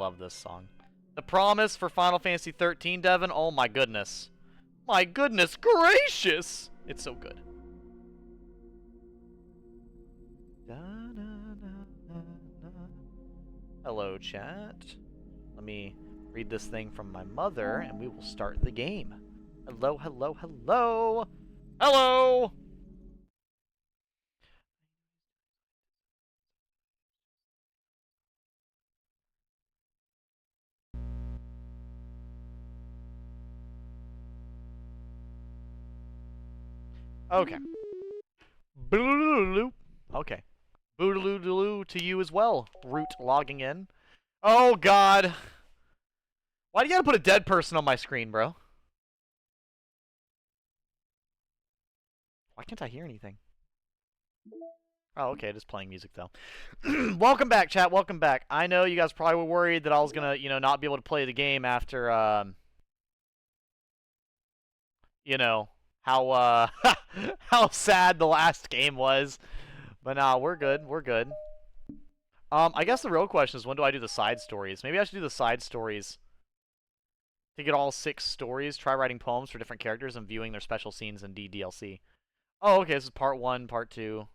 love this song. The Promise for Final Fantasy 13, Devin. Oh my goodness. My goodness gracious! It's so good. Hello, chat. Let me read this thing from my mother, and we will start the game. Hello, hello, hello! Hello! Okay. Boo-doo-doo-doo. Okay. Boo-doo-doo-doo to you as well. Root logging in. Oh, God. Why do you gotta put a dead person on my screen, bro? Why can't I hear anything? Oh, okay, just playing music, though. Welcome back, chat. Welcome back. I know you guys probably were worried that I was gonna, not be able to play the game after, how, how sad the last game was. But nah, we're good. We're good. I guess the real question is, when do I do the side stories? Maybe I should do the side stories to get all 6 stories. Try writing poems for different characters and viewing their special scenes in DLC. Oh, okay, this is part 1, part 2.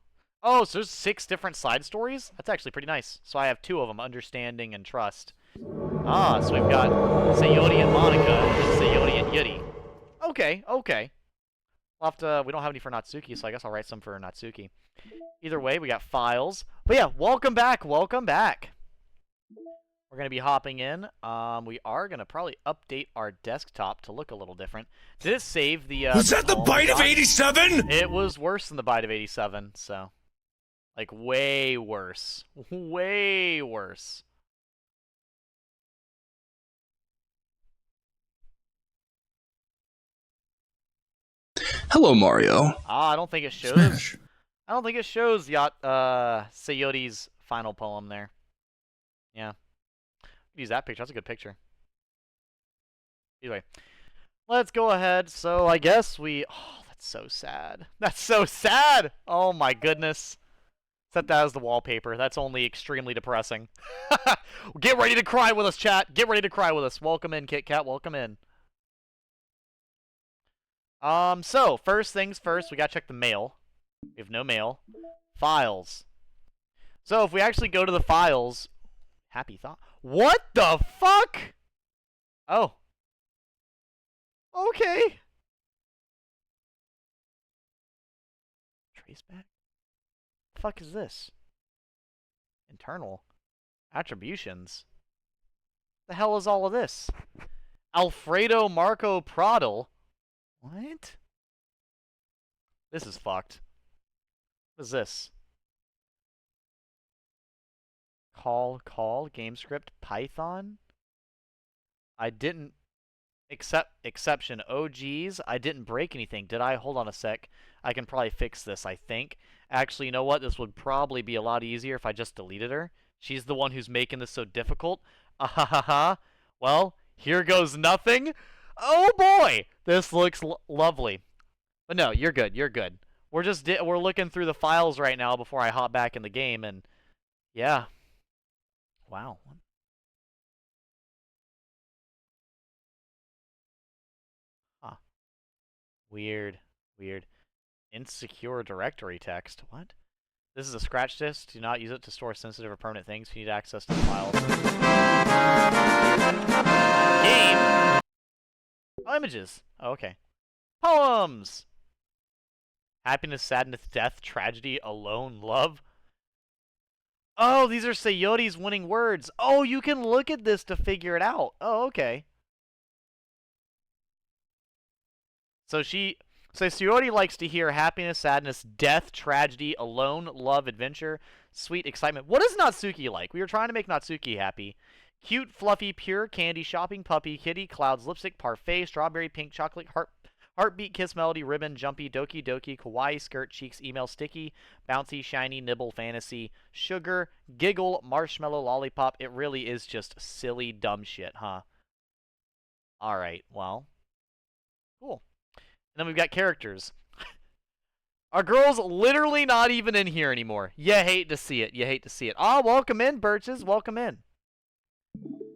Oh, so there's 6 different side stories? That's actually pretty nice. So I have 2 of them, Understanding and Trust. Ah, so we've got Sayori and Monika, and Sayori and Yuri. Okay, okay. We'll have to, we don't have any for Natsuki, so I guess I'll write some for Natsuki. Either way, we got files. But yeah, welcome back, welcome back. We're going to be hopping in. We are going to probably update our desktop to look a little different. Did it save the... Was that the bite of 87? It was worse than the bite of 87, so... Like, way worse. Way worse. Hello, Mario. Ah, I don't think it shows. Smash. I don't think it shows Sayori's final poem there. Yeah. Use that picture. That's a good picture. Either way. Let's go ahead. So, I guess we... Oh, that's so sad. That's so sad! Oh, my goodness. Set that as the wallpaper. That's only extremely depressing. Get ready to cry with us, chat. Get ready to cry with us. Welcome in, Kit Kat. Welcome in. So, first things first, we gotta check the mail. We have no mail. Files. So, if we actually go to the files... Happy thought. What the fuck? Oh. Okay. Traceback? The fuck is this? Internal. Attributions. The hell is all of this? Alfredo Marco Pradel. What? This is fucked. What is this? Call, game script, Python? I didn't... Exception. Oh, geez. I didn't break anything. Did I? Hold on a sec. I can probably fix this, I think. Actually, you know what? This would probably be a lot easier if I just deleted her. She's the one who's making this so difficult. Ahahaha. Well, here goes nothing. Oh, boy! This looks lovely. But no, you're good. You're good. We're looking through the files right now before I hop back in the game, and... Yeah. Wow. Huh. Weird. Weird. Insecure directory text. What? This is a scratch disk. Do not use it to store sensitive or permanent things. If you need access to the files. Game. Oh, images. Oh, okay. Poems. Happiness, sadness, death, tragedy, alone, love. Oh, these are Sayori's winning words. Oh, you can look at this to figure it out. Oh, okay. So Sayori likes to hear happiness, sadness, death, tragedy, alone, love, adventure, sweet, excitement. What is Natsuki like? We were trying to make Natsuki happy. Cute, fluffy, pure candy, shopping puppy, kitty, clouds, lipstick, parfait, strawberry, pink, chocolate, heartbeat, kiss, melody, ribbon, jumpy, doki, doki, kawaii, skirt, cheeks, email, sticky, bouncy, shiny, nibble, fantasy, sugar, giggle, marshmallow, lollipop. It really is just silly, dumb shit, huh? Alright, well. Cool. And then we've got characters. Our girl's literally not even in here anymore. You hate to see it. You hate to see it. Ah, welcome in, Birches. Welcome in.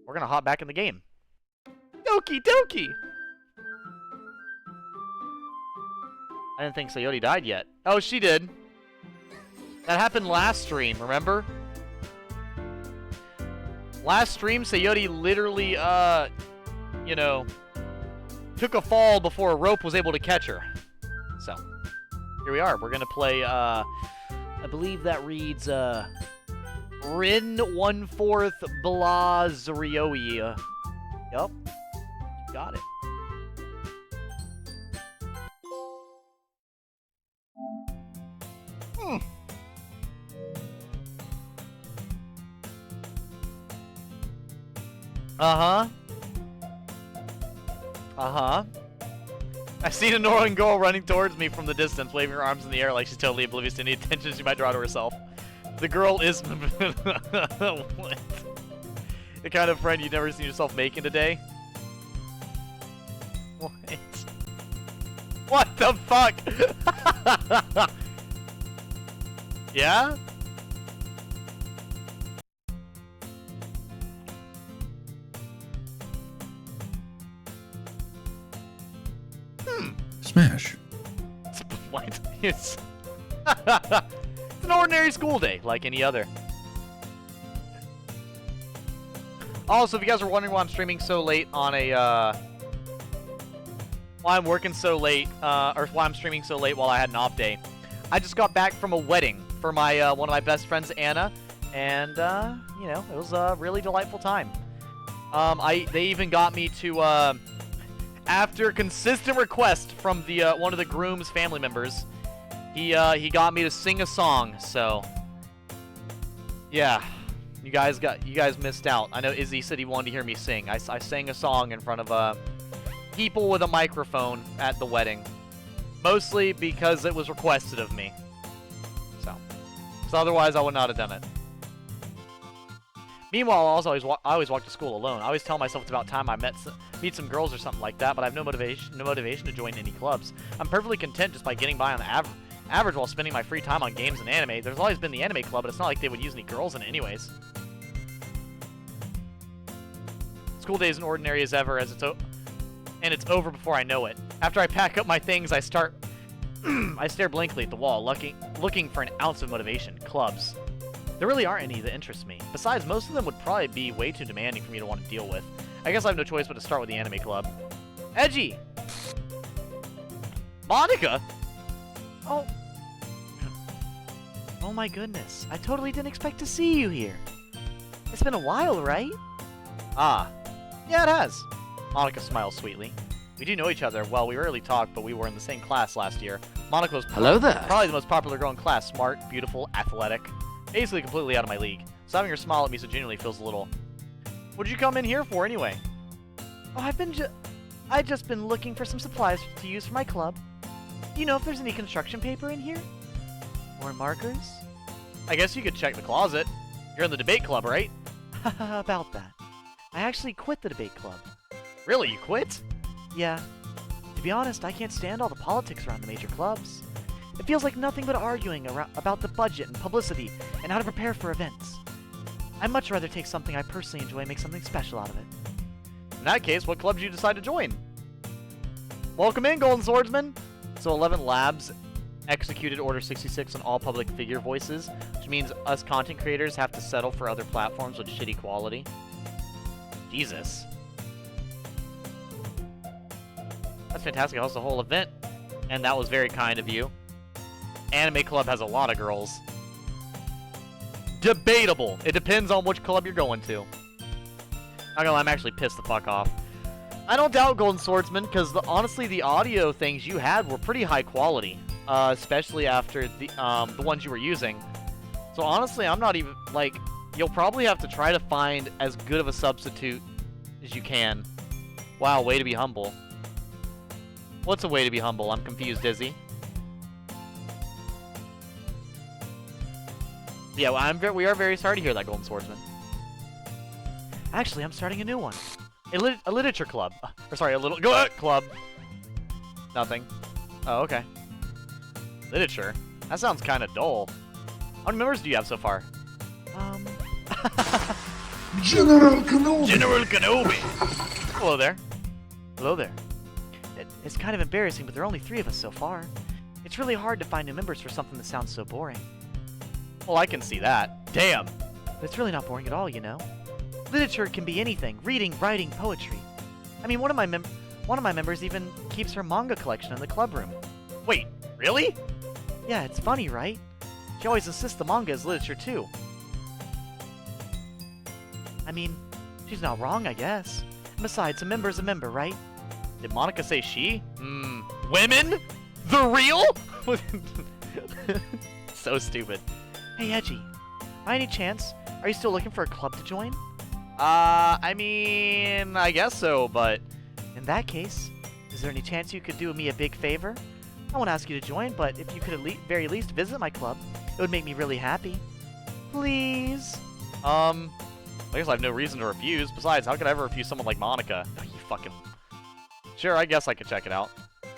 We're gonna hop back in the game. Doki Doki! I didn't think Sayori died yet. Oh, she did. That happened last stream, remember? Last stream, Sayori literally, you know, took a fall before a rope was able to catch her. So, here we are. We're gonna play, I believe that reads, Rin 1/4 Blazrioi. Yup. Got it. Uh-huh. Uh-huh. I seen a Northern girl running towards me from the distance, waving her arms in the air like she's totally oblivious to any attention she might draw to herself. The girl is... What? The kind of friend you've never seen yourself making today? What? What the fuck? Yeah? Smash. What? It's an ordinary school day, like any other. Also, if you guys were wondering why I'm streaming so late on a, why I'm working so late, or why I'm streaming so late while I had an off day, I just got back from a wedding for my, one of my best friends, Anna, and, you know, it was a really delightful time. They even got me to, after consistent request from the, one of the groom's family members, he got me to sing a song, so, yeah. You guys missed out. I know Izzy said he wanted to hear me sing. I sang a song in front of, people with a microphone at the wedding. Mostly because it was requested of me. So otherwise I would not have done it. Meanwhile, I always walk to school alone. I always tell myself it's about time I meet some girls or something like that, but I have no motivation to join any clubs. I'm perfectly content just by getting by on the average while spending my free time on games and anime. There's always been the anime club, but it's not like they would use any girls in it anyways. School day is as ordinary as ever, and it's over before I know it. After I pack up my things, I stare blankly at the wall, looking for an ounce of motivation. Clubs. There really aren't any that interest me. Besides, most of them would probably be way too demanding for me to want to deal with. I guess I have no choice but to start with the anime club. Edgy! Monika! Oh. Oh my goodness. I totally didn't expect to see you here. It's been a while, right? Ah. Yeah, it has. Monika smiles sweetly. We do know each other. Well, we rarely talk, but we were in the same class last year. Monika was Hello there. Probably the most popular girl in class. Smart, beautiful, athletic. Basically completely out of my league. So having her smile at me so genuinely feels a little... What did you come in here for anyway? Oh, I've just been looking for some supplies to use for my club. Do you know if there's any construction paper in here? Or markers? I guess you could check the closet. You're in the debate club, right? Haha, about that. I actually quit the debate club. Really? You quit? Yeah. To be honest, I can't stand all the politics around the major clubs. It feels like nothing but arguing about the budget and publicity and how to prepare for events. I'd much rather take something I personally enjoy and make something special out of it. In that case, what club did you decide to join? Welcome in, Golden Swordsman! So 11 Labs executed Order 66 on all public figure voices, which means us content creators have to settle for other platforms with shitty quality. Jesus. That's fantastic. That was the whole event. And that was very kind of you. Anime Club has a lot of girls. Debatable. It depends on which club you're going to. Not gonna lie, I'm actually pissed the fuck off. I don't doubt Golden Swordsman, because honestly, the audio things you had were pretty high quality. Especially after the ones you were using. So honestly, I'm not even, like, you'll probably have to try to find as good of a substitute as you can. Wow, way to be humble. What's a way to be humble? I'm confused, Izzy. Yeah, we are very sorry to hear that, Golden Swordsman. Actually, I'm starting a new one. A literature club. Or sorry, a little club. Nothing. Oh, okay. Literature? That sounds kind of dull. How many members do you have so far? General Kenobi. General Kenobi. Hello there. Hello there. It's kind of embarrassing, but there are only 3 of us so far. It's really hard to find new members for something that sounds so boring. Well, I can see that. Damn. But it's really not boring at all, you know. Literature can be anything: reading, writing, poetry. I mean, one of my members even keeps her manga collection in the club room. Wait, really? Yeah, it's funny, right? She always insists the manga is literature too. I mean, she's not wrong, I guess. And besides, a member's a member, right? Did Monika say she? Women? The real? So stupid. Hey, Edgy. By any chance, are you still looking for a club to join? I mean, I guess so, but... In that case, is there any chance you could do me a big favor? I won't ask you to join, but if you could at very least visit my club, it would make me really happy. Please? I guess I have no reason to refuse. Besides, how could I ever refuse someone like Monika? Oh, you fucking... Sure, I guess I could check it out.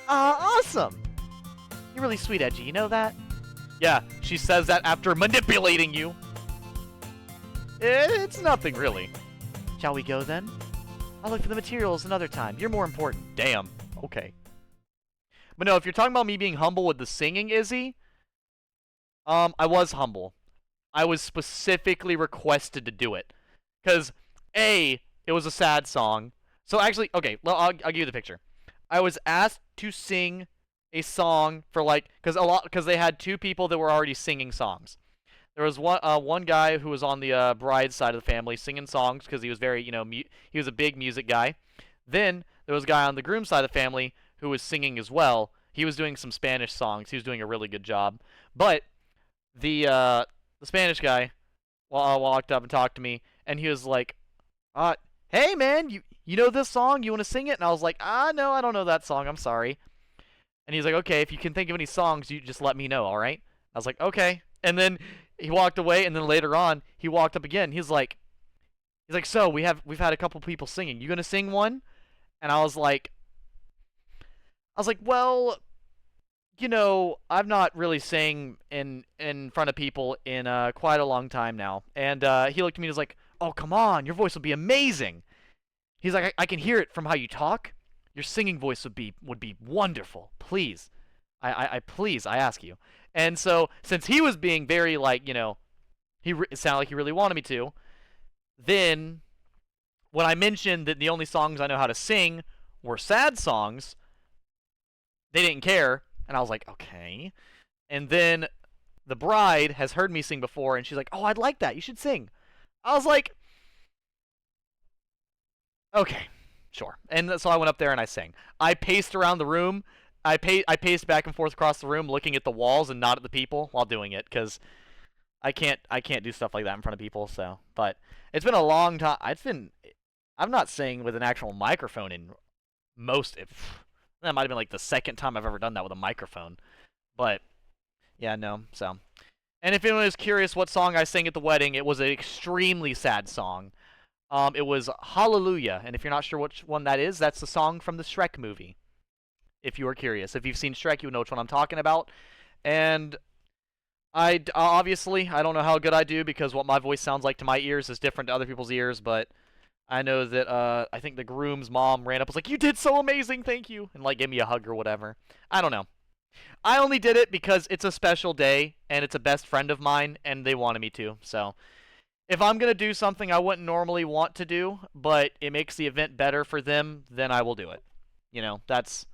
Awesome! You're really sweet, Edgy, you know that? Yeah, she says that after manipulating you. It's nothing, really. Shall we go, then? I'll look for the materials another time. You're more important. Damn. Okay. But no, if you're talking about me being humble with the singing, Izzy, I was humble. I was specifically requested to do it. Because, A, it was a sad song. So actually, okay, well, I'll give you the picture. I was asked to sing a song for like, because they had 2 people that were already singing songs. There was one guy who was on the bride's side of the family singing songs because he was very, he was a big music guy. Then there was a guy on the groom's side of the family who was singing as well. He was doing some Spanish songs. He was doing a really good job. But the Spanish guy walked up and talked to me, and he was like, "Hey man, you know this song? You want to sing it?" And I was like, "No, I don't know that song. I'm sorry." And he's like, "Okay, if you can think of any songs, you just let me know, all right?" I was like, "Okay." And then he walked away, and then later on, he walked up again. He's like, "So we've had a couple people singing. You gonna sing one?" And I was like, "Well, I've not really sang in front of people in quite a long time now." And he looked at me and was like, "Oh, come on, your voice would be amazing." He's like, I can hear it from how you talk. Your singing voice would be wonderful. Please, I ask you." And so, since he was being very, like, it sounded like he really wanted me to, then, when I mentioned that the only songs I know how to sing were sad songs, they didn't care, and I was like, okay. And then, the bride has heard me sing before, and she's like, "Oh, I'd like that, you should sing." I was like, okay, sure. And so I went up there and I sang. I paced around the room. I paced back and forth across the room, looking at the walls and not at the people while doing it, because I can't do stuff like that in front of people. So, but it's been a long time. I'm not sang with an actual microphone in that might have been like the second time I've ever done that with a microphone. But yeah, no. So, and if anyone is curious what song I sang at the wedding, it was an extremely sad song. It was Hallelujah, and if you're not sure which one that is, that's the song from the Shrek movie. If you are curious. If you've seen Shrek, you know which one I'm talking about. And obviously, I don't know how good I do, because what my voice sounds like to my ears is different to other people's ears, but I know that, I think the groom's mom ran up and was like, "You did so amazing, thank you," and, like, gave me a hug or whatever. I don't know. I only did it because it's a special day, and it's a best friend of mine, and they wanted me to, so... If I'm going to do something I wouldn't normally want to do, but it makes the event better for them, then I will do it. That's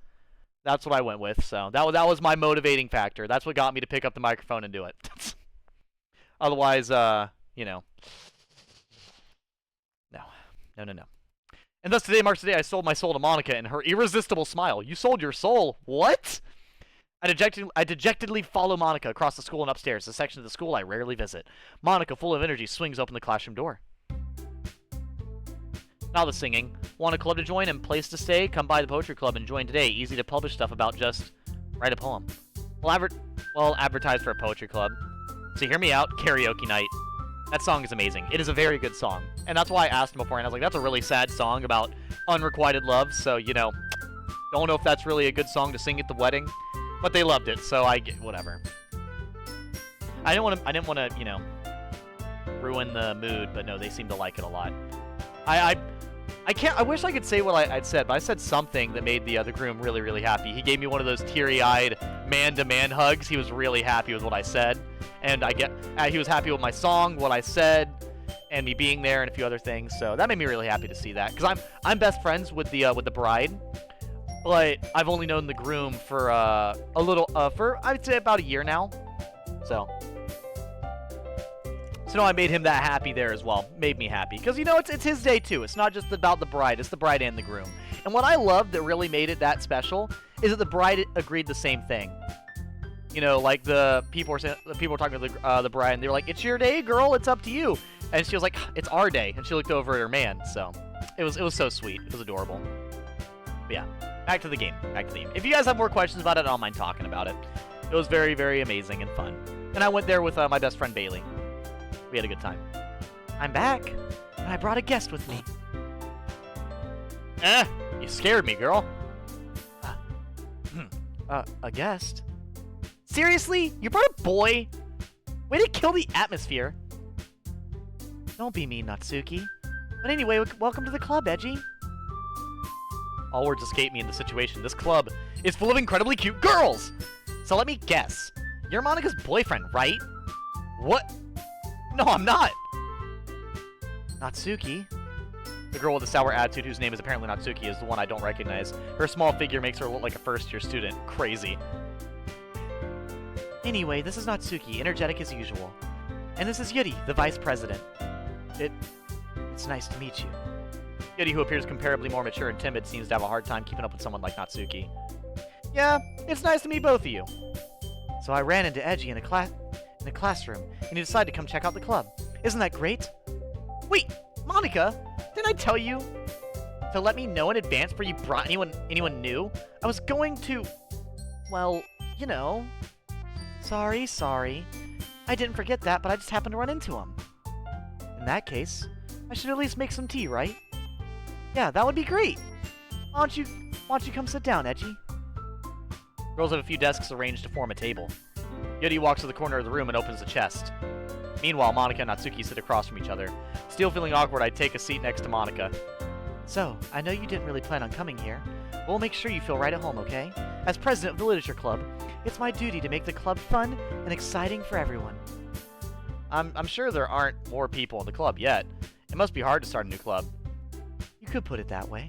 what I went with. So that was my motivating factor. That's what got me to pick up the microphone and do it. Otherwise, no. And thus today marks the day I sold my soul to Monika and her irresistible smile. You sold your soul? What? I dejectedly follow Monika across the school and upstairs, a section of the school I rarely visit. Monika, full of energy, swings open the classroom door. Now the singing. Want a club to join and place to stay? Come by the poetry club and join today. Easy to publish stuff about, just write a poem. Well, advertise for a poetry club. So hear me out, karaoke night. That song is amazing. It is a very good song. And that's why I asked him before, and I was like, that's a really sad song about unrequited love, so, don't know if that's really a good song to sing at the wedding. But they loved it, so I get whatever. I didn't want to, ruin the mood, but no, they seem to like it a lot. I can't. I wish I could say what I'd said, but I said something that made the other groom really, really happy. He gave me one of those teary-eyed man-to-man hugs. He was really happy with what I said, and he was happy with my song, what I said, and me being there, and a few other things. So that made me really happy to see that, because I'm best friends with the bride, but I've only known the groom for for I'd say about a year now. So no, I made him that happy there as well. Made me happy. Because, you know, it's his day, too. It's not just about the bride. It's the bride and the groom. And what I loved that really made it that special is that the bride agreed the same thing. You know, like the people were talking to the bride, and they were like, "It's your day, girl. It's up to you." And she was like, "It's our day." And she looked over at her man. So it was so sweet. It was adorable. But yeah, back to the game. If you guys have more questions about it, I don't mind talking about it. It was very, very amazing and fun. And I went there with my best friend, Bailey. We had a good time. I'm back, and I brought a guest with me. You scared me, girl. A guest? Seriously? You brought a boy? Way to kill the atmosphere. Don't be mean, Natsuki. But anyway, welcome to the club, Edgy. All words escape me in the situation. This club is full of incredibly cute girls! So let me guess. You're Monika's boyfriend, right? What? No, I'm not! Natsuki? The girl with the sour attitude, whose name is apparently Natsuki, is the one I don't recognize. Her small figure makes her look like a first-year student. Crazy. Anyway, this is Natsuki, energetic as usual. And this is Yuri, the vice president. It's nice to meet you. Yuri, who appears comparably more mature and timid, seems to have a hard time keeping up with someone like Natsuki. Yeah, it's nice to meet both of you. So I ran into Edgy in a classroom, and he decided to come check out the club. Isn't that great? Wait, Monika, didn't I tell you to let me know in advance before you brought anyone new? I was going to, well, you know. Sorry. I didn't forget that, but I just happened to run into him. In that case, I should at least make some tea, right? Yeah, that would be great. Why don't you come sit down, Edgy? Girls have a few desks arranged to form a table. Yuri walks to the corner of the room and opens the chest. Meanwhile, Monika and Natsuki sit across from each other. Still feeling awkward, I take a seat next to Monika. So, I know you didn't really plan on coming here, but we'll make sure you feel right at home, okay? As president of the Literature Club, it's my duty to make the club fun and exciting for everyone. I'm sure there aren't more people in the club yet. It must be hard to start a new club. You could put it that way.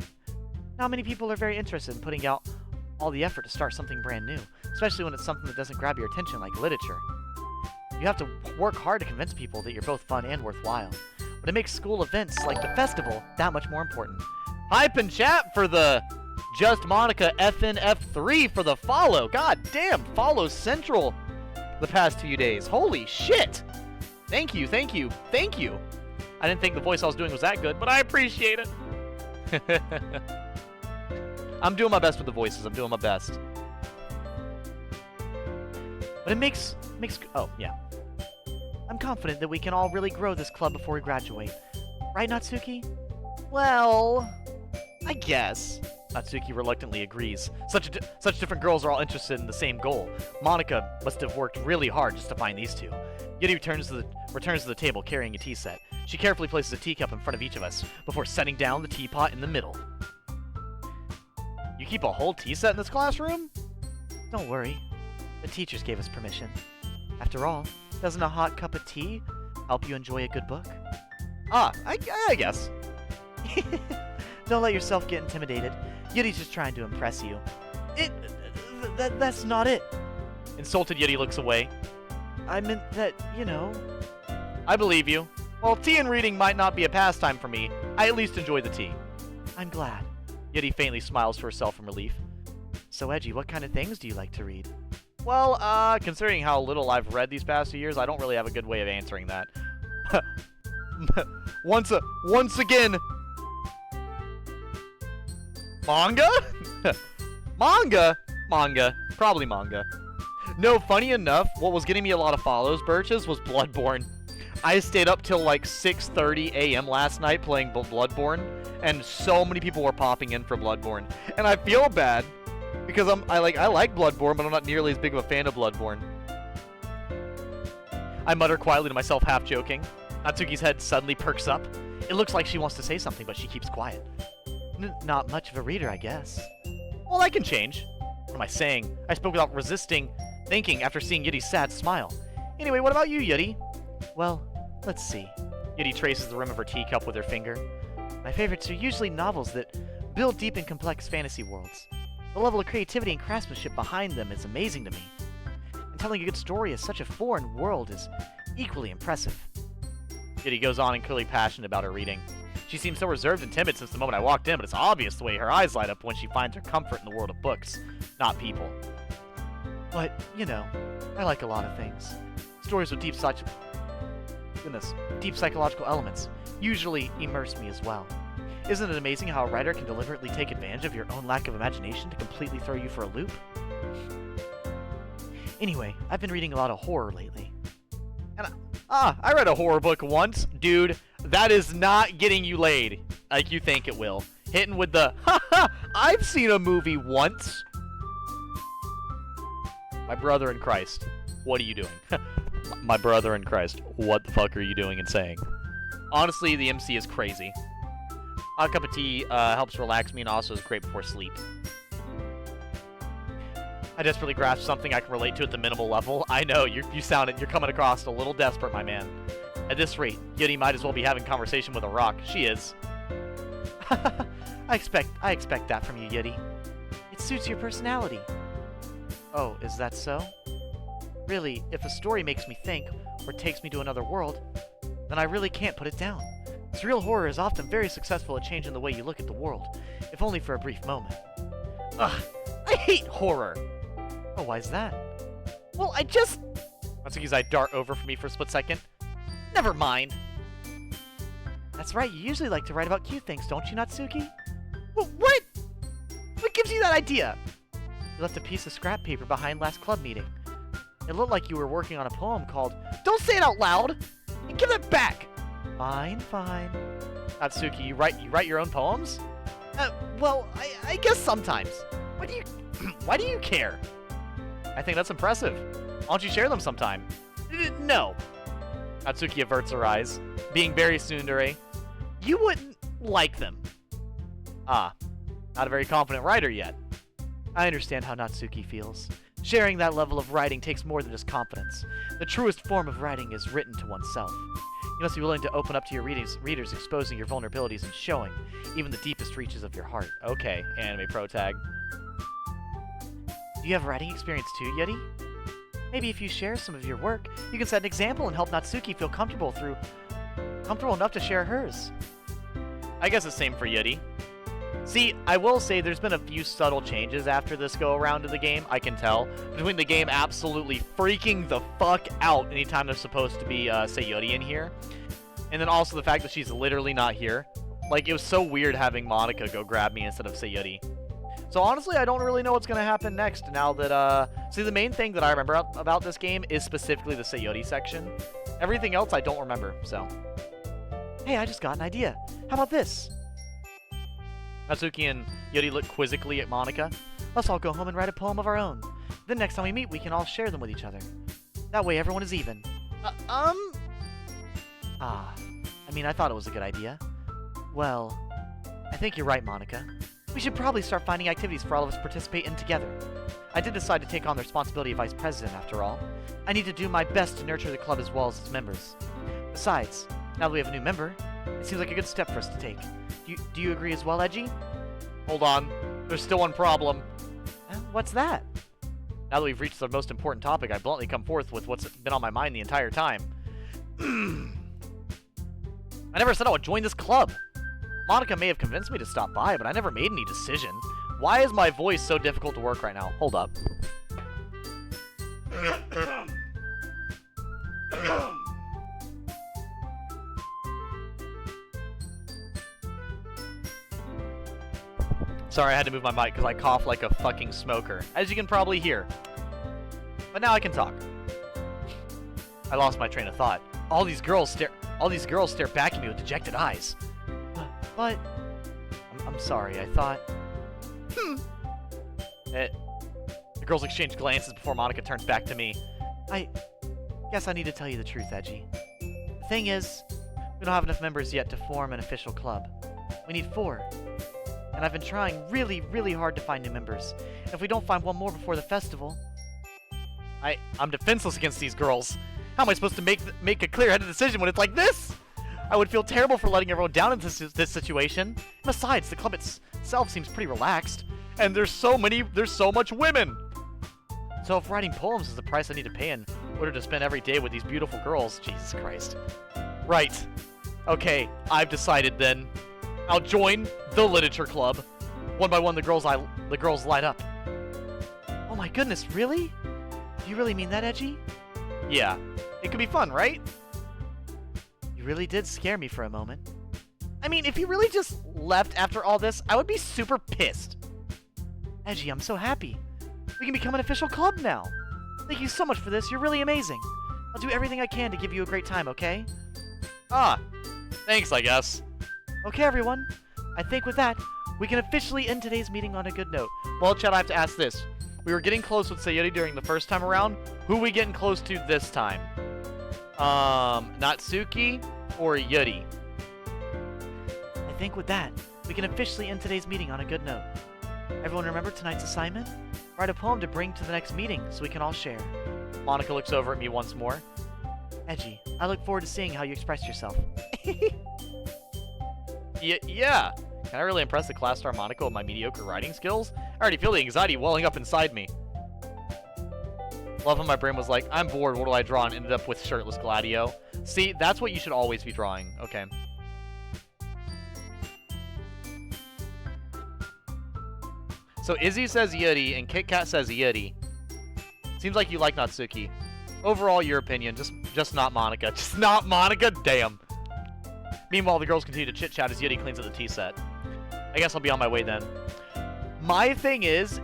Not many people are very interested in putting out all the effort to start something brand new, especially when it's something that doesn't grab your attention like literature. You have to work hard to convince people that you're both fun and worthwhile, but it makes school events like the festival that much more important. Hype and chat for the Just Monika FNF3 for the follow. God damn, follow central the past few days. Holy shit! Thank you. I didn't think the voice I was doing was that good, but I appreciate it. I'm doing my best with the voices. I'm doing my best. But it makes... Oh, yeah. I'm confident that we can all really grow this club before we graduate. Right, Natsuki? Well... I guess. Natsuki reluctantly agrees. Such different girls are all interested in the same goal. Monika must have worked really hard just to find these two. Yuri returns to the table carrying a tea set. She carefully places a teacup in front of each of us before setting down the teapot in the middle. You keep a whole tea set in this classroom? Don't worry. The teachers gave us permission. After all, doesn't a hot cup of tea help you enjoy a good book? I guess. Don't let yourself get intimidated. Yuri's just trying to impress you. That's not it. Insulted Yuri looks away. I meant that, you know... I believe you. While tea and reading might not be a pastime for me, I at least enjoy the tea. I'm glad. Yuri faintly smiles to herself in relief. So, Edgy, what kind of things do you like to read? Well, considering how little I've read these past few years, I don't really have a good way of answering that. Once again... Manga? Manga. Probably manga. No, funny enough, what was getting me a lot of follows, Birches, was Bloodborne. I stayed up till like 6:30 a.m. last night playing Bloodborne, and so many people were popping in for Bloodborne. And I feel bad, because I like Bloodborne, but I'm not nearly as big of a fan of Bloodborne. I mutter quietly to myself, half joking. Natsuki's head suddenly perks up. It looks like she wants to say something, but she keeps quiet. Not much of a reader, I guess. Well, that can change. What am I saying? I spoke without resisting thinking after seeing Yuri's sad smile. Anyway, what about you, Yuri? Well, let's see. Yuri traces the rim of her teacup with her finger. My favorites are usually novels that build deep and complex fantasy worlds. The level of creativity and craftsmanship behind them is amazing to me. And telling a good story is such a foreign world is equally impressive. Yuri goes on and clearly passionate about her reading. She seems so reserved and timid since the moment I walked in, but it's obvious the way her eyes light up when she finds her comfort in the world of books, not people. But, you know, I like a lot of things. Stories with deep psychological elements usually immerse me as well. Isn't it amazing how a writer can deliberately take advantage of your own lack of imagination to completely throw you for a loop? Anyway, I've been reading a lot of horror lately. And I read a horror book once. Dude, that is not getting you laid like you think it will. Hitting with the, haha, I've seen a movie once. My brother in Christ, what are you doing? My brother in Christ, what the fuck are you doing and saying? Honestly, the MC is crazy. A cup of tea helps relax me and also is great before sleep. I desperately grasp something I can relate to at the minimal level. I know, you're coming across a little desperate, my man. At this rate, Yuri might as well be having conversation with a rock. She is. I expect that from you, Yuri. It suits your personality. Oh, is that so? Really, if a story makes me think, or takes me to another world, then I really can't put it down. Surreal horror is often very successful at changing the way you look at the world, if only for a brief moment. Ugh, I hate horror! Oh, why is that? Well, Natsuki's eye dart over for me for a split second. Never mind. That's right, you usually like to write about cute things, don't you, Natsuki? What? What gives you that idea? You left a piece of scrap paper behind last club meeting. It looked like you were working on a poem called Don't Say It Out Loud! And give it back! Fine. Natsuki, you write your own poems? Well, I guess sometimes. Why do you care? I think that's impressive. Why don't you share them sometime? No. Natsuki averts her eyes, being very tsundere. You wouldn't like them. Ah, not a very confident writer yet. I understand how Natsuki feels. Sharing that level of writing takes more than just confidence. The truest form of writing is written to oneself. You must be willing to open up to your readers, exposing your vulnerabilities and showing even the deepest reaches of your heart. Okay, anime pro tag. Do you have writing experience too, Yuri? Maybe if you share some of your work, you can set an example and help Natsuki feel comfortable enough to share hers. I guess the same for Yuri. See, I will say there's been a few subtle changes after this go-around of the game, I can tell. Between the game absolutely freaking the fuck out anytime there's supposed to be Sayori in here. And then also the fact that she's literally not here. Like, it was so weird having Monika go grab me instead of Sayori. So honestly, I don't really know what's going to happen next now that, see, the main thing that I remember about this game is specifically the Sayori section. Everything else I don't remember, so. Hey, I just got an idea. How about this? Natsuki and Yuri look quizzically at Monika. Let's all go home and write a poem of our own. Then next time we meet, we can all share them with each other. That way everyone is even. I thought it was a good idea. Well, I think you're right, Monika. We should probably start finding activities for all of us to participate in together. I did decide to take on the responsibility of vice president, after all. I need to do my best to nurture the club as well as its members. Besides, now that we have a new member, it seems like a good step for us to take. Do you agree as well, Edgy? Hold on. There's still one problem. What's that? Now that we've reached the most important topic, I bluntly come forth with what's been on my mind the entire time. I never said I would join this club. Monika may have convinced me to stop by, but I never made any decision. Why is my voice so difficult to work right now? Hold up. Sorry, I had to move my mic because I cough like a fucking smoker, as you can probably hear. But now I can talk. I lost my train of thought. All these girls stare back at me with dejected eyes. But I'm sorry, I thought. The girls exchange glances before Monika turns back to me. I guess I need to tell you the truth, Edgy. The thing is, we don't have enough members yet to form an official club. We need 4. And I've been trying really, really hard to find new members. And if we don't find one more before the festival... I'm defenseless against these girls. How am I supposed to make a clear-headed decision when it's like this? I would feel terrible for letting everyone down in this situation. Besides, the club itself seems pretty relaxed. And there's so much women! So if writing poems is the price I need to pay in order to spend every day with these beautiful girls, Jesus Christ. Right. Okay, I've decided then. I'll join the literature club. One by one, the girls light up. Oh my goodness, really? Do you really mean that, Edgy? Yeah. It could be fun, right? You really did scare me for a moment. I mean, if you really just left after all this, I would be super pissed. Edgy, I'm so happy. We can become an official club now. Thank you so much for this. You're really amazing. I'll do everything I can to give you a great time, okay? Ah, thanks, I guess. Okay, everyone. I think with that, we can officially end today's meeting on a good note. Well, Chad, I have to ask this. We were getting close with Sayuri during the first time around. Who are we getting close to this time? Natsuki or Yuri? I think with that, we can officially end today's meeting on a good note. Everyone remember tonight's assignment? Write a poem to bring to the next meeting so we can all share. Monika looks over at me once more. Edgy, I look forward to seeing how you express yourself. Yeah. Can I really impress the class star Monika with my mediocre writing skills? I already feel the anxiety welling up inside me. Love how my brain was like, I'm bored, what do I draw? And ended up with shirtless Gladio. See, that's what you should always be drawing. Okay. So Izzy says Yuri, and Kit Kat says Yuri. Seems like you like Natsuki. Overall, your opinion, just not Monika. Just not Monika, damn. Meanwhile, the girls continue to chit-chat as Yuri cleans up the tea set. I guess I'll be on my way then. My thing is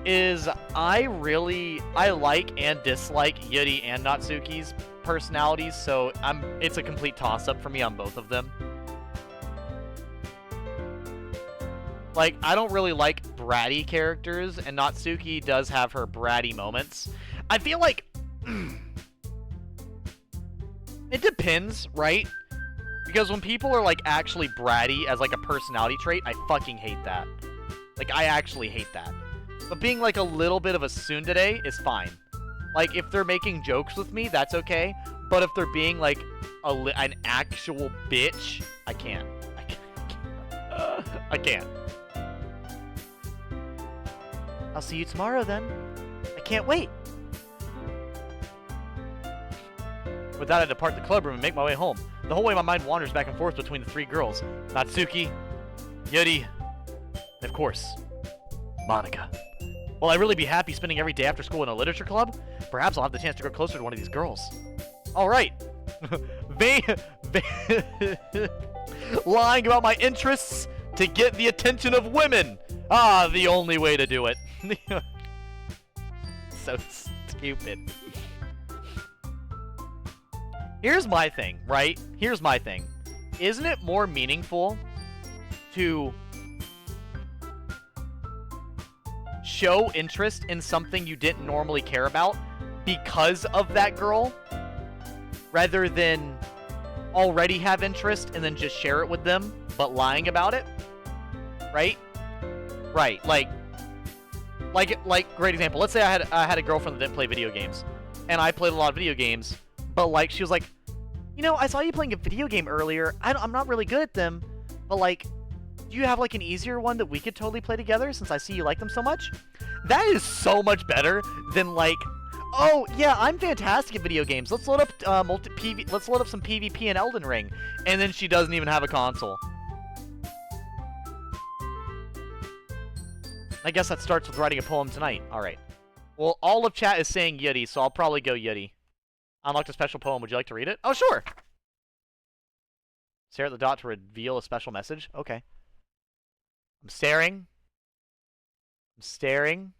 I like and dislike Yuri and Natsuki's personalities, so it's a complete toss-up for me on both of them. Like, I don't really like bratty characters, and Natsuki does have her bratty moments. I feel like... it depends, right? Because when people are, like, actually bratty as, like, a personality trait, I fucking hate that. Like, I actually hate that. But being, like, a little bit of a tsundere is fine. Like, if they're making jokes with me, that's okay. But if they're being, like, an actual bitch, I can't. I can't. I'll see you tomorrow, then. I can't wait. With that, I depart the club room and make my way home. The whole way, my mind wanders back and forth between the 3 girls. Natsuki, Yuri, and of course, Monika. Will I really be happy spending every day after school in a literature club? Perhaps I'll have the chance to grow closer to one of these girls. Alright. Lying about my interests to get the attention of women. Ah, the only way to do it. So stupid. Here's my thing, right? Here's my thing. Isn't it more meaningful to show interest in something you didn't normally care about because of that girl, rather than already have interest and then just share it with them, but lying about it? Right? Right. Like, great example. Let's say I had a girlfriend that didn't play video games, and I played a lot of video games, but, like, she was like, you know, I saw you playing a video game earlier. I'm not really good at them, but, like, do you have, like, an easier one that we could totally play together since I see you like them so much? That is so much better than, like, oh, yeah, I'm fantastic at video games. Let's load up let's load up some PvP in Elden Ring. And then she doesn't even have a console. I guess that starts with writing a poem tonight. Alright. Well, all of chat is saying Yuri, so I'll probably go Yuri. Unlocked a special poem. Would you like to read it? Oh, sure! Stare at the dot to reveal a special message. Okay. I'm staring. I'm staring.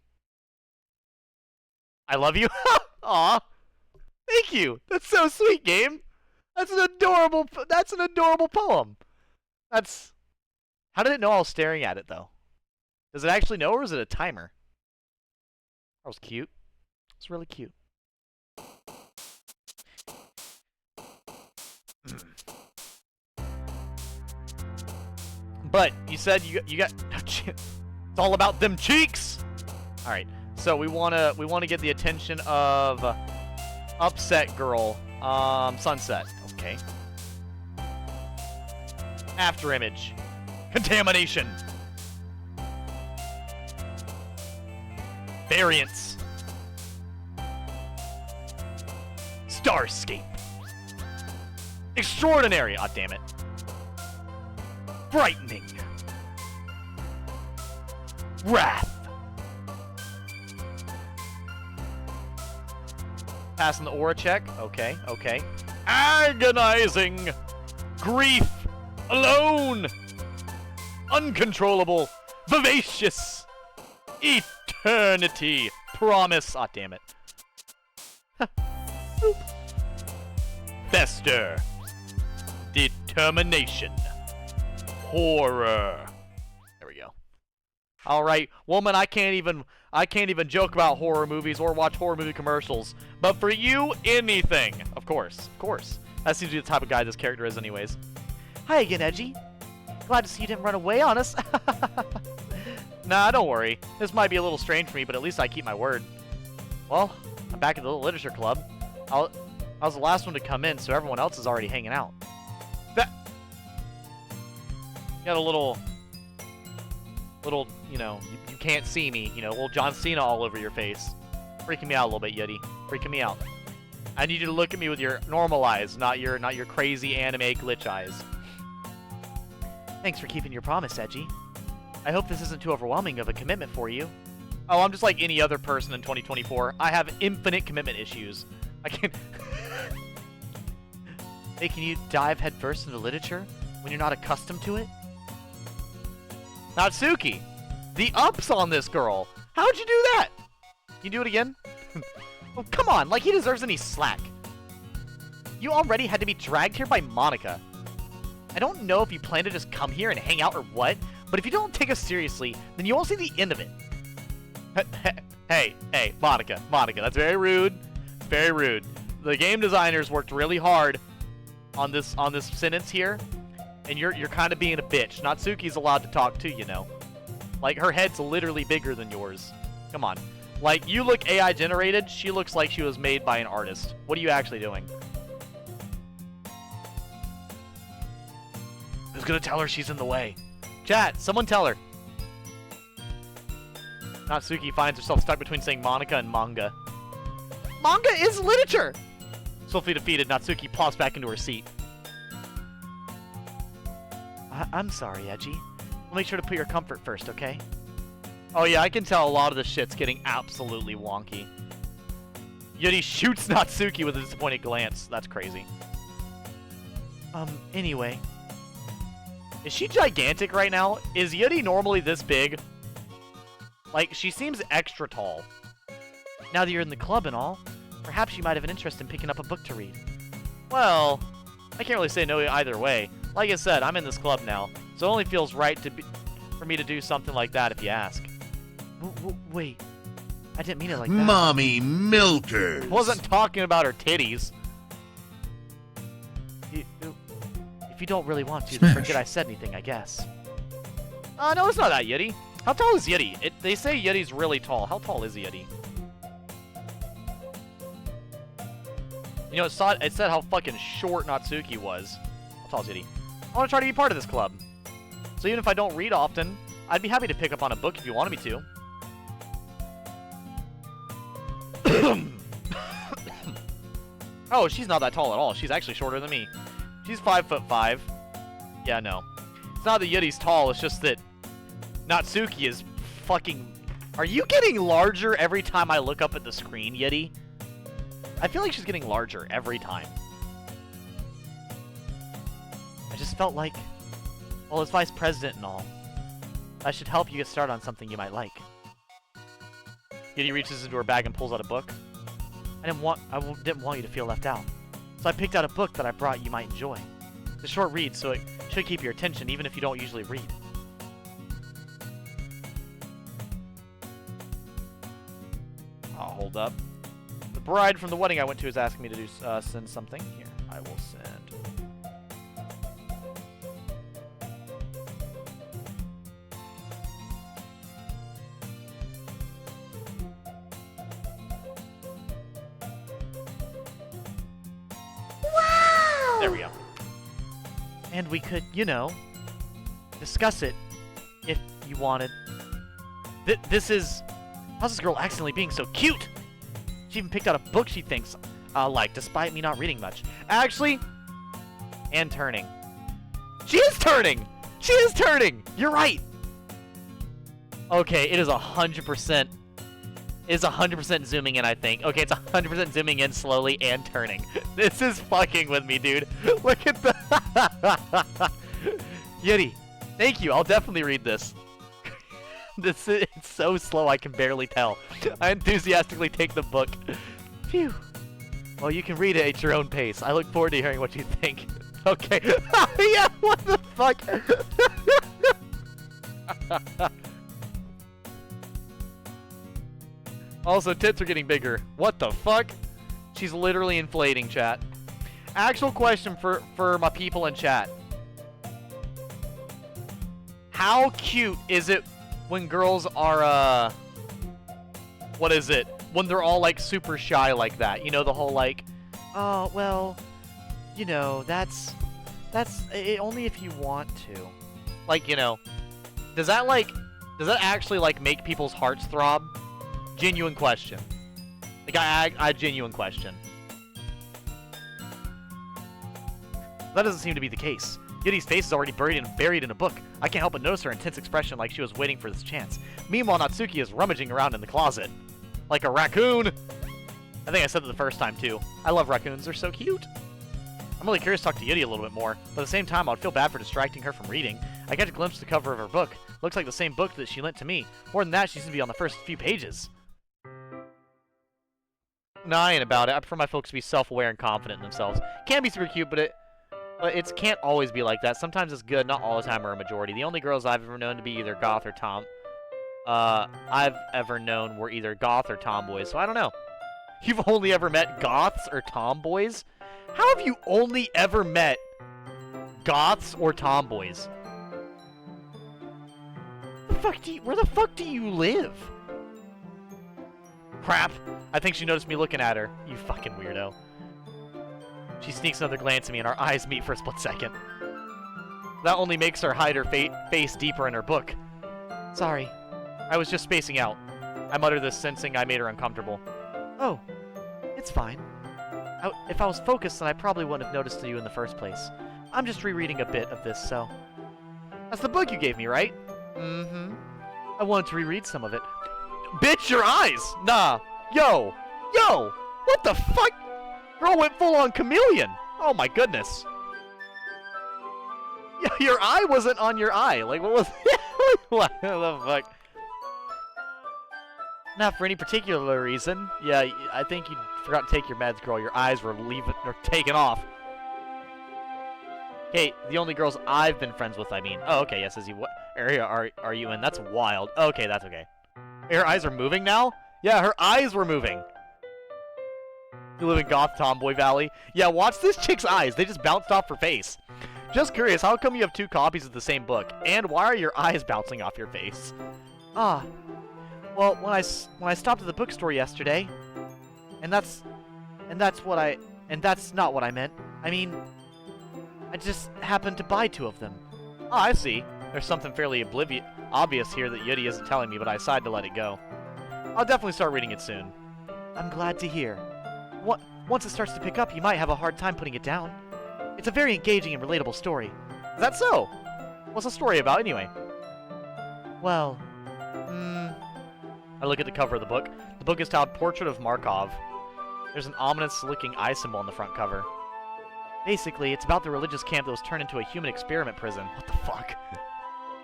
I love you. Aw. Thank you. That's so sweet, game. That's an adorable poem. That's... How did it know I was staring at it, though? Does it actually know, or is it a timer? That was cute. It's really cute. But you said you got it's all about them cheeks. All right. So we wanna get the attention of Upset Girl, Sunset. Okay. After image. Contamination. Variance. Starscape. Extraordinary. Ah, damn it. Frightening. Wrath. Passing the aura check. Okay, okay. Agonizing. Grief. Alone. Uncontrollable. Vivacious. Eternity. Promise. Ah, damn it. Fester. Determination. Horror. There we go. All right, woman, I can't even joke about horror movies or watch horror movie commercials. But for you, anything. Of course, of course. That seems to be the type of guy this character is anyways. Hi again, Edgy. Glad to see you didn't run away on us. Nah, don't worry. This might be a little strange for me, but at least I keep my word. Well, I'm back at the literature club. I was the last one to come in, so everyone else is already hanging out. Got a little, you know, you can't see me, you know, little John Cena all over your face. Freaking me out a little bit, Yeti. Freaking me out. I need you to look at me with your normal eyes, not your crazy anime glitch eyes. Thanks for keeping your promise, Edgy. I hope this isn't too overwhelming of a commitment for you. Oh, I'm just like any other person in 2024. I have infinite commitment issues. I can't... Making you dive headfirst into literature when you're not accustomed to it? Natsuki! The ups on this girl! How'd you do that? Can you do it again? Oh, come on, like he deserves any slack. You already had to be dragged here by Monika. I don't know if you plan to just come here and hang out or what, but if you don't take us seriously, then you won't see the end of it. Hey, Monika, that's very rude. Very rude. The game designers worked really hard on this sentence here, and you're kind of being a bitch. Natsuki's allowed to talk too, you know. Like, her head's literally bigger than yours. Come on. Like, you look AI generated, she looks like she was made by an artist. What are you actually doing? Who's gonna tell her she's in the way? Chat, someone tell her. Natsuki finds herself stuck between saying Monika and manga. Manga is literature! Swiftly defeated, Natsuki plops back into her seat. I'm sorry, Edgy. We'll make sure to put your comfort first, okay? Oh yeah, I can tell a lot of this shit's getting absolutely wonky. Yuri shoots Natsuki with a disappointed glance. That's crazy. Anyway. Is she gigantic right now? Is Yuri normally this big? Like, she seems extra tall. Now that you're in the club and all, perhaps you might have an interest in picking up a book to read. Well, I can't really say no either way. Like I said, I'm in this club now, so it only feels right for me to do something like that if you ask. Wait, I didn't mean it like that. Mommy milkers. I wasn't talking about her titties. If you don't really want to, then forget I said anything, I guess. No, it's not that Yeti. How tall is Yeti? They say Yeti's really tall. How tall is Yeti? You know, it said how fucking short Natsuki was. How tall is Yeti? I want to try to be part of this club. So even if I don't read often, I'd be happy to pick up on a book if you wanted me to. Oh, she's not that tall at all. She's actually shorter than me. She's 5'5". Yeah, no. It's not that Yeti's tall, it's just that Natsuki is fucking... Are you getting larger every time I look up at the screen, Yeti? I feel like she's getting larger every time. I just felt like... Well, as vice president and all, I should help you get started on something you might like. Yeti reaches into her bag and pulls out a book. I didn't want you to feel left out. So I picked out a book that I brought you might enjoy. It's a short read, so it should keep your attention even if you don't usually read. I'll hold up. The bride from the wedding I went to is asking me to send something. Here, I will send. There we go. And we could, you know, discuss it if you wanted. This is... How's this girl accidentally being so cute? She even picked out a book she thinks I'll like, despite me not reading much. Actually, and turning. She is turning! She is turning! You're right! Okay, it is 100%. It is 100% zooming in, I think. Okay, it's 100% zooming in slowly and turning. This is fucking with me, dude. Look at the... Yeti, thank you. I'll definitely read this. It's so slow I can barely tell. I enthusiastically take the book. Phew. Well, you can read it at your own pace. I look forward to hearing what you think. Okay. Yeah, what the fuck? Also, tits are getting bigger. What the fuck? She's literally inflating, chat. Actual question for my people in chat. How cute is it when girls are, what is it? When they're all, like, super shy like that. You know, the whole, like, oh, well, you know, that's only if you want to. Like, you know, does that actually, like, make people's hearts throb? Genuine question. Like, I genuine question. That doesn't seem to be the case. Yeti's face is already buried in a book. I can't help but notice her intense expression like she was waiting for this chance. Meanwhile, Natsuki is rummaging around in the closet. Like a raccoon! I think I said that the first time, too. I love raccoons. They're so cute. I'm really curious to talk to Yeti a little bit more, but at the same time, I would feel bad for distracting her from reading. I catch a glimpse of the cover of her book. Looks like the same book that she lent to me. More than that, she seems to be on the first few pages. No, I ain't about it. I prefer my folks to be self-aware and confident in themselves. Can be super cute, but it can't always be like that. Sometimes it's good, not all the time or a majority. The only girls I've ever known to be either goth or were either goth or tomboys, so I don't know. You've only ever met goths or tomboys? How have you only ever met goths or tomboys? Where the fuck do you live? Crap. I think she noticed me looking at her. You fucking weirdo. She sneaks another glance at me and our eyes meet for a split second. That only makes her hide her face deeper in her book. Sorry. I was just spacing out. I muttered this, sensing I made her uncomfortable. Oh, it's fine. If I was focused, then I probably wouldn't have noticed you in the first place. I'm just rereading a bit of this, so... That's the book you gave me, right? Mm-hmm. I wanted to reread some of it. Bitch, your eyes! Nah. Yo! What the fuck? Girl went full-on chameleon! Oh my goodness. Yeah, your eye wasn't on your eye. Like, what was... What the fuck? Not for any particular reason. Yeah, I think you forgot to take your meds, girl. Your eyes were taken off. Okay, the only girls I've been friends with, I mean. Oh, okay, yes, Izzy. What area are you in? That's wild. Okay, that's okay. Her eyes are moving now? Yeah, her eyes were moving. You live in Goth Tomboy Valley? Yeah, watch this chick's eyes. They just bounced off her face. Just curious, how come you have two copies of the same book? And why are your eyes bouncing off your face? Ah. Well, when I stopped at the bookstore yesterday, and that's not what I meant. I mean, I just happened to buy two of them. Oh, I see. There's something fairly obvious here that Yeti isn't telling me, but I decided to let it go. I'll definitely start reading it soon. I'm glad to hear. Once it starts to pick up, you might have a hard time putting it down. It's a very engaging and relatable story. Is that so? What's the story about, anyway? Well, I look at the cover of the book. The book is titled Portrait of Markov. There's an ominous-looking eye symbol on the front cover. Basically, it's about the religious camp that was turned into a human experiment prison. What the fuck?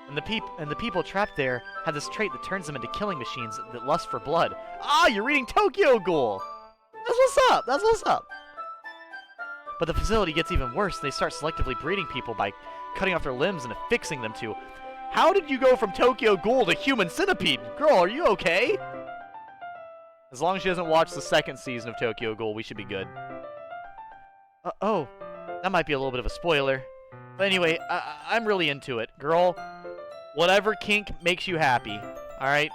And the people trapped there have this trait that turns them into killing machines that lust for blood. Ah, you're reading Tokyo Ghoul! That's what's up! That's what's up! But the facility gets even worse. They start selectively breeding people by cutting off their limbs and affixing them to... How did you go from Tokyo Ghoul to Human Centipede? Girl, are you okay? As long as she doesn't watch the second season of Tokyo Ghoul, we should be good. Oh, that might be a little bit of a spoiler. But anyway, I'm really into it. Girl, whatever kink makes you happy, alright?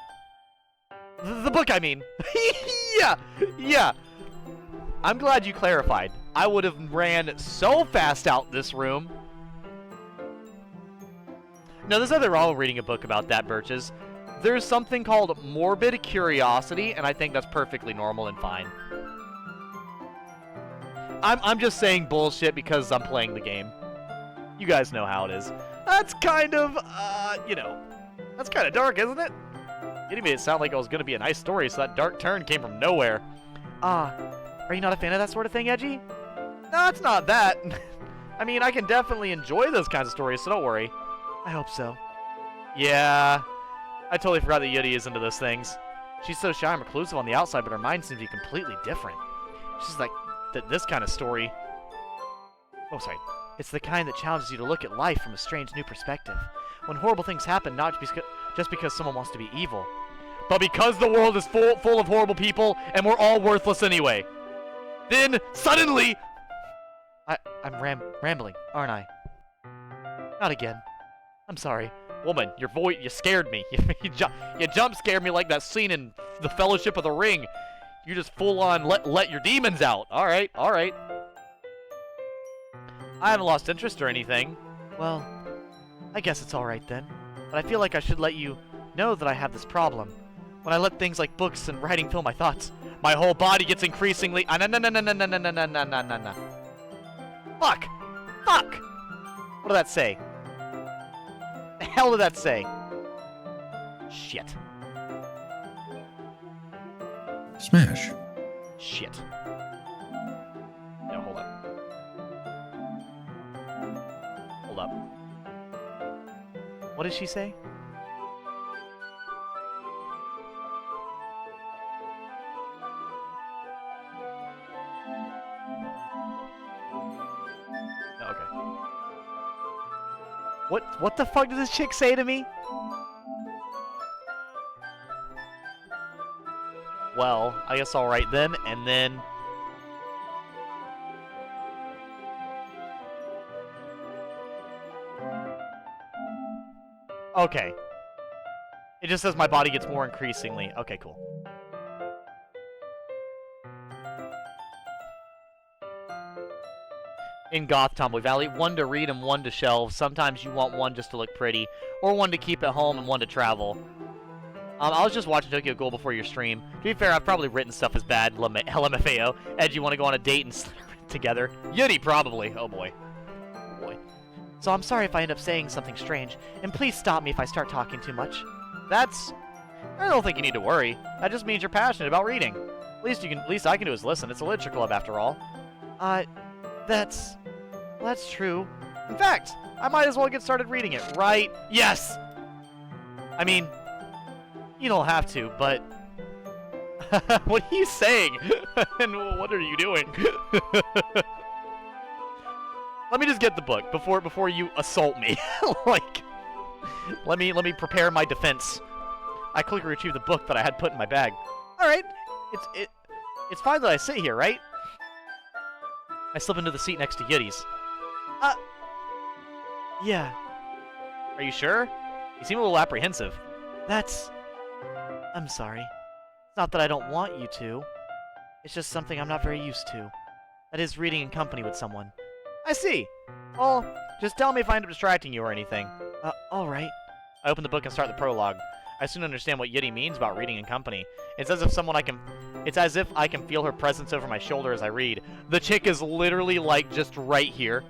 The book, I mean. Yeah! I'm glad you clarified. I would have ran so fast out this room. No, there's nothing wrong with reading a book about that, Birches. There's something called morbid curiosity, and I think that's perfectly normal and fine. I'm just saying bullshit because I'm playing the game. You guys know how it is. That's kind of, you know, that's kind of dark, isn't it? It made it sound like it was going to be a nice story, so that dark turn came from nowhere. Are you not a fan of that sort of thing, Edgy? No, it's not that. I mean, I can definitely enjoy those kinds of stories, so don't worry. I hope so. Yeah, I totally forgot that Yuri is into those things. She's so shy and reclusive on the outside, but her mind seems to be completely different. She's like, this kind of story. Oh, sorry. It's the kind that challenges you to look at life from a strange new perspective. When horrible things happen, not just because someone wants to be evil, but because the world is full of horrible people and we're all worthless anyway. Then, suddenly... I'm rambling, aren't I? Not again. I'm sorry. Woman, your voice, you scared me. You jump scared me like that scene in The Fellowship of the Ring. You just full on let your demons out. Alright, alright. I haven't lost interest or anything. Well, I guess it's alright then. But I feel like I should let you know that I have this problem. When I let things like books and writing fill my thoughts, my whole body gets increasingly... no. Fuck! Fuck! What did that say? The hell did that say? Shit. Smash. Shit. No, hold up. Hold up. What did she say? Oh, okay. What the fuck did this chick say to me? Well, I guess alright then, and then... Okay. It just says my body gets more increasingly. Okay, cool. In Goth Tomboy Valley, one to read and one to shelve. Sometimes you want one just to look pretty, or one to keep at home and one to travel. I was just watching Tokyo Ghoul before your stream. To be fair, I've probably written stuff as bad. LMFAO. Ed, you want to go on a date and sleep together? Yuri, probably. Oh boy. Oh boy. So I'm sorry if I end up saying something strange, and please stop me if I start talking too much. That's... I don't think you need to worry. That just means you're passionate about reading. Least I can do is listen. It's a literature club after all. That's true. In fact, I might as well get started reading it, right? Yes! I mean, you don't have to, but... What are you saying? And what are you doing? Let me just get the book before you assault me. Like, let me prepare my defense. I quickly retrieved the book that I had put in my bag. Alright, it's fine that I sit here, right? I slip into the seat next to Yuri's. Yeah. Are you sure? You seem a little apprehensive. I'm sorry. It's not that I don't want you to. It's just something I'm not very used to. That is reading in company with someone. I see. Well, just tell me if I end up distracting you or anything. Alright. I open the book and start the prologue. I soon understand what Yuri means about reading in company. It's as if I can feel her presence over my shoulder as I read. The chick is literally, like, just right here,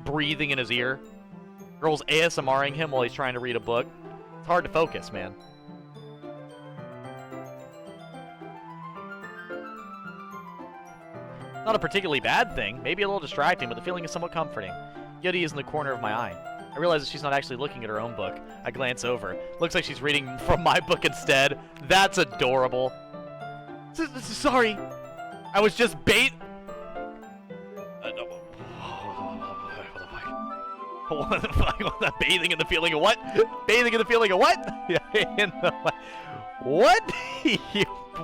breathing in his ear. Girl's ASMRing him while he's trying to read a book. It's hard to focus, man. Not a particularly bad thing, maybe a little distracting, but the feeling is somewhat comforting. Yuri is in the corner of my eye. I realize that she's not actually looking at her own book. I glance over. Looks like she's reading from my book instead. That's adorable. Sorry. I was just What the fuck? Bathing in the feeling of what? Bathing in the feeling of what? What?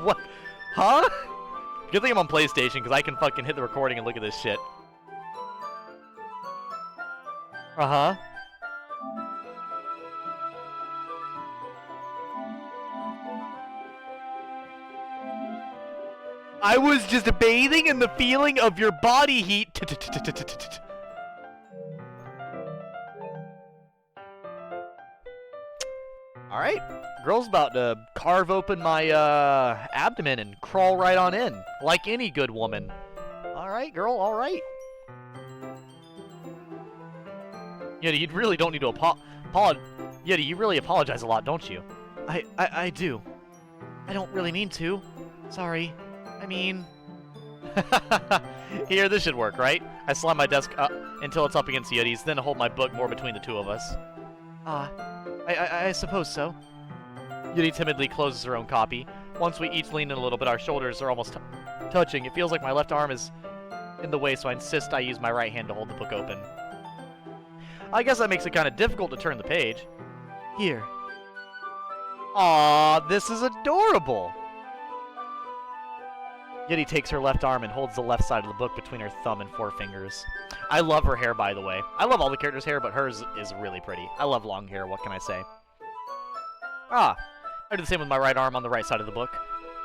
What? Huh? Good thing I'm on PlayStation, because I can fucking hit the recording and look at this shit. Uh-huh. I was just bathing in the feeling of your body heat. Alright. Girl's about to carve open my abdomen and crawl right on in. Like any good woman. Alright, girl, alright. Yeti, you really don't need to Yeti, you really apologize a lot, don't you? I do. I don't really mean to. Sorry. I mean... Here, this should work, right? I slide my desk up until it's up against Yeti's, then hold my book more between the two of us. I suppose so. Yeti timidly closes her own copy. Once we each lean in a little bit, our shoulders are almost touching. It feels like my left arm is in the way, so I insist I use my right hand to hold the book open. I guess that makes it kind of difficult to turn the page. Here. Aww, this is adorable! Yeti takes her left arm and holds the left side of the book between her thumb and forefingers. I love her hair, by the way. I love all the characters' hair, but hers is really pretty. I love long hair, what can I say? I do the same with my right arm on the right side of the book.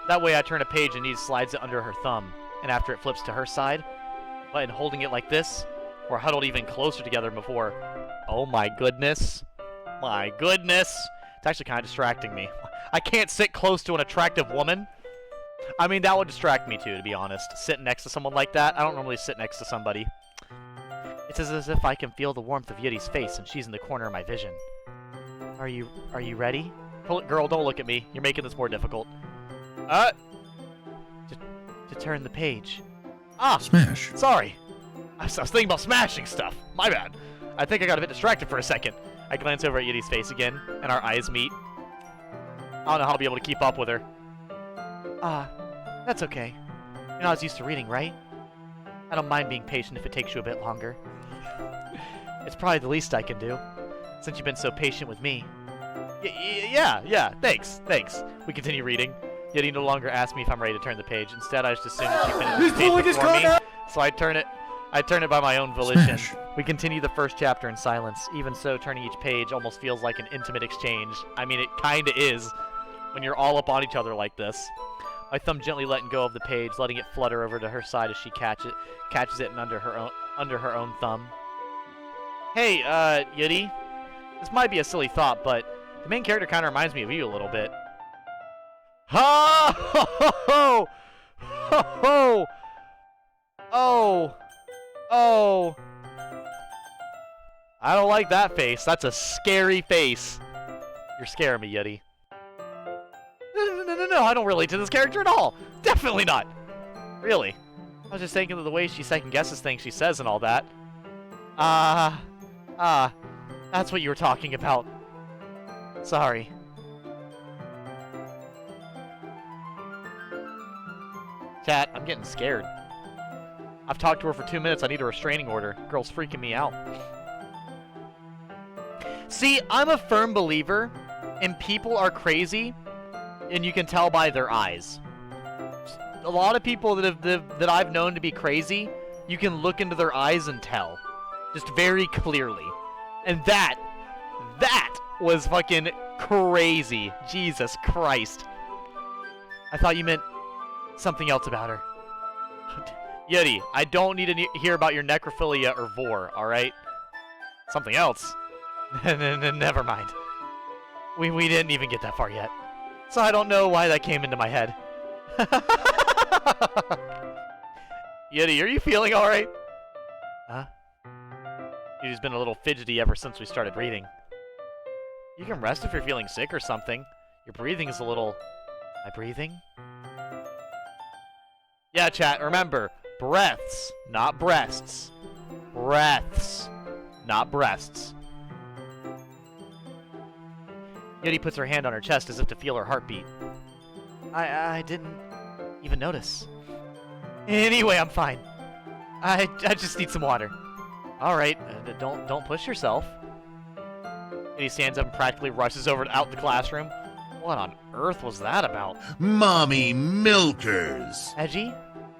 That way I turn a page and Yeti slides it under her thumb, and after it flips to her side, but in holding it like this, we're huddled even closer together than before. Oh my goodness. My goodness. It's actually kind of distracting me. I can't sit close to an attractive woman. I mean, that would distract me too, to be honest. Sitting next to someone like that, I don't normally sit next to somebody. It's as if I can feel the warmth of Yeti's face and she's in the corner of my vision. Are you ready? Girl, don't look at me. You're making this more difficult. To turn the page. Smash. Sorry. I was thinking about smashing stuff. My bad. I think I got a bit distracted for a second. I glance over at Yeti's face again, and our eyes meet. I don't know how I'll be able to keep up with her. That's okay. You're not as used to reading, right? I don't mind being patient if it takes you a bit longer. It's probably the least I can do, since you've been so patient with me. Yeah, thanks. We continue reading. Yeti no longer asks me if I'm ready to turn the page. Instead, I just assume she finished the page before me, so I turn it by my own volition. Smash. We continue the first chapter in silence. Even so, turning each page almost feels like an intimate exchange. I mean, it kinda is, when you're all up on each other like this. My thumb gently letting go of the page, letting it flutter over to her side as she catches it and under her own thumb. Hey, Yeti. This might be a silly thought, but the main character kind of reminds me of you a little bit. Ha ho ho ho ho ho! Oh! I don't like that face. That's a scary face. You're scaring me, Yeti. No, I don't relate to this character at all. Definitely not. Really. I was just thinking of the way she second-guesses things she says and all that. That's what you were talking about. Sorry. Chat, I'm getting scared. I've talked to her for 2 minutes. I need a restraining order. Girl's freaking me out. See, I'm a firm believer in people are crazy, and you can tell by their eyes. A lot of people that I've known to be crazy, you can look into their eyes and tell. Just very clearly. And that was fucking crazy. Jesus Christ. I thought you meant something else about her. Yeti, I don't need to hear about your necrophilia or vor, alright? Something else? Never mind. We didn't even get that far yet. So I don't know why that came into my head. Yeti, are you feeling alright? Huh? Yeti's been a little fidgety ever since we started reading. You can rest if you're feeling sick or something. Your breathing is a little... My breathing? Yeah, chat, remember, breaths, not breasts. Breaths, not breasts. Yeti puts her hand on her chest as if to feel her heartbeat. I didn't even notice. Anyway, I'm fine. I just need some water. Alright, don't push yourself. Yeti stands up and practically rushes out the classroom. What on earth was that about? Mommy milkers. Edgy?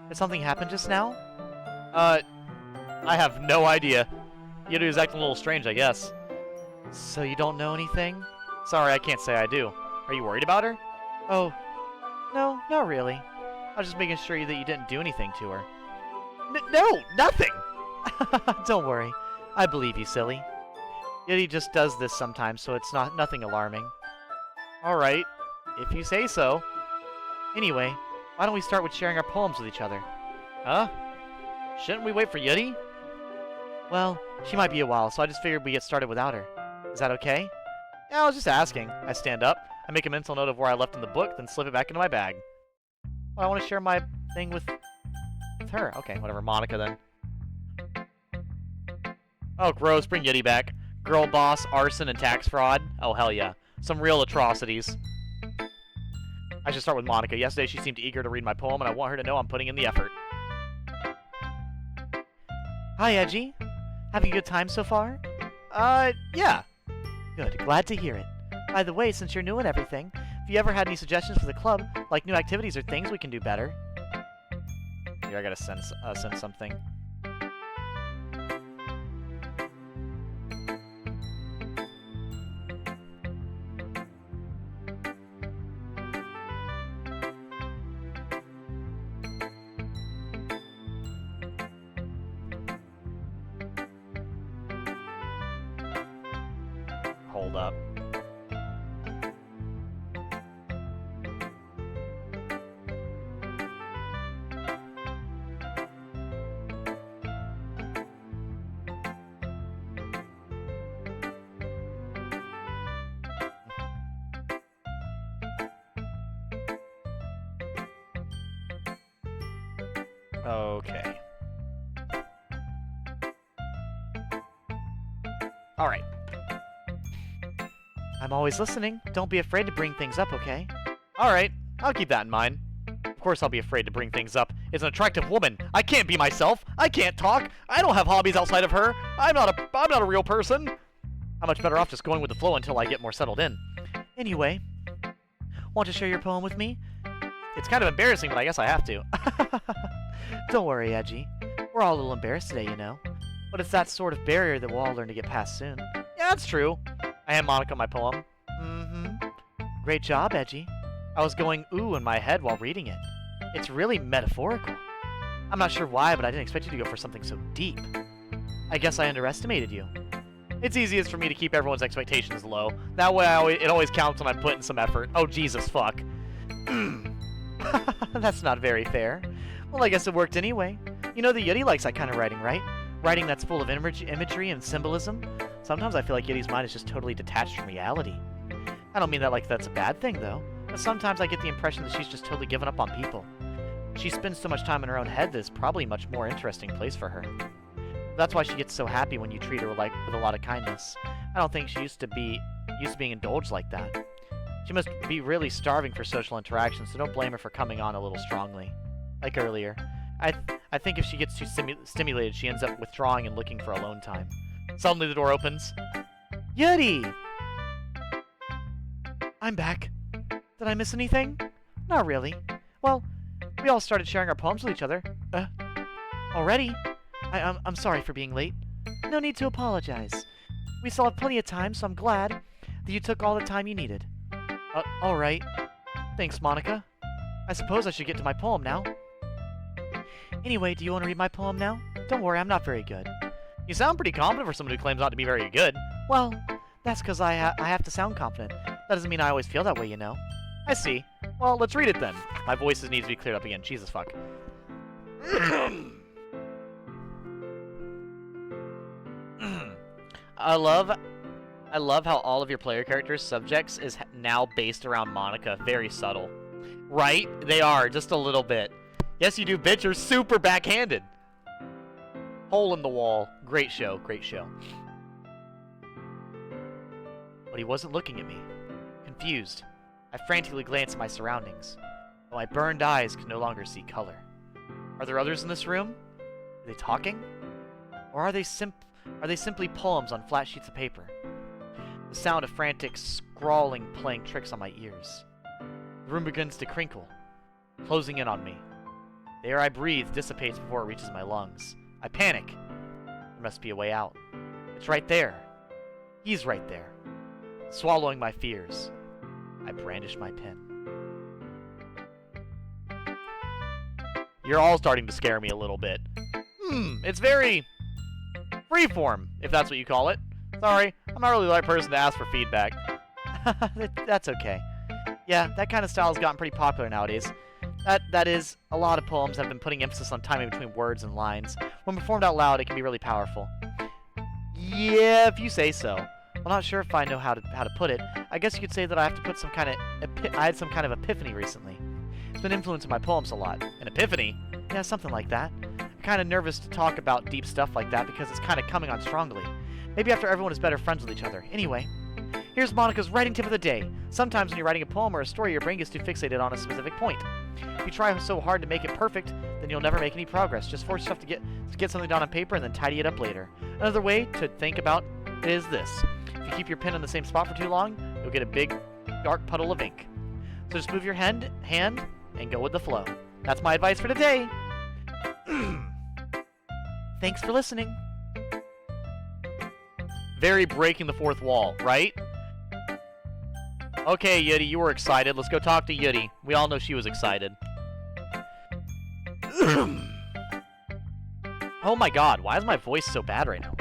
Did something happen just now? I have no idea. Yeti was acting a little strange, I guess. So you don't know anything? Sorry, I can't say I do. Are you worried about her? Oh, no, not really. I was just making sure that you didn't do anything to her. No, nothing! Don't worry. I believe you, silly. Yeti just does this sometimes, so it's nothing alarming. Alright, if you say so. Anyway, why don't we start with sharing our poems with each other? Huh? Shouldn't we wait for Yeti? Well, she might be a while, so I just figured we'd get started without her. Is that okay? Yeah, I was just asking. I stand up, I make a mental note of where I left in the book, then slip it back into my bag. Well, I want to share my thing with her. Okay, whatever, Monika then. Oh, gross, bring Yeti back. Girl boss, arson, and tax fraud. Oh, hell yeah. Some real atrocities. I should start with Monika. Yesterday she seemed eager to read my poem, and I want her to know I'm putting in the effort. Hi, Edgy. Having a good time so far? Yeah. Good, glad to hear it. By the way, since you're new and everything, if you ever had any suggestions for the club, like new activities or things we can do better. Here, I gotta send something. Hold up. Okay. Alright. I'm always listening. Don't be afraid to bring things up, okay? Alright, I'll keep that in mind. Of course I'll be afraid to bring things up. It's an attractive woman. I can't be myself. I can't talk. I don't have hobbies outside of her. I'm not a real person. I'm much better off just going with the flow until I get more settled in. Anyway, want to share your poem with me? It's kind of embarrassing, but I guess I have to. Don't worry, Edgy. We're all a little embarrassed today, you know. But it's that sort of barrier that we'll all learn to get past soon. Yeah, that's true. I hand Monika my poem. Great job, Edgy. I was going ooh in my head while reading it. It's really metaphorical. I'm not sure why, but I didn't expect you to go for something so deep. I guess I underestimated you. It's easiest for me to keep everyone's expectations low. That way it always counts when I'm putting some effort. Oh, Jesus, fuck. That's not very fair. Well, I guess it worked anyway. You know the Yeti likes that kind of writing, right? Writing that's full of imagery and symbolism. Sometimes I feel like Yeti's mind is just totally detached from reality. I don't mean that like that's a bad thing, though. But sometimes I get the impression that she's just totally given up on people. She spends so much time in her own head that it's probably a much more interesting place for her. That's why she gets so happy when you treat her with a lot of kindness. I don't think she used to being indulged like that. She must be really starving for social interaction, so don't blame her for coming on a little strongly. Like earlier. I think if she gets too stimulated, she ends up withdrawing and looking for alone time. Suddenly the door opens. Yeti! I'm back. Did I miss anything? Not really. Well, we all started sharing our poems with each other. Already? I'm sorry for being late. No need to apologize. We still have plenty of time, so I'm glad that you took all the time you needed. Alright. Thanks, Monika. I suppose I should get to my poem now. Anyway, do you want to read my poem now? Don't worry, I'm not very good. You sound pretty confident for someone who claims not to be very good. Well, that's because I have to sound confident. That doesn't mean I always feel that way, you know. I see. Well, let's read it then. My voice needs to be cleared up again. Jesus fuck. I love how all of your player characters' subjects is now based around Monika. Very subtle. Right? They are, just a little bit. Yes, you do, bitch. You're super backhanded. Hole in the wall. Great show. Great show. But he wasn't looking at me. Confused, I frantically glanced at my surroundings, but my burned eyes could no longer see color. Are there others in this room? Are they talking? Or are they simply poems on flat sheets of paper? The sound of frantic scrawling playing tricks on my ears. The room begins to crinkle, closing in on me. The air I breathe dissipates before it reaches my lungs. I panic. There must be a way out. It's right there. He's right there. Swallowing my fears, I brandish my pen. You're all starting to scare me a little bit. It's very freeform, if that's what you call it. Sorry, I'm not really the right person to ask for feedback. That's okay. Yeah, that kind of style has gotten pretty popular nowadays. That is, a lot of poems have been putting emphasis on timing between words and lines. When performed out loud, it can be really powerful. Yeah, if you say so. I'm not sure if I know how to put it. I guess you could say that I have to put some kind of I had some kind of epiphany recently. It's been influencing my poems a lot. An epiphany? Yeah, something like that. I'm kind of nervous to talk about deep stuff like that because it's kind of coming on strongly. Maybe after everyone is better friends with each other. Anyway, here's Monika's writing tip of the day. Sometimes when you're writing a poem or a story, your brain gets too fixated on a specific point. If you try so hard to make it perfect, then you'll never make any progress. Just force yourself to get something down on paper and then tidy it up later. Another way to think about it is this. If you keep your pen in the same spot for too long, you'll get a big, dark puddle of ink. So just move your hand and go with the flow. That's my advice for today. Thanks for listening. Very breaking the fourth wall, right? Okay, Yudi, you were excited. Let's go talk to Yudi. We all know she was excited. Oh my god, why is my voice so bad right now?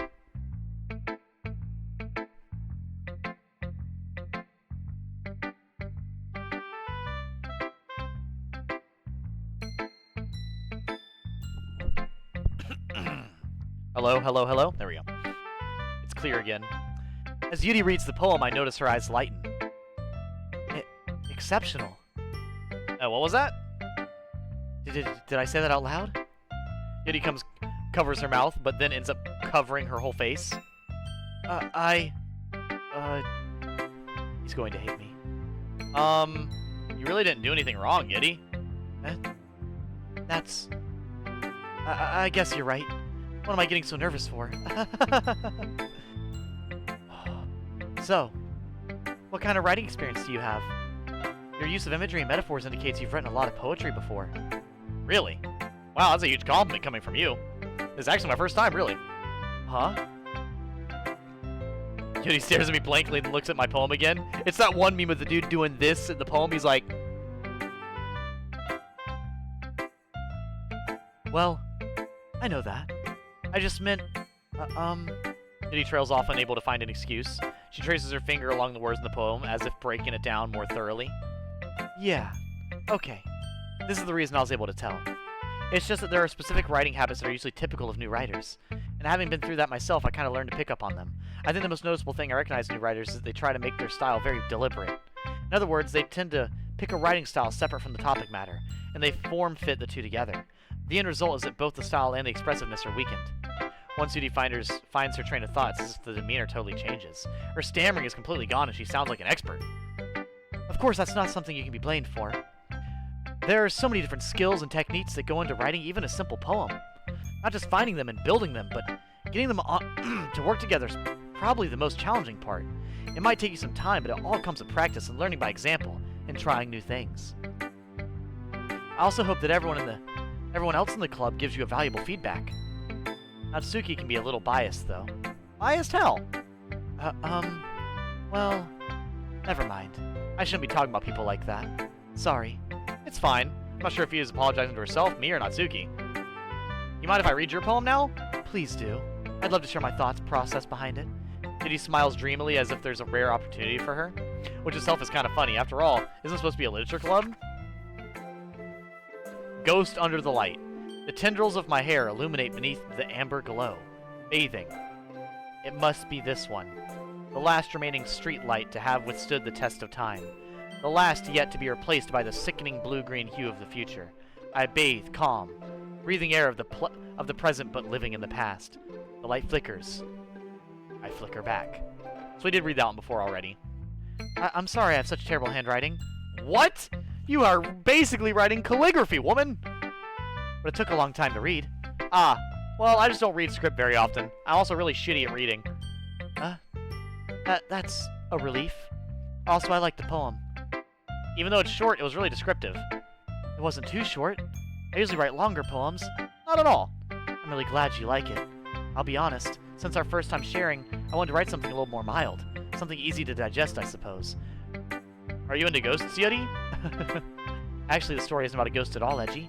Hello, hello, hello. There we go. It's clear again. As Yudi reads the poem, I notice her eyes lighten. Exceptional. What was that? Did I say that out loud? Yudi covers her mouth, but then ends up covering her whole face. He's going to hate me. You really didn't do anything wrong, Yudi. That's... I guess you're right. What am I getting so nervous for? So, what kind of writing experience do you have? Your use of imagery and metaphors indicates you've written a lot of poetry before. Really? Wow, that's a huge compliment coming from you. This is actually my first time, really. Huh? Yudi stares at me blankly and looks at my poem again. It's that one meme with the dude doing this in the poem. He's like... Well, I know that. I just meant... Yudi trails off, unable to find an excuse. She traces her finger along the words in the poem, as if breaking it down more thoroughly. Yeah. Okay. This is the reason I was able to tell. It's just that there are specific writing habits that are usually typical of new writers. And having been through that myself, I kind of learned to pick up on them. I think the most noticeable thing I recognize in new writers is that they try to make their style very deliberate. In other words, they tend to pick a writing style separate from the topic matter, and they form-fit the two together. The end result is that both the style and the expressiveness are weakened. Once Yudi finds her train of thoughts, as if the demeanor totally changes. Her stammering is completely gone and she sounds like an expert. Of course, that's not something you can be blamed for. There are so many different skills and techniques that go into writing even a simple poem. Not just finding them and building them, but getting them to work together is probably the most challenging part. It might take you some time, but it all comes with practice and learning by example and trying new things. I also hope that everyone else in the club gives you a valuable feedback. Natsuki can be a little biased, though. Biased hell! Well, never mind. I shouldn't be talking about people like that. Sorry. It's fine. I'm not sure if he is apologizing to herself, me, or Natsuki. You mind if I read your poem now? Please do. I'd love to share my thoughts process behind it. Yudi smiles dreamily as if there's a rare opportunity for her, which itself is kind of funny. After all, isn't it supposed to be a literature club? Ghost under the light. The tendrils of my hair illuminate beneath the amber glow. Bathing. It must be this one. The last remaining street light to have withstood the test of time. The last yet to be replaced by the sickening blue-green hue of the future. I bathe, calm, breathing air of the present but living in the past. The light flickers. I flicker back. So we did read that one before already. I'm sorry I have such terrible handwriting. What? You are basically writing calligraphy, woman! But it took a long time to read. Ah, well, I just don't read script very often. I'm also really shitty at reading. That's a relief. Also, I like the poem. Even though it's short, it was really descriptive. It wasn't too short. I usually write longer poems. Not at all. I'm really glad you like it. I'll be honest, since our first time sharing, I wanted to write something a little more mild. Something easy to digest, I suppose. Are you into ghosts, Yudi? Actually, the story isn't about a ghost at all, Edgy.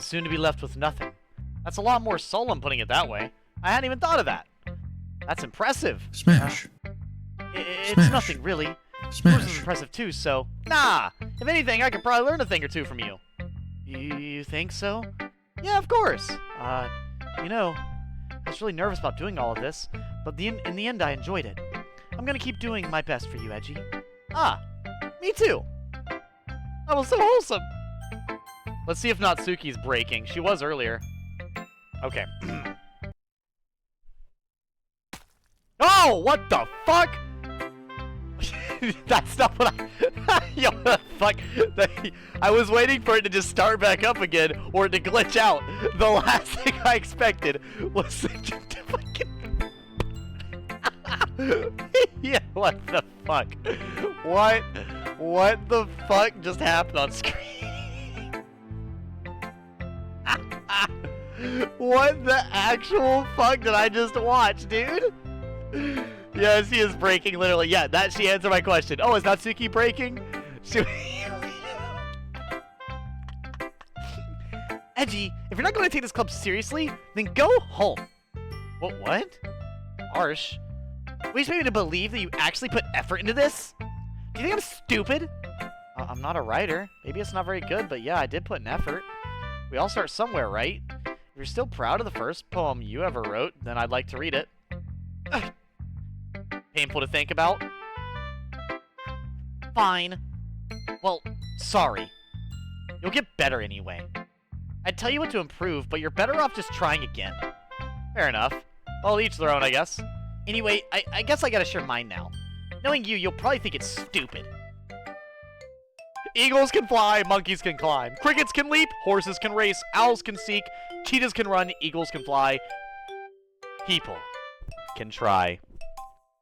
and soon to be left with nothing. That's a lot more solemn putting it that way. I hadn't even thought of that. That's impressive. Smash. It's Smash. nothing, really. Yours is Smash. impressive too, so... Nah! If anything, I could probably learn a thing or two from you. You think so? Yeah, of course. You know, I was really nervous about doing all of this, but in the end I enjoyed it. I'm gonna keep doing my best for you, Edgy. Ah, me too. That was so wholesome. Let's see if Natsuki's breaking. She was earlier. Okay. Oh, what the fuck? That's not what I... Yo, what the fuck? I was waiting for it to just start back up again, or to glitch out. The last thing I expected was to fucking... Yeah, what the fuck? What the fuck just happened on screen? What the actual fuck did I just watch, dude? Yes, he is breaking, literally. Yeah, that she answered my question. Oh, is Natsuki breaking? Edgy, if you're not going to take this club seriously, then go home. What? Harsh. We expect me to believe that you actually put effort into this? Do you think I'm stupid? I'm not a writer. Maybe it's not very good, but yeah, I did put an effort. We all start somewhere, right? If you're still proud of the first poem you ever wrote, then I'd like to read it. Painful to think about? Fine. Well, sorry. You'll get better anyway. I'd tell you what to improve, but you're better off just trying again. Fair enough. Well, each their own, I guess. Anyway, I guess I gotta share mine now. Knowing you, you'll probably think it's stupid. Eagles can fly, monkeys can climb. Crickets can leap, horses can race, owls can seek, cheetahs can run, eagles can fly. People can try.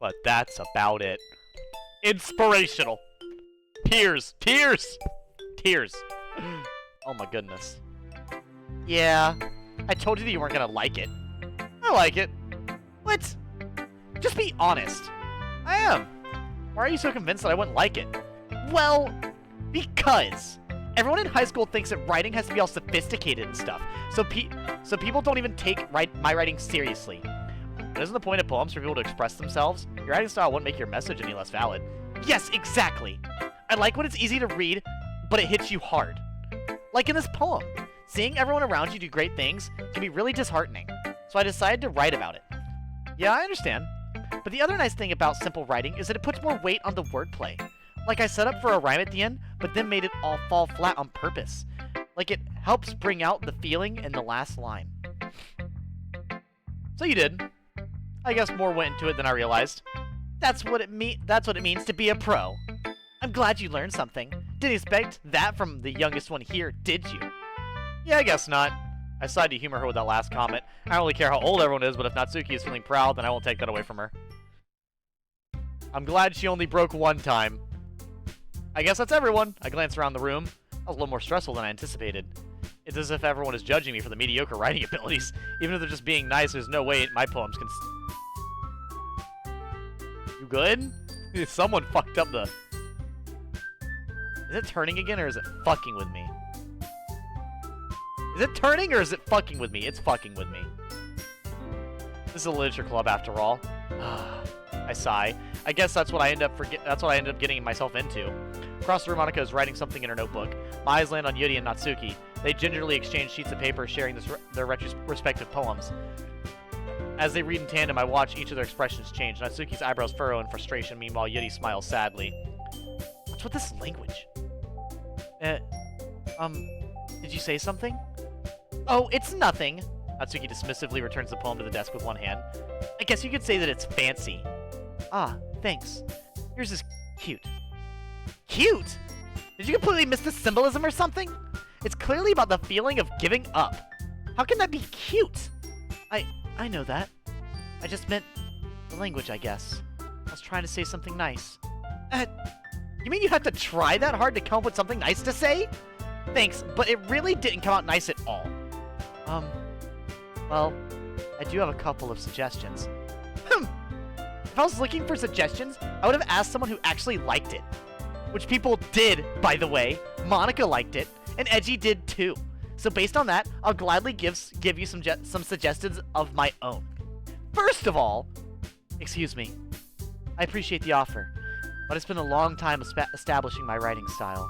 But that's about it. Inspirational. Tears. Oh my goodness. Yeah, I told you that you weren't gonna like it. I like it. What? Just be honest. I am. Why are you so convinced that I wouldn't like it? Well, because everyone in high school thinks that writing has to be all sophisticated and stuff. So people don't even take my writing seriously. Isn't the point of poems for people to express themselves? Your writing style wouldn't make your message any less valid. Yes, exactly. I like when it's easy to read, but it hits you hard. Like in this poem. Seeing everyone around you do great things can be really disheartening. So I decided to write about it. Yeah, I understand. But the other nice thing about simple writing is that it puts more weight on the wordplay. Like I set up for a rhyme at the end, but then made it all fall flat on purpose. Like it helps bring out the feeling in the last line. So you did. I guess more went into it than I realized. That's what it means to be a pro. I'm glad you learned something. Didn't expect that from the youngest one here, did you? Yeah, I guess not. I decided to humor her with that last comment. I don't really care how old everyone is, but if Natsuki is feeling proud, then I won't take that away from her. I'm glad she only broke one time. I guess that's everyone. I glanced around the room. That was a little more stressful than I anticipated. It's as if everyone is judging me for the mediocre writing abilities. Even if they're just being nice, there's no way my poems can... You good? Someone fucked up the... Is it turning again, or is it fucking with me? Is it turning, or is it fucking with me? It's fucking with me. This is a literature club, after all. I sigh. I guess that's what I end up getting myself into. Across the room, Monika is writing something in her notebook. My eyes land on Yuri and Natsuki. They gingerly exchange sheets of paper, sharing their respective poems. As they read in tandem, I watch each of their expressions change. Natsuki's eyebrows furrow in frustration. Meanwhile, Yuri smiles sadly. What's with this language? Did you say something? Oh, it's nothing. Natsuki dismissively returns the poem to the desk with one hand. I guess you could say that it's fancy. Ah, thanks. Yours is cute. Cute? Did you completely miss the symbolism or something? It's clearly about the feeling of giving up. How can that be cute? I know that. I just meant the language, I guess. I was trying to say something nice. You mean you had to try that hard to come up with something nice to say? Thanks, but it really didn't come out nice at all. Well, I do have a couple of suggestions. If I was looking for suggestions, I would have asked someone who actually liked it. Which people did, by the way. Monika liked it, and Edgy did too. So based on that, I'll gladly give you some suggestions of my own. First of all, excuse me, I appreciate the offer, but it's been a long time establishing my writing style.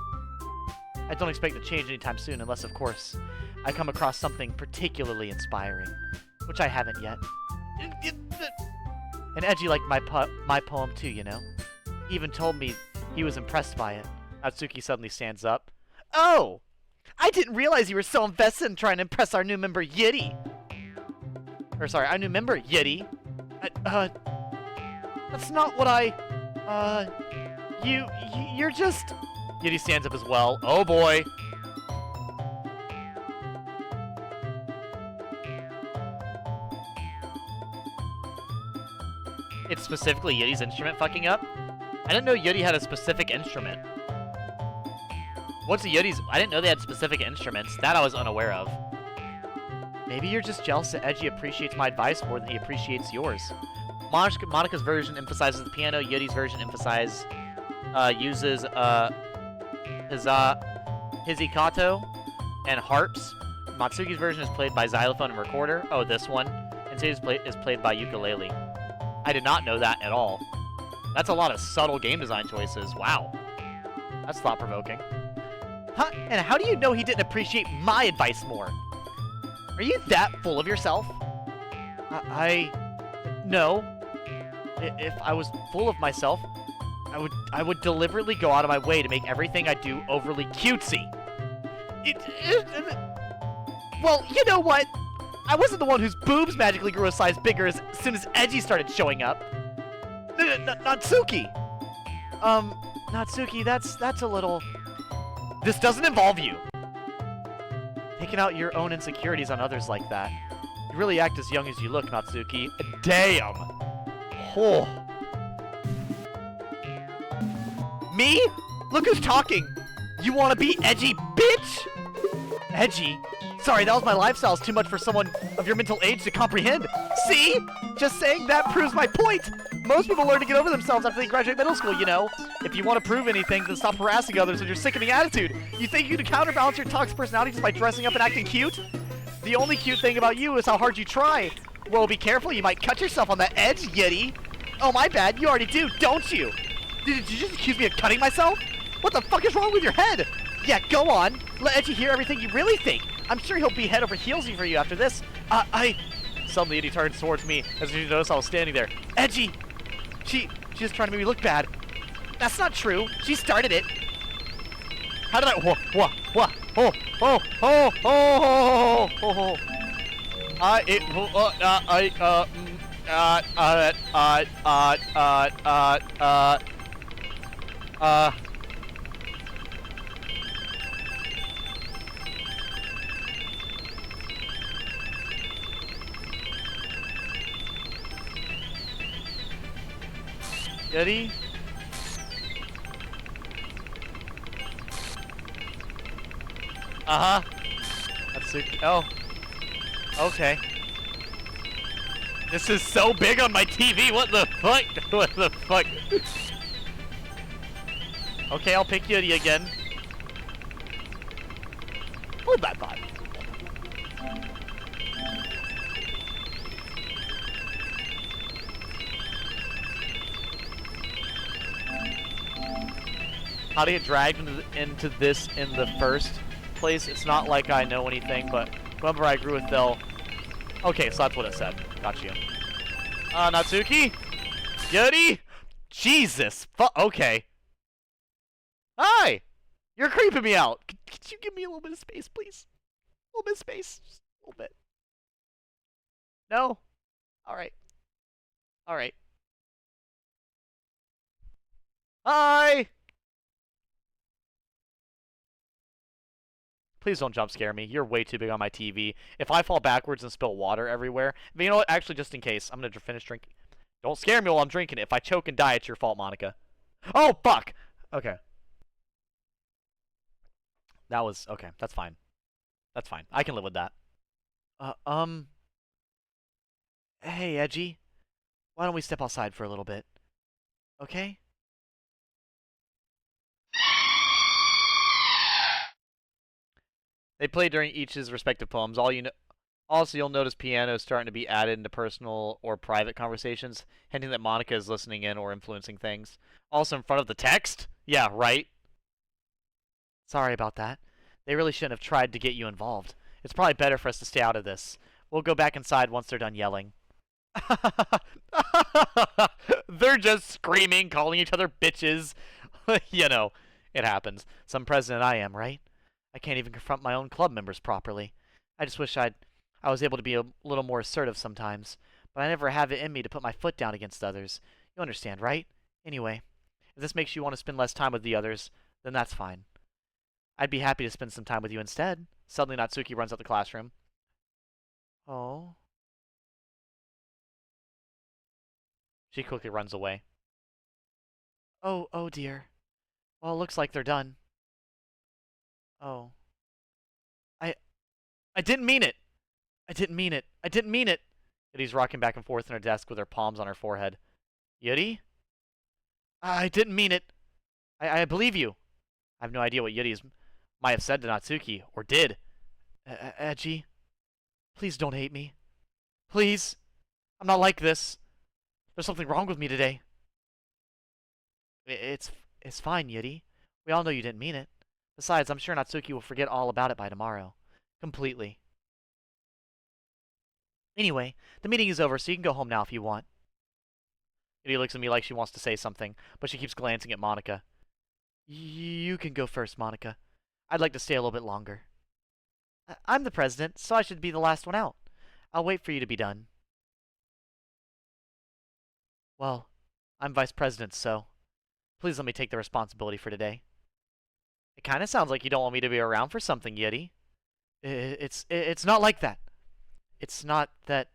I don't expect to change anytime soon unless, of course, I come across something particularly inspiring, which I haven't yet. And Edgy liked my poem too, you know? He even told me he was impressed by it. Natsuki suddenly stands up. Oh! I didn't realize you were so invested in trying to impress our new member, Yiddy! Or sorry, our new member, Yiddy. That's not what you're just... Yiddy stands up as well. Oh boy! It's specifically Yiddy's instrument fucking up? I didn't know Yiddy had a specific instrument. What's a Yiddy's? I didn't know they had specific instruments. That I was unaware of. Maybe you're just jealous that Edgy appreciates my advice more than he appreciates yours. Monika's version emphasizes the piano. Yiddy's version uses hizikato and harps. Matsuki's version is played by xylophone and recorder. Oh, this one. And Sadie's is played by ukulele. I did not know that at all. That's a lot of subtle game design choices. Wow. That's thought-provoking. Huh? And how do you know he didn't appreciate my advice more? Are you that full of yourself? No. If I was full of myself, I would deliberately go out of my way to make everything I do overly cutesy. Well, you know what? I wasn't the one whose boobs magically grew a size bigger as soon as Edgy started showing up. Natsuki! Natsuki, that's a little... This doesn't involve you. Taking out your own insecurities on others like that. You really act as young as you look, Natsuki. Damn! Oh. Me? Look who's talking! You wanna be Edgy, bitch? Edgy? Sorry, that was my lifestyle. It's too much for someone of your mental age to comprehend. See? Just saying that proves my point. Most people learn to get over themselves after they graduate middle school, you know. If you want to prove anything, then stop harassing others with your sickening attitude. You think you can counterbalance your toxic personality just by dressing up and acting cute? The only cute thing about you is how hard you try. Well, be careful. You might cut yourself on that edge, Yiddy. Oh, my bad. You already do, don't you? Did you just accuse me of cutting myself? What the fuck is wrong with your head? Yeah, go on. Let Edgy hear everything you really think. I'm sure he'll be head over heels for you after this. Suddenly, Edgy turns towards me as she noticed I was standing there. Edgy! She's trying to make me look bad. That's not true. She started it. How did I... Yiddy? Uh-huh. Natsuki. Oh. Okay. This is so big on my TV. What the fuck? What the fuck? Okay, I'll pick Yiddy again. Hold that thought. How to get dragged into this in the first place? It's not like I know anything, but whoever I agree with, they'll... Okay, so that's what it said. Got you. Natsuki? Yiddy? Jesus! Okay. Hi! You're creeping me out. Could you give me a little bit of space, please? A little bit of space. Just a little bit. No? Alright. Alright. Hi! Please don't jump scare me. You're way too big on my TV. If I fall backwards and spill water everywhere... But you know what? Actually, just in case. I'm going to finish drinking. Don't scare me while I'm drinking it. If I choke and die, it's your fault, Monika. Oh, fuck! Okay. That was... Okay, that's fine. That's fine. I can live with that. Hey, Edgy. Why don't we step outside for a little bit? Okay? They play during each's respective poems. Also, you'll notice piano is starting to be added into personal or private conversations, hinting that Monika is listening in or influencing things. Also, in front of the text? Yeah, right. Sorry about that. They really shouldn't have tried to get you involved. It's probably better for us to stay out of this. We'll go back inside once they're done yelling. They're just screaming, calling each other bitches. You know, it happens. Some president I am, right? I can't even confront my own club members properly. I just wish I was able to be a little more assertive sometimes, but I never have it in me to put my foot down against others. You understand, right? Anyway, if this makes you want to spend less time with the others, then that's fine. I'd be happy to spend some time with you instead. Suddenly Natsuki runs out the classroom. Oh. She quickly runs away. Oh dear. Well, it looks like they're done. Oh. I didn't mean it! I didn't mean it. I didn't mean it! Yuri's rocking back and forth in her desk with her palms on her forehead. Yuri? I didn't mean it. I believe you. I have no idea what Yuri might have said to Natsuki, or did. Edgy, please don't hate me. Please. I'm not like this. There's something wrong with me today. It's fine, Yuri. We all know you didn't mean it. Besides, I'm sure Natsuki will forget all about it by tomorrow. Completely. Anyway, the meeting is over, so you can go home now if you want. Yuri looks at me like she wants to say something, but she keeps glancing at Monika. You can go first, Monika. I'd like to stay a little bit longer. I'm the president, so I should be the last one out. I'll wait for you to be done. Well, I'm vice president, so please let me take the responsibility for today. It kind of sounds like you don't want me to be around for something, Yeti. It's not like that. It's not that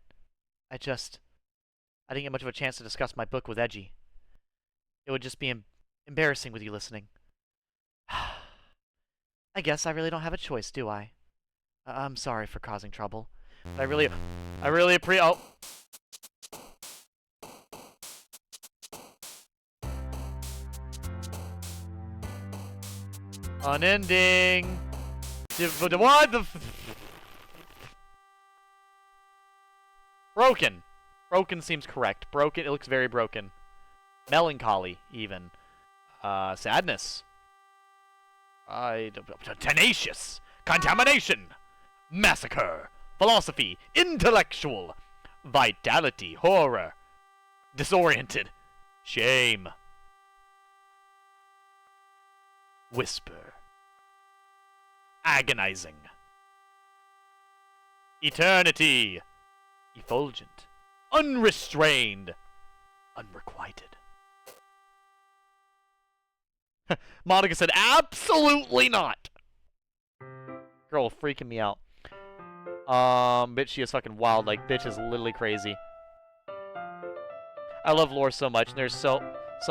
I didn't get much of a chance to discuss my book with Edgy. It would just be embarrassing with you listening. I guess I really don't have a choice, do I? I'm sorry for causing trouble. But I really appreciate. Oh. Unending. What the? Broken. Broken seems correct. Broken. It looks very broken. Melancholy, even. Sadness. Tenacious. Contamination. Massacre. Philosophy. Intellectual. Vitality. Horror. Disoriented. Shame. Whisper. Agonizing. Eternity. Effulgent. Unrestrained. Unrequited. Monika said, absolutely not. Girl freaking me out. Bitch, she is fucking wild. Like, bitch is literally crazy. I love lore so much. And there's some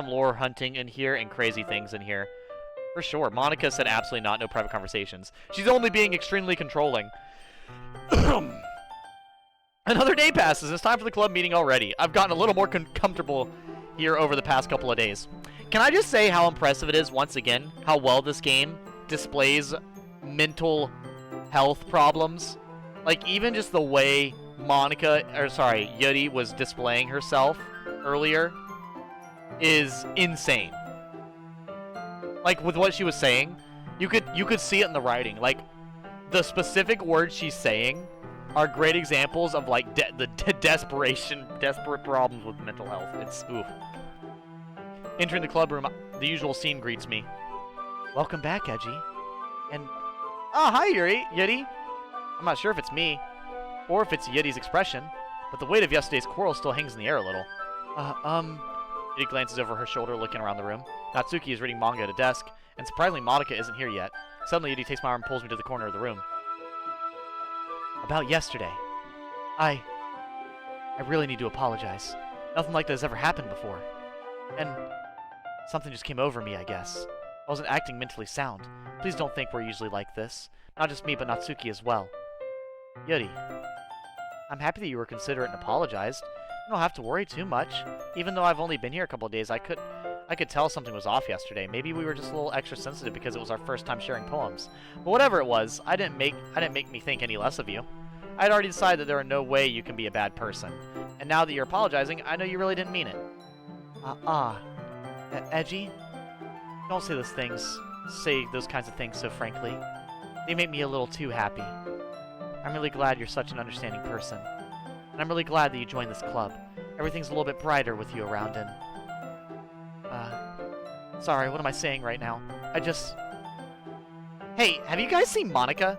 lore hunting in here and crazy things in here. For sure. Monika said absolutely not. No private conversations. She's only being extremely controlling. Another day passes. It's time for the club meeting already. I've gotten a little more comfortable here over the past couple of days. Can I just say how impressive it is, once again, how well this game displays mental health problems? Like, even just the way Yuri was displaying herself earlier is insane. Like, with what she was saying, you could see it in the writing. Like, the specific words she's saying are great examples of, like, desperate problems with mental health. It's, oof. Entering the club room, the usual scene greets me. Welcome back, Edgy. And, oh, hi, Yuri. I'm not sure if it's me, or if it's Yuri's expression, but the weight of yesterday's quarrel still hangs in the air a little. Yuri glances over her shoulder, looking around the room. Natsuki is reading manga at a desk, and surprisingly, Monika isn't here yet. Suddenly, Yuri takes my arm and pulls me to the corner of the room. About yesterday. I really need to apologize. Nothing like that has ever happened before. And something just came over me, I guess. I wasn't acting mentally sound. Please don't think we're usually like this. Not just me, but Natsuki as well. Yuri, I'm happy that you were considerate and apologized. You don't have to worry too much. Even though I've only been here a couple of days, I I could tell something was off yesterday. Maybe we were just a little extra sensitive because it was our first time sharing poems. But whatever it was, I didn't make me think any less of you. I had already decided that there are no way you can be a bad person. And now that you're apologizing, I know you really didn't mean it. Edgy? Don't say those kinds of things so frankly. They make me a little too happy. I'm really glad you're such an understanding person. And I'm really glad that you joined this club. Everything's a little bit brighter with you around and... Sorry, what am I saying right now? Hey, have you guys seen Monika?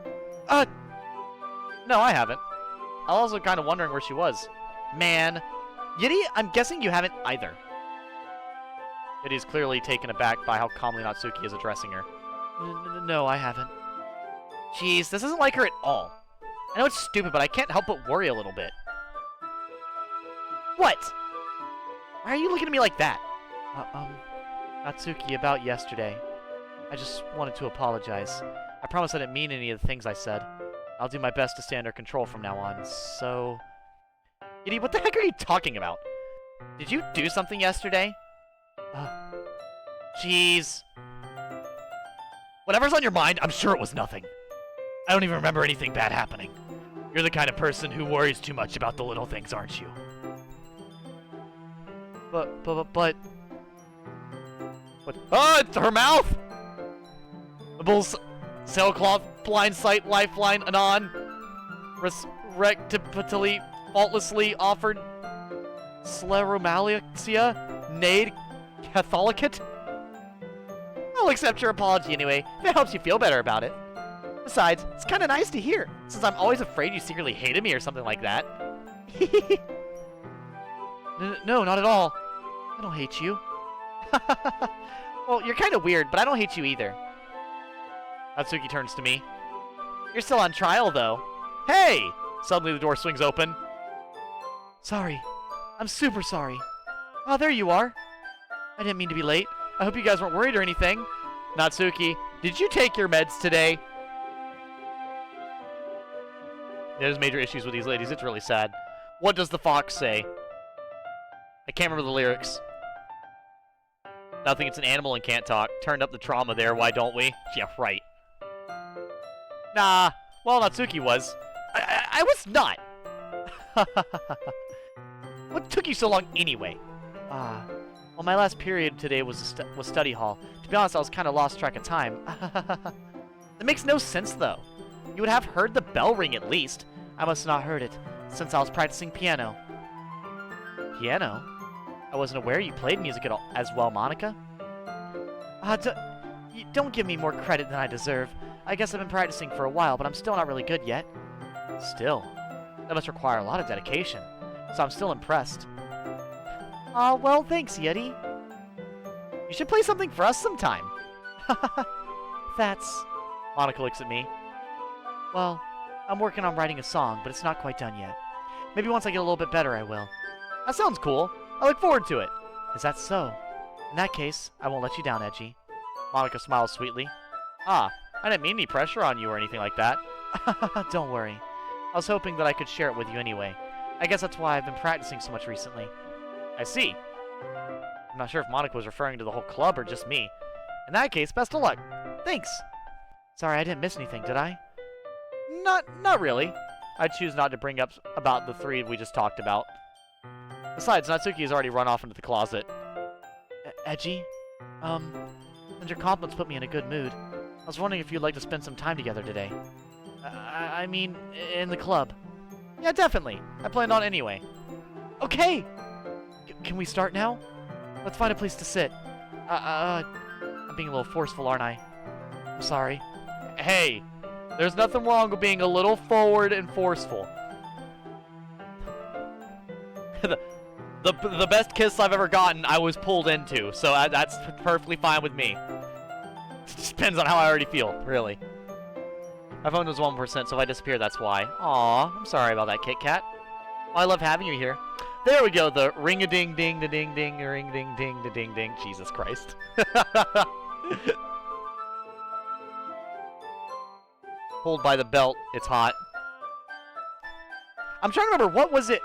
No, I haven't. I was also kind of wondering where she was. Man. Yiddy, I'm guessing you haven't either. Yiddy's clearly taken aback by how calmly Natsuki is addressing her. No, I haven't. Jeez, this isn't like her at all. I know it's stupid, but I can't help but worry a little bit. What? Why are you looking at me like that? Natsuki, about yesterday. I just wanted to apologize. I promise I didn't mean any of the things I said. I'll do my best to stay under control from now on, so... Yiddy, what the heck are you talking about? Did you do something yesterday? Jeez. Whatever's on your mind, I'm sure it was nothing. I don't even remember anything bad happening. You're the kind of person who worries too much about the little things, aren't you? But... What? Oh, it's her mouth! The bull's sailcloth, blind sight, lifeline, anon. Respectably, faultlessly offered. Scleromalacia, nade, catholicate. I'll accept your apology anyway, if it helps you feel better about it. Besides, it's kind of nice to hear, since I'm always afraid you secretly hated me or something like that. No, not at all. I don't hate you. Well, you're kind of weird, but I don't hate you either. Natsuki turns to me. You're still on trial, though. Hey! Suddenly the door swings open. Sorry. I'm super sorry. Oh, there you are. I didn't mean to be late. I hope you guys weren't worried or anything. Natsuki, did you take your meds today? There's major issues with these ladies. It's really sad. What does the fox say? I can't remember the lyrics. Nothing, it's an animal and can't talk. Turned up the trauma there, why don't we? Yeah, right. Nah, well, Natsuki was. I was not! What took you so long anyway? Well, my last period today was study hall. To be honest, I was kind of lost track of time. That makes no sense, though. You would have heard the bell ring at least. I must have not heard it, since I was practicing piano. Piano? I wasn't aware you played music as well, Monika. Don't give me more credit than I deserve. I guess I've been practicing for a while, but I'm still not really good yet. Still? That must require a lot of dedication, so I'm still impressed. Well, thanks, Yeti. You should play something for us sometime. That's... Monika looks at me. Well, I'm working on writing a song, but it's not quite done yet. Maybe once I get a little bit better, I will. That sounds cool. I look forward to it. Is that so? In that case, I won't let you down, Edgy. Monika smiles sweetly. I didn't mean any pressure on you or anything like that. Don't worry. I was hoping that I could share it with you anyway. I guess that's why I've been practicing so much recently. I see. I'm not sure if Monika was referring to the whole club or just me. In that case, best of luck. Thanks. Sorry, I didn't miss anything, did I? Not really. I choose not to bring up about the three we just talked about. Besides, Natsuki has already run off into the closet. Edgy? And your compliments put me in a good mood. I was wondering if you'd like to spend some time together today. I mean, in the club. Yeah, definitely. I planned on it anyway. Okay! Can we start now? Let's find a place to sit. I'm being a little forceful, aren't I? I'm sorry. Hey! There's nothing wrong with being a little forward and forceful. The best kiss I've ever gotten, I was pulled into, so that's perfectly fine with me. It just depends on how I already feel, really. My phone was 1%, so if I disappear, that's why. Aw, I'm sorry about that, Kit Kat. Oh, I love having you here. There we go, the ring-a-ding-ding, the ding-ding, ring-ding-ding, the ding-ding. Jesus Christ. Hold by the belt, it's hot. I'm trying to remember, what was it?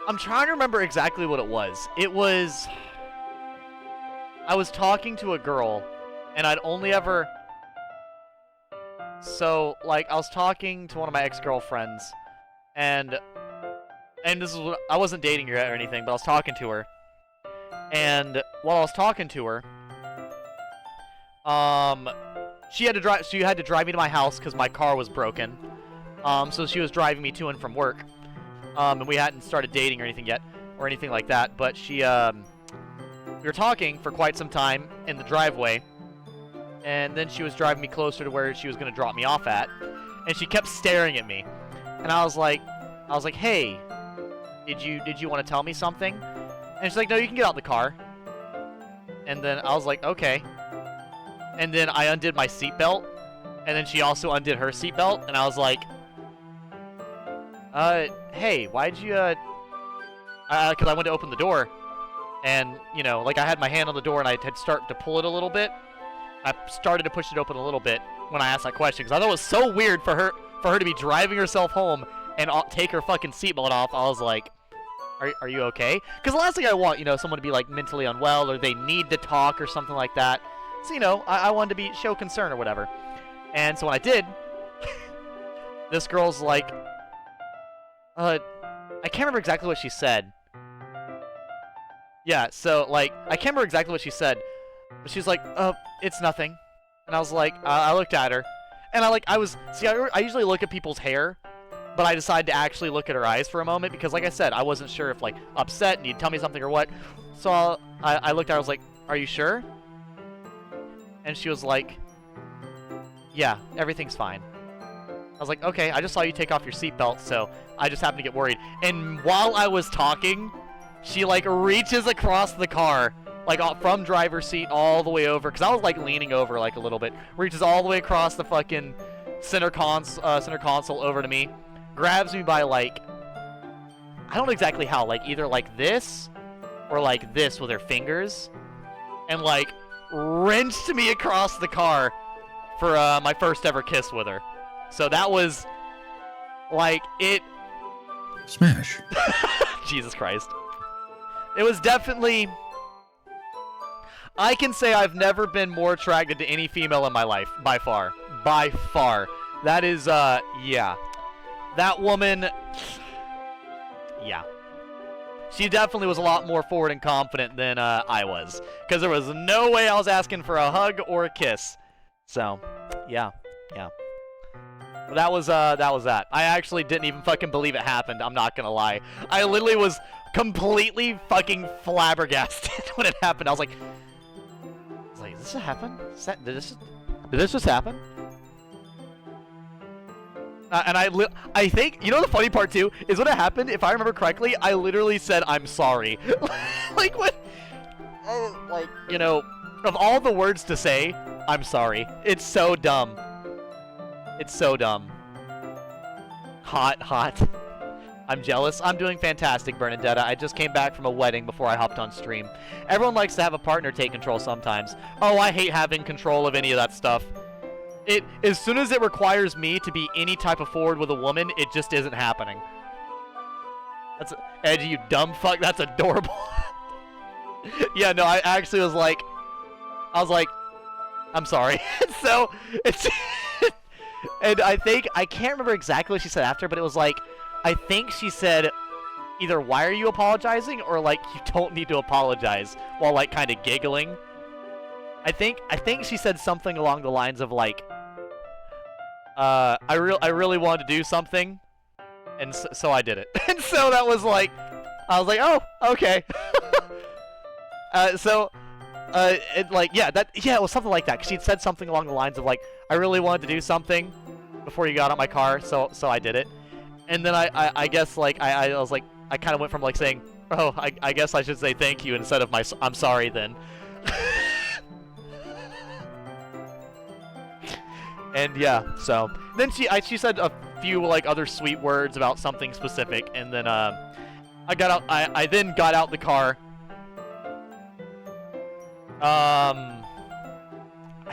I'm trying to remember exactly what it was. It was... I was talking to a girl, and I'd only ever... So, like, I was talking to one of my ex-girlfriends, and this is I wasn't dating her or anything, but I was talking to her. And while I was talking to her, she had to drive me to my house because my car was broken. So she was driving me to and from work. And we hadn't started dating or anything yet, or anything like that. But we were talking for quite some time in the driveway, and then she was driving me closer to where she was going to drop me off at, and she kept staring at me. And I was like, hey, did you want to tell me something? And she's like, no, you can get out the car. And then I was like, okay. And then I undid my seatbelt, and then she also undid her seatbelt, and I was like, hey, why'd you, because I went to open the door, and, you know, like, I had my hand on the door, and I had started to pull it a little bit. I started to push it open a little bit when I asked that question, because I thought it was so weird for her to be driving herself home and take her fucking seatbelt off. I was like, are you okay? Because the last thing I want, you know, someone to be, like, mentally unwell, or they need to talk, or something like that. So, you know, I wanted to show concern or whatever. And so when I did, this girl's like, I can't remember exactly what she said. Yeah, so, like, I can't remember exactly what she said. But she's like, it's nothing. And I was like, I looked at her. And I usually look at people's hair. But I decided to actually look at her eyes for a moment. Because, like I said, I wasn't sure if, like, upset and you'd tell me something or what. So I looked at her, I was like, are you sure? And she was like, yeah, everything's fine. I was like, okay, I just saw you take off your seatbelt, so I just happened to get worried. And while I was talking, she, like, reaches across the car, like, from driver's seat all the way over, because I was, like, leaning over, like, a little bit. Reaches all the way across the fucking center console over to me. Grabs me by, like, I don't know exactly how, like, either like this or like this with her fingers. And, like, wrenched me across the car for my first ever kiss with her. So that was, like, it... Smash. Jesus Christ. It was definitely... I can say I've never been more attracted to any female in my life, by far. By far. That is, yeah. That woman... Yeah. She definitely was a lot more forward and confident than I was. Because there was no way I was asking for a hug or a kiss. So, yeah. Yeah. But that was that. I actually didn't even fucking believe it happened, I'm not gonna lie. I literally was completely fucking flabbergasted when it happened. I was like, did this just happen? Did this just happen? And I think, you know the funny part too, is when it happened, if I remember correctly, I literally said, I'm sorry. Like, what? Like, you know, of all the words to say, I'm sorry. It's so dumb. It's so dumb. Hot, hot. I'm jealous. I'm doing fantastic, Bernadetta. I just came back from a wedding before I hopped on stream. Everyone likes to have a partner take control sometimes. Oh, I hate having control of any of that stuff. As soon as it requires me to be any type of forward with a woman, it just isn't happening. That's Edgy, you dumb fuck. That's adorable. Yeah, no, I actually was like, I'm sorry. So it's, and I can't remember exactly what she said after, but it was like, I think she said either why are you apologizing or like you don't need to apologize, while like kind of giggling. I think she said something along the lines of like, I really wanted to do something, and so I did it. And so that was like, I was like, oh, okay. It like, yeah, it was something like that. 'Cause she'd said something along the lines of like, I really wanted to do something before you got out my car, so I did it. And then I guess like I was like, I kind of went from like saying, oh, I guess I should say thank you instead of I'm sorry then. And yeah, so then she said a few like other sweet words about something specific, and then I then got out the car. I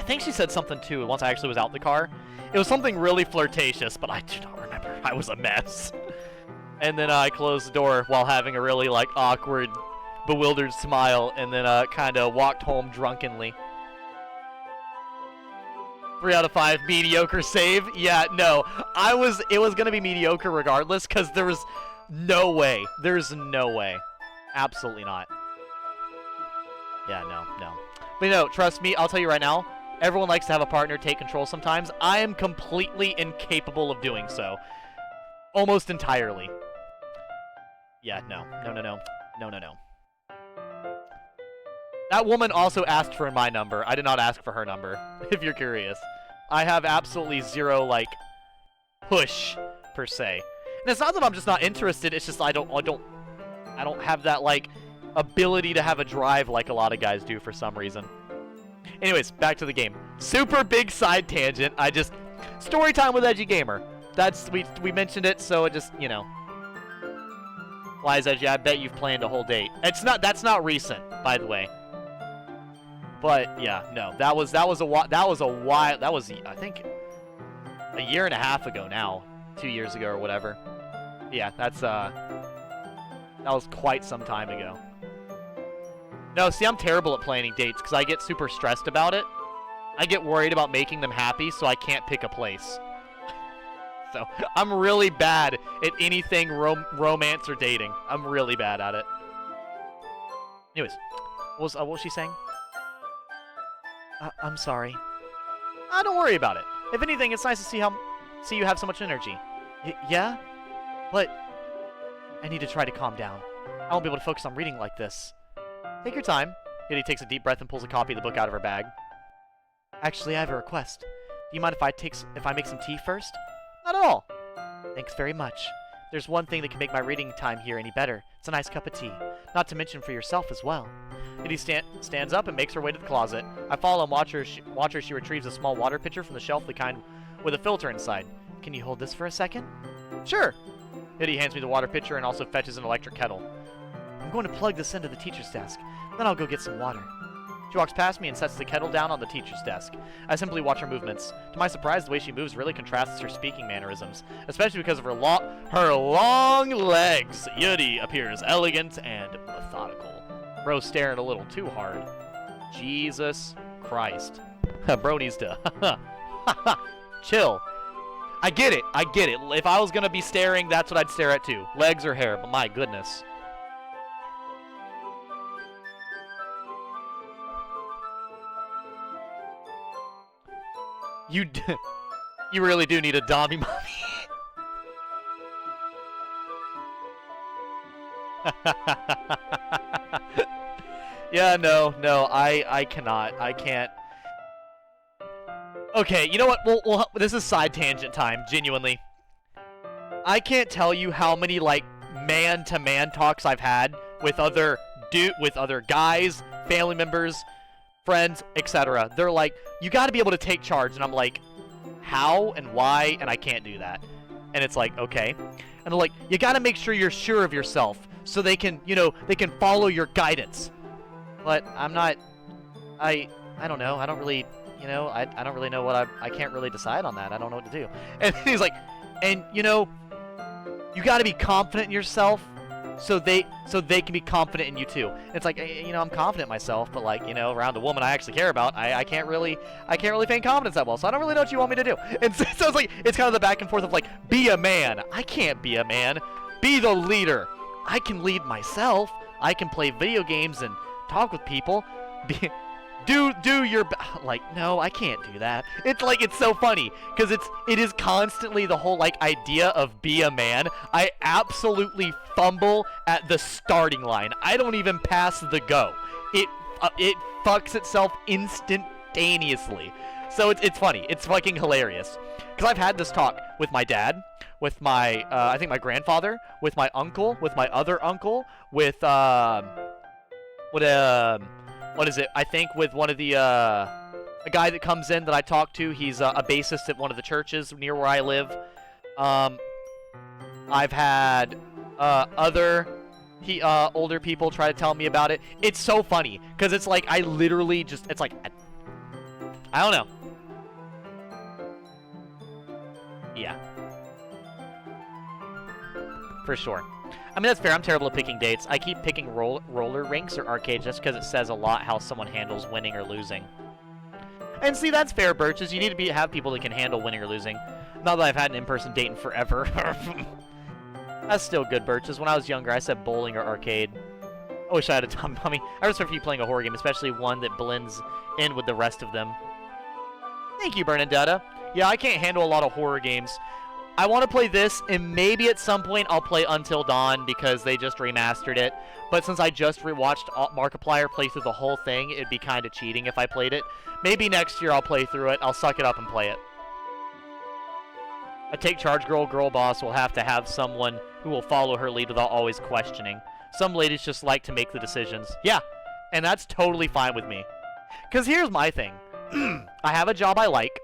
think she said something too once I actually was out the car. It was something really flirtatious, but I do not remember. I was a mess. And then I closed the door while having a really like awkward bewildered smile, and then kind of walked home drunkenly. 3 out of 5, mediocre save. Yeah, no, it was gonna be mediocre regardless, because there was no way. There's no way. Absolutely not. Yeah, no. But no, trust me, I'll tell you right now, everyone likes to have a partner take control sometimes. I am completely incapable of doing so. Almost entirely. Yeah, no. That woman also asked for my number. I did not ask for her number, if you're curious. I have absolutely zero, like, push, per se. And it's not that I'm just not interested, it's just I don't have that, like, ability to have a drive like a lot of guys do for some reason. Anyways, back to the game. Super big side tangent. Story time with Edgy Gamer. We mentioned it, so it just, you know. Why is Edgy? I bet you've planned a whole date. That's not recent, by the way. But yeah, no, that was I think a year and a half ago now, 2 years ago or whatever. Yeah, that was quite some time ago. No, see, I'm terrible at planning dates because I get super stressed about it. I get worried about making them happy, so I can't pick a place. So I'm really bad at anything romance or dating. I'm really bad at it. Anyways, what was she saying? I'm sorry. Don't worry about it. If anything, it's nice to see you have so much energy. Yeah? But I need to try to calm down. I won't be able to focus on reading like this. Take your time. Kitty takes a deep breath and pulls a copy of the book out of her bag. Actually, I have a request. Do you mind if I make some tea first? Not at all. Thanks very much. There's one thing that can make my reading time here any better. It's a nice cup of tea. Not to mention for yourself as well. Kitty stands up and makes her way to the closet. I follow and watch her. She retrieves a small water pitcher from the shelf, the kind with a filter inside. Can you hold this for a second? Sure. Kitty hands me the water pitcher and also fetches an electric kettle. I'm going to plug this into the teacher's desk. Then I'll go get some water. She walks past me and sets the kettle down on the teacher's desk. I simply watch her movements. To my surprise, the way she moves really contrasts her speaking mannerisms, especially because of her long legs. Yuri appears elegant and methodical. Bro staring a little too hard. Jesus Christ. Bro needs to chill. I get it. If I was gonna be staring, that's what I'd stare at too. Legs or hair, but my goodness. You really do need a Dommy mommy. Yeah, no, I cannot. I can't. Okay, you know what? Well, this is side tangent time, genuinely. I can't tell you how many, like, man-to-man talks I've had with other guys, family members, friends, etc. They're like, you got to be able to take charge, and I'm like, how and why? And I can't do that. And it's like, okay. And they're like, you got to make sure you're sure of yourself so they can, they can follow your guidance. But I'm not. I don't know. I don't really, I don't really know what I can't really decide on that. I don't know what to do. And he's like, and you got to be confident in yourself. So they can be confident in you too. It's like, I'm confident in myself, but like, around a woman I actually care about, I can't really feign confidence that well. So I don't really know what you want me to do. And so it's like, it's kind of the back and forth of like, be a man. I can't be a man. Be the leader. I can lead myself. I can play video games and talk with people. Do your like, no, I can't do that. It's like, it's so funny because it is constantly the whole like idea of be a man. I absolutely fumble at the starting line. I don't even pass the go. It fucks itself instantaneously. So it's funny. It's fucking hilarious. Because I've had this talk with my dad, with my I think my grandfather, with my uncle, with my other uncle, with what is it? I think with one of the, a guy that comes in that I talk to. He's a bassist at one of the churches near where I live. I've had other older people try to tell me about it. It's so funny because it's like I literally just, it's like, I don't know. Yeah. For sure. I mean, that's fair. I'm terrible at picking dates. I keep picking roller rinks or arcades just because it says a lot how someone handles winning or losing. And see, that's fair, Birches. You need to have people that can handle winning or losing. Not that I've had an in-person date in forever. That's still good, Birches. When I was younger, I said bowling or arcade. I wish I had a dumb mummy. I was for you playing a horror game, especially one that blends in with the rest of them. Thank you, Bernadetta. Yeah, I can't handle a lot of horror games. I want to play this, and maybe at some point I'll play Until Dawn because they just remastered it. But since I just rewatched Markiplier play through the whole thing, it'd be kind of cheating if I played it. Maybe next year I'll play through it. I'll suck it up and play it. A take charge girl boss will have to have someone who will follow her lead without always questioning. Some ladies just like to make the decisions. Yeah, and that's totally fine with me. Because here's my thing. I have a job I like.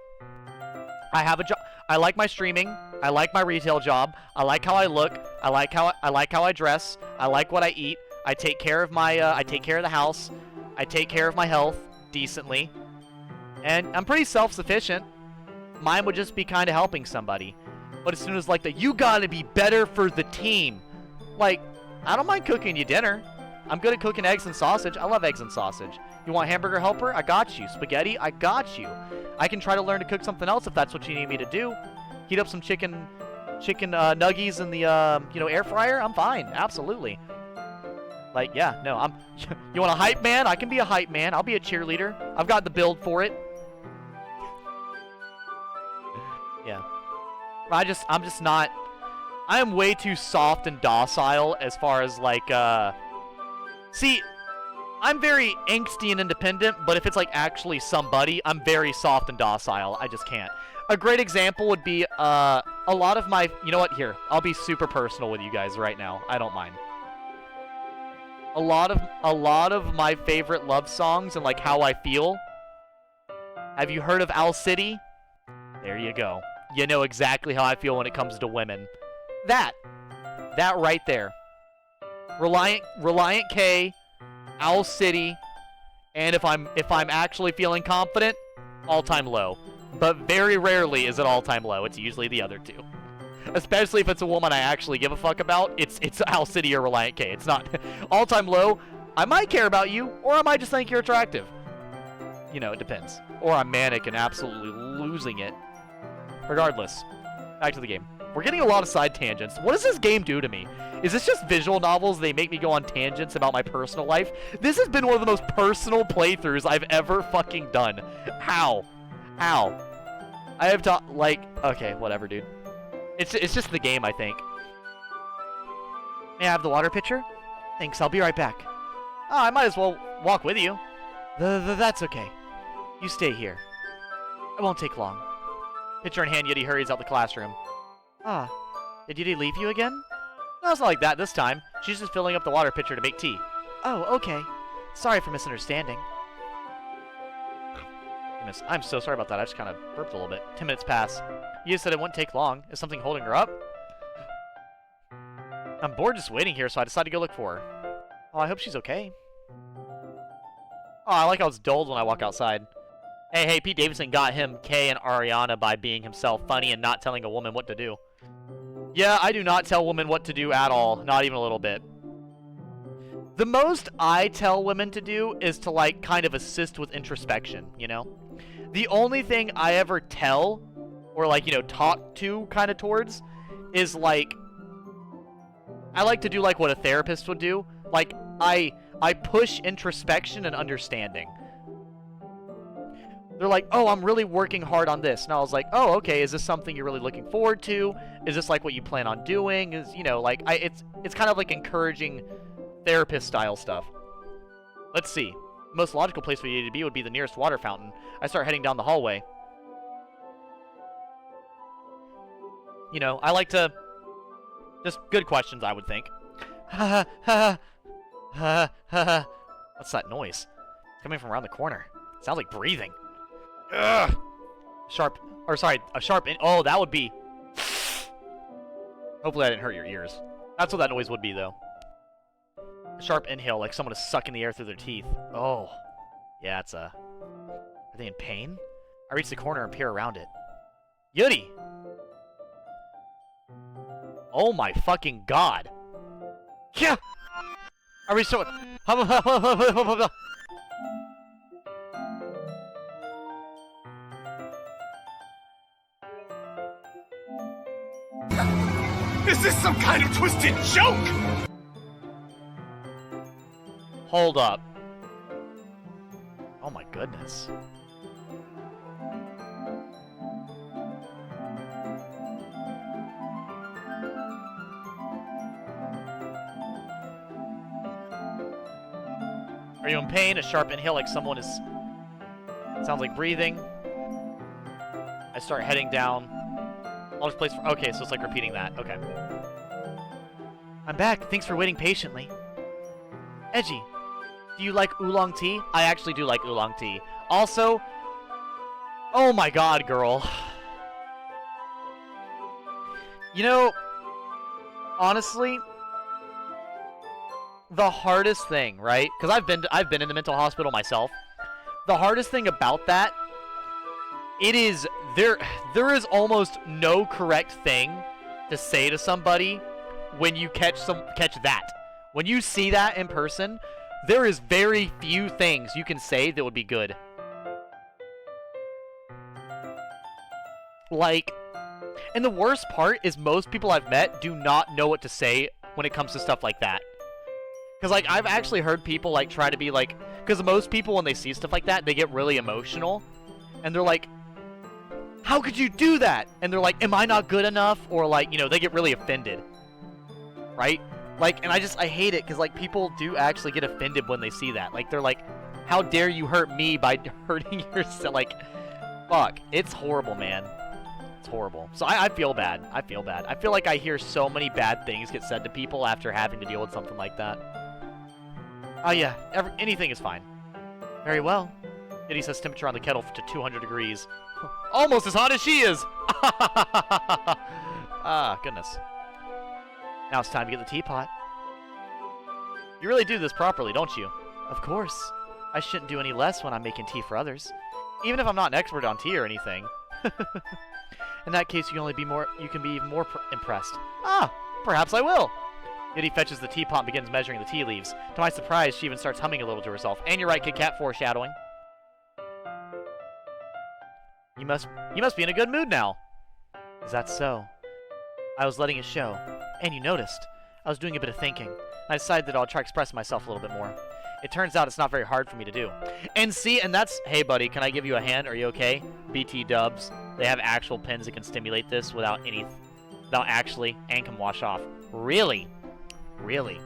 I like my streaming. I like my retail job. I like how I look. I like how I dress. I like what I eat. I take care of my I take care of the house. I take care of my health decently. And I'm pretty self-sufficient. Mine would just be kind of helping somebody. But as soon as like you gotta be better for the team. Like, I don't mind cooking you dinner. I'm good at cooking eggs and sausage. I love eggs and sausage. You want hamburger helper? I got you. Spaghetti? I got you. I can try to learn to cook something else if that's what you need me to do. Heat up some chicken nuggies in the air fryer. I'm fine. Absolutely. Like, yeah, no, you want a hype man? I can be a hype man. I'll be a cheerleader. I've got the build for it. Yeah. I'm just not. I am way too soft and docile as far as like see, I'm very angsty and independent, but if it's like actually somebody, I'm very soft and docile. I just can't. A great example would be a lot of my, you know what, here, I'll be super personal with you guys right now. I don't mind. A lot of my favorite love songs and like how I feel. Have you heard of Owl City? There you go. You know exactly how I feel when it comes to women. That right there. Reliant K, Owl City, and if I'm actually feeling confident, all-time low. But very rarely is it all-time low. It's usually the other two. Especially if it's a woman I actually give a fuck about, it's Owl City or Reliant K. It's not all-time low. I might care about you, or I might just think you're attractive. You know, it depends. Or I'm manic and absolutely losing it. Regardless, back to the game. We're getting a lot of side tangents. What does this game do to me? Is this just visual novels? They make me go on tangents about my personal life? This has been one of the most personal playthroughs I've ever fucking done. How? How? I have to, like, okay, whatever, dude. It's just the game, I think. May I have the water pitcher? Thanks, I'll be right back. Oh, I might as well walk with you. That's okay. You stay here. It won't take long. Pitcher in hand, Yeti hurries out the classroom. Ah, did Yeti leave you again? No, it's not like that this time. She's just filling up the water pitcher to make tea. Oh, okay. Sorry for misunderstanding. Goodness, I'm so sorry about that. I just kind of burped a little bit. 10 minutes pass. You said it wouldn't take long. Is something holding her up? I'm bored just waiting here, so I decided to go look for her. Oh, I hope she's okay. Oh, I like how it's dulled when I walk outside. Hey, Pete Davidson got him Kay and Ariana by being himself funny and not telling a woman what to do. Yeah, I do not tell women what to do at all. Not even a little bit. The most I tell women to do is to, like, kind of assist with introspection, you know? The only thing I ever tell, or, like, you know, talk to kind of towards, is, like, I like to do, like, what a therapist would do. Like, I push introspection and understanding. They're like, oh, I'm really working hard on this. And I was like, oh, okay, is this something you're really looking forward to? Is this like what you plan on doing? Is, you know, like, it's kind of like encouraging therapist-style stuff. Let's see. The most logical place for you to be would be the nearest water fountain. I start heading down the hallway. You know, I like to... Just good questions, I would think. Ha ha ha ha. What's that noise? It's coming from around the corner. It sounds like breathing. Ugh. A sharp oh, that would be... Hopefully I didn't hurt your ears. That's what that noise would be, though. A sharp inhale, like someone is sucking the air through their teeth. Oh. Yeah, it's a... Are they in pain? I reach the corner and peer around it. Yuri! Oh my fucking god. Yeah! Are we so... Is this some kind of twisted joke? Hold up. Oh my goodness. Are you in pain? A sharp inhale like someone is... Sounds like breathing. I start heading down. I'll just place... Okay, so it's like repeating that. Okay. I'm back. Thanks for waiting patiently. Edgy, do you like oolong tea? I actually do like oolong tea. Also... Oh my god, girl. You know... Honestly... The hardest thing, right? Because I've been in the mental hospital myself. The hardest thing about that, it is there is almost no correct thing to say to somebody when you catch that. When you see that in person, there is very few things you can say that would be good. Like, and the worst part is most people I've met do not know what to say when it comes to stuff like that. Because, like, I've actually heard people, like, try to be, like... Because most people, when they see stuff like that, they get really emotional. And they're like, how could you do that? And they're like, am I not good enough? Or, like, you know, they get really offended. Right? Like, and I hate it, because, like, people do actually get offended when they see that. Like, they're like, how dare you hurt me by hurting yourself? Like, fuck. It's horrible, man. It's horrible. So I feel bad. I feel bad. I feel like I hear so many bad things get said to people after having to deal with something like that. Oh yeah, anything is fine. Very well. Yeti sets temperature on the kettle to 200 degrees. Almost as hot as she is! Ah, goodness. Now it's time to get the teapot. You really do this properly, don't you? Of course. I shouldn't do any less when I'm making tea for others. Even if I'm not an expert on tea or anything. In that case, you can be even more impressed. Ah, perhaps I will. Yeti fetches the teapot and begins measuring the tea leaves. To my surprise, she even starts humming a little to herself. And you're right, Kit Kat, foreshadowing. You must be in a good mood now. Is that so? I was letting it show. And you noticed. I was doing a bit of thinking. I decided that I'll try expressing myself a little bit more. It turns out it's not very hard for me to do. And see, and that's... Hey, buddy, can I give you a hand? Are you okay? BT dubs. They have actual pins that can stimulate this without actually... And can wash off. Really? Really?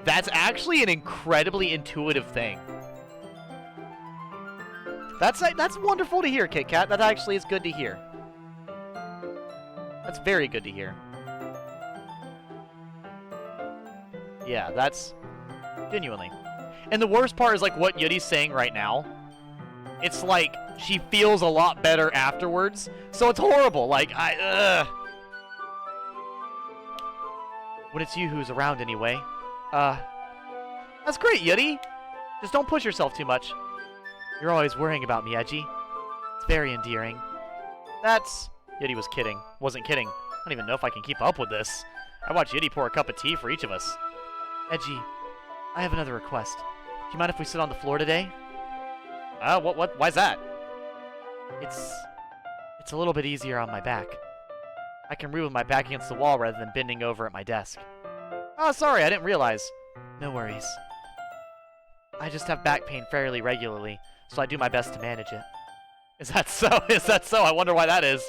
That's actually an incredibly intuitive thing. That's wonderful to hear, Kit Kat. That actually is good to hear. That's very good to hear. Yeah, that's... Genuinely. And the worst part is, like, what Yeti's saying right now. It's like, she feels a lot better afterwards. So it's horrible. Like, when it's you who's around anyway. That's great, Yeti. Just don't push yourself too much. You're always worrying about me, Edgy. It's very endearing. That's... Yeti was kidding. Wasn't kidding. I don't even know if I can keep up with this. I watched Yeti pour a cup of tea for each of us. Edgy, I have another request. Do you mind if we sit on the floor today? Why's that? It's a little bit easier on my back. I can read with my back against the wall rather than bending over at my desk. Oh, sorry, I didn't realize. No worries. I just have back pain fairly regularly, so I do my best to manage it. Is that so? Is that so? I wonder why that is.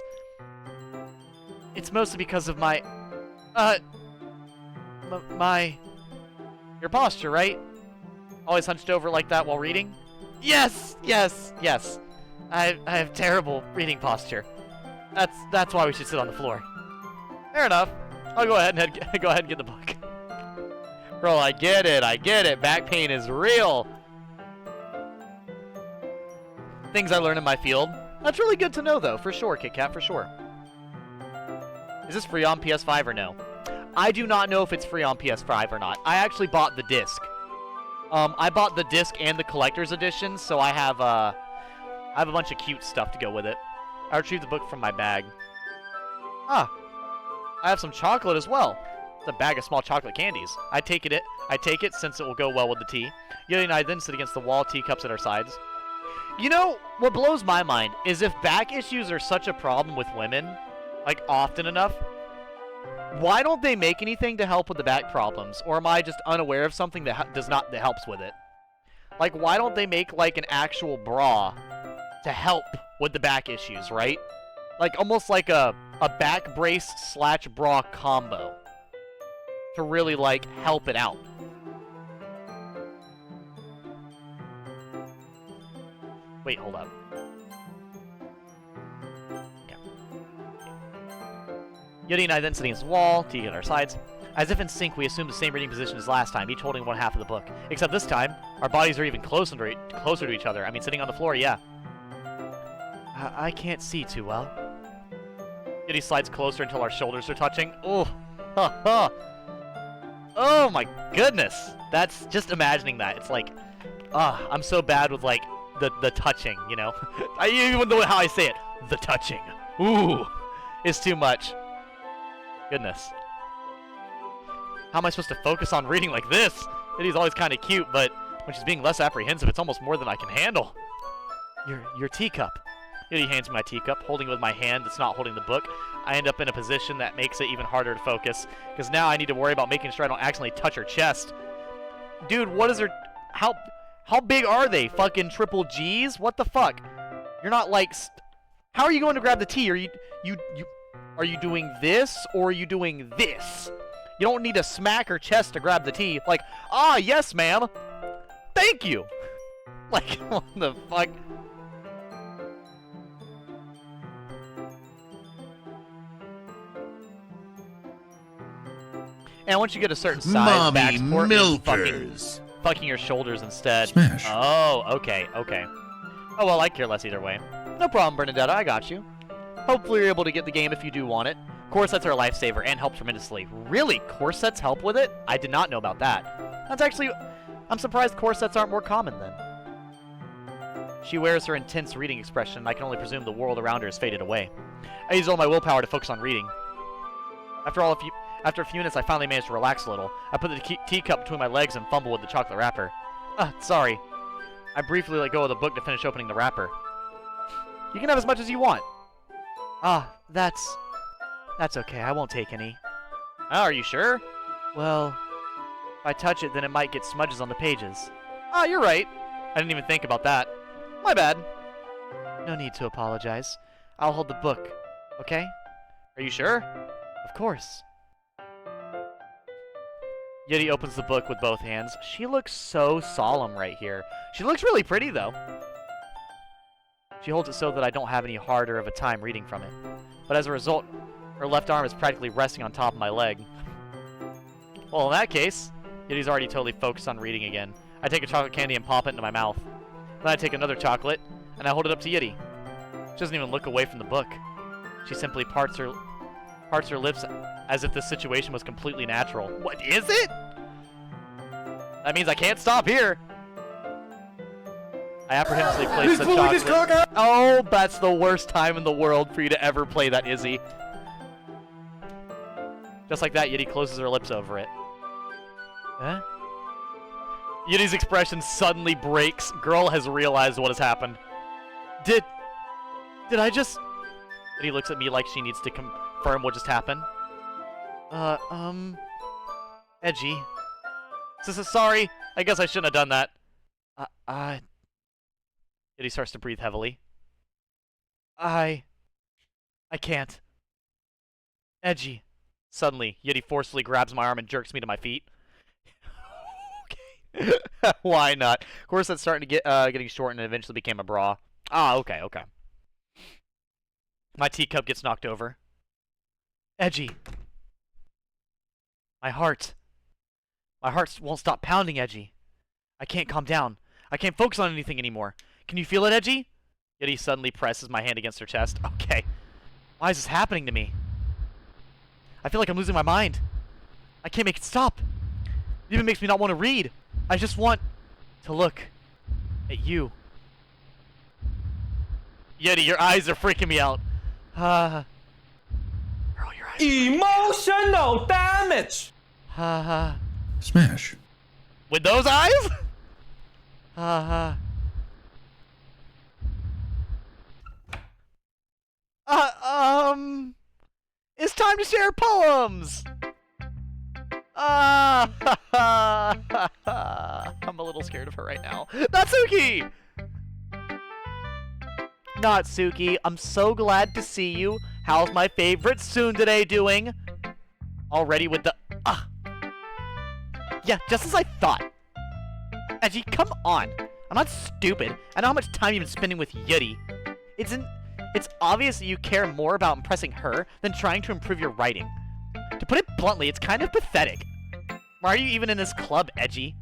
It's mostly because of my... Your posture, right? Always hunched over like that while reading? Yes! Yes! Yes! I have terrible reading posture. That's why we should sit on the floor. Fair enough. I'll go ahead and get the book. Girl, I get it. Back pain is real. Things I learn in my field. That's really good to know, though, for sure, Kit Kat, for sure. Is this free on PS5 or no? I do not know if it's free on PS5 or not. I actually bought the disc. I bought the disc and the collector's edition, so I have a bunch of cute stuff to go with it. I retrieved the book from my bag. Ah, I have some chocolate as well. It's a bag of small chocolate candies. I take it since it will go well with the tea. Yuri and I then sit against the wall, teacups at our sides. You know, what blows my mind is if back issues are such a problem with women, like often enough, why don't they make anything to help with the back problems? Or am I just unaware of something that that helps with it? Like, why don't they make like an actual bra to help with the back issues, right? Like almost like a back brace / bra combo to really like help it out. Wait, hold up. Okay. Yuri and I then sitting against the wall, tea at our sides. As if in sync, we assumed the same reading position as last time, each holding one half of the book. Except this time, our bodies are even closer to each other. I mean, sitting on the floor, yeah. I can't see too well. Yuri slides closer until our shoulders are touching. Oh, ha ha. Oh my goodness. That's just imagining that. It's like, I'm so bad with like the touching, you know? Even though how I say it, the touching. Ooh, is too much. Goodness. How am I supposed to focus on reading like this? Yuri's always kind of cute, but when she's being less apprehensive, it's almost more than I can handle. Your teacup. Yuri hands me my teacup, holding it with my hand that's not holding the book. I end up in a position that makes it even harder to focus, because now I need to worry about making sure I don't accidentally touch her chest. Dude, what is her... How big are they? Fucking triple G's? What the fuck? You're not like... How are you going to grab the tea? Are you doing this, or are you doing this? You don't need to smack her chest to grab the tea. Like, yes, ma'am. Thank you. Like, what the fuck? And once you get a certain size, back support means fucking your shoulders instead. Smash. Oh, okay. Oh, well, I care less either way. No problem, Bernadetta, I got you. Hopefully you're able to get the game if you do want it. Corsets are a lifesaver and help tremendously. Really? Corsets help with it? I did not know about that. That's actually... I'm surprised corsets aren't more common then. She wears her intense reading expression, and I can only presume the world around her has faded away. I used all my willpower to focus on reading. After a few minutes, I finally managed to relax a little. I put the teacup between my legs and fumbled with the chocolate wrapper. Sorry. I briefly let go of the book to finish opening the wrapper. You can have as much as you want. That's okay. I won't take any. Oh, are you sure? Well, if I touch it, then it might get smudges on the pages. You're right. I didn't even think about that. My bad. No need to apologize. I'll hold the book, okay? Are you sure? Of course. Yuri opens the book with both hands. She looks so solemn right here. She looks really pretty, though. She holds it so that I don't have any harder of a time reading from it. But as a result, her left arm is practically resting on top of my leg. Well, in that case, Yuri's already totally focused on reading again. I take a chocolate candy and pop it into my mouth. Then I take another chocolate, and I hold it up to Yuri. She doesn't even look away from the book. She simply parts her lips as if this situation was completely natural. What is it? That means I can't stop here. I apprehensively place the chocolate. Oh, that's the worst time in the world for you to ever play that, Izzy. Just like that, Yuri closes her lips over it. Huh? Yuri's expression suddenly breaks. Girl has realized what has happened. Did I just... Yuri looks at me like she needs to confirm what just happened. Edgy. Sorry. I guess I shouldn't have done that. Yuri starts to breathe heavily. I can't. Edgy. Suddenly, Yuri forcefully grabs my arm and jerks me to my feet. Okay. Why not? Of course, that's starting to getting short and eventually became a bra. Okay. My teacup gets knocked over. Edgy. My heart won't stop pounding, Edgy. I can't calm down. I can't focus on anything anymore. Can you feel it, Edgy? Yuri suddenly presses my hand against her chest. Okay. Why is this happening to me? I feel like I'm losing my mind. I can't make it stop. It even makes me not want to read. I just want to look at you. Yeti, your eyes are freaking me out. Girl, your eyes. Emotional damage. Smash. With those eyes? It's time to share poems! I'm a little scared of her right now. Natsuki! Natsuki, I'm so glad to see you. How's my favorite tsundere doing? Already with the... Yeah, just as I thought. Eiji, come on. I'm not stupid. I know how much time you've been spending with Yuri. It's obvious that you care more about impressing her than trying to improve your writing. To put it bluntly, it's kind of pathetic. Why are you even in this club, Eiji?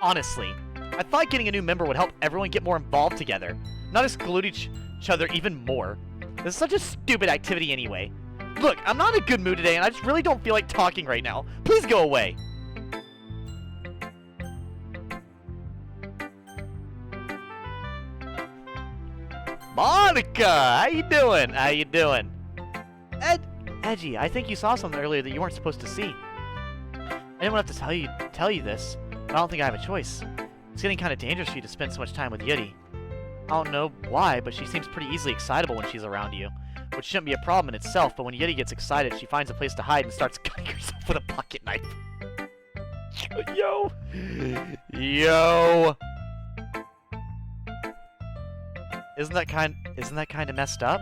Honestly, I thought getting a new member would help everyone get more involved together, not exclude each other even more. This is such a stupid activity anyway. Look, I'm not in a good mood today, and I just really don't feel like talking right now. Please go away. Monika, how you doing? How you doing? Eiji, I think you saw something earlier that you weren't supposed to see. I didn't want to have to tell you this, but I don't think I have a choice. It's getting kind of dangerous for you to spend so much time with Yuri. I don't know why, but she seems pretty easily excitable when she's around you, which shouldn't be a problem in itself, but when Yuri gets excited, she finds a place to hide and starts cutting herself with a pocket knife. Yo! Yo! Isn't that kind of messed up?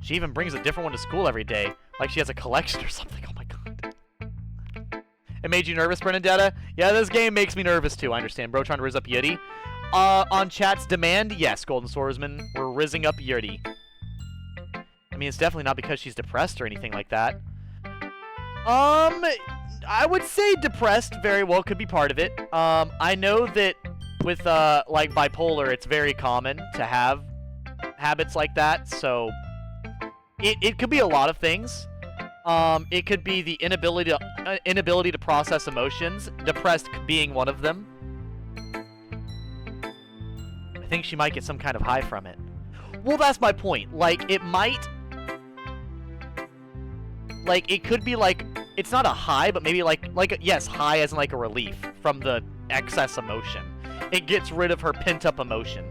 She even brings a different one to school every day, like she has a collection or something. Oh my god. It made you nervous, Bernadetta? Yeah, this game makes me nervous too, I understand. Bro trying to riz up Yuri. On chat's demand, yes, Golden Swordsman, we're rizzing up Yuri. I mean, it's definitely not because she's depressed or anything like that. I would say depressed very well could be part of it. I know that with, like, bipolar, it's very common to have habits like that, so it could be a lot of things. It could be the inability to process emotions, depressed being one of them. I think she might get some kind of high from it. Well, that's my point. Like, it might... Like, it could be, like... It's not a high, but maybe, yes, high as in, like, a relief from the excess emotion. It gets rid of her pent-up emotion.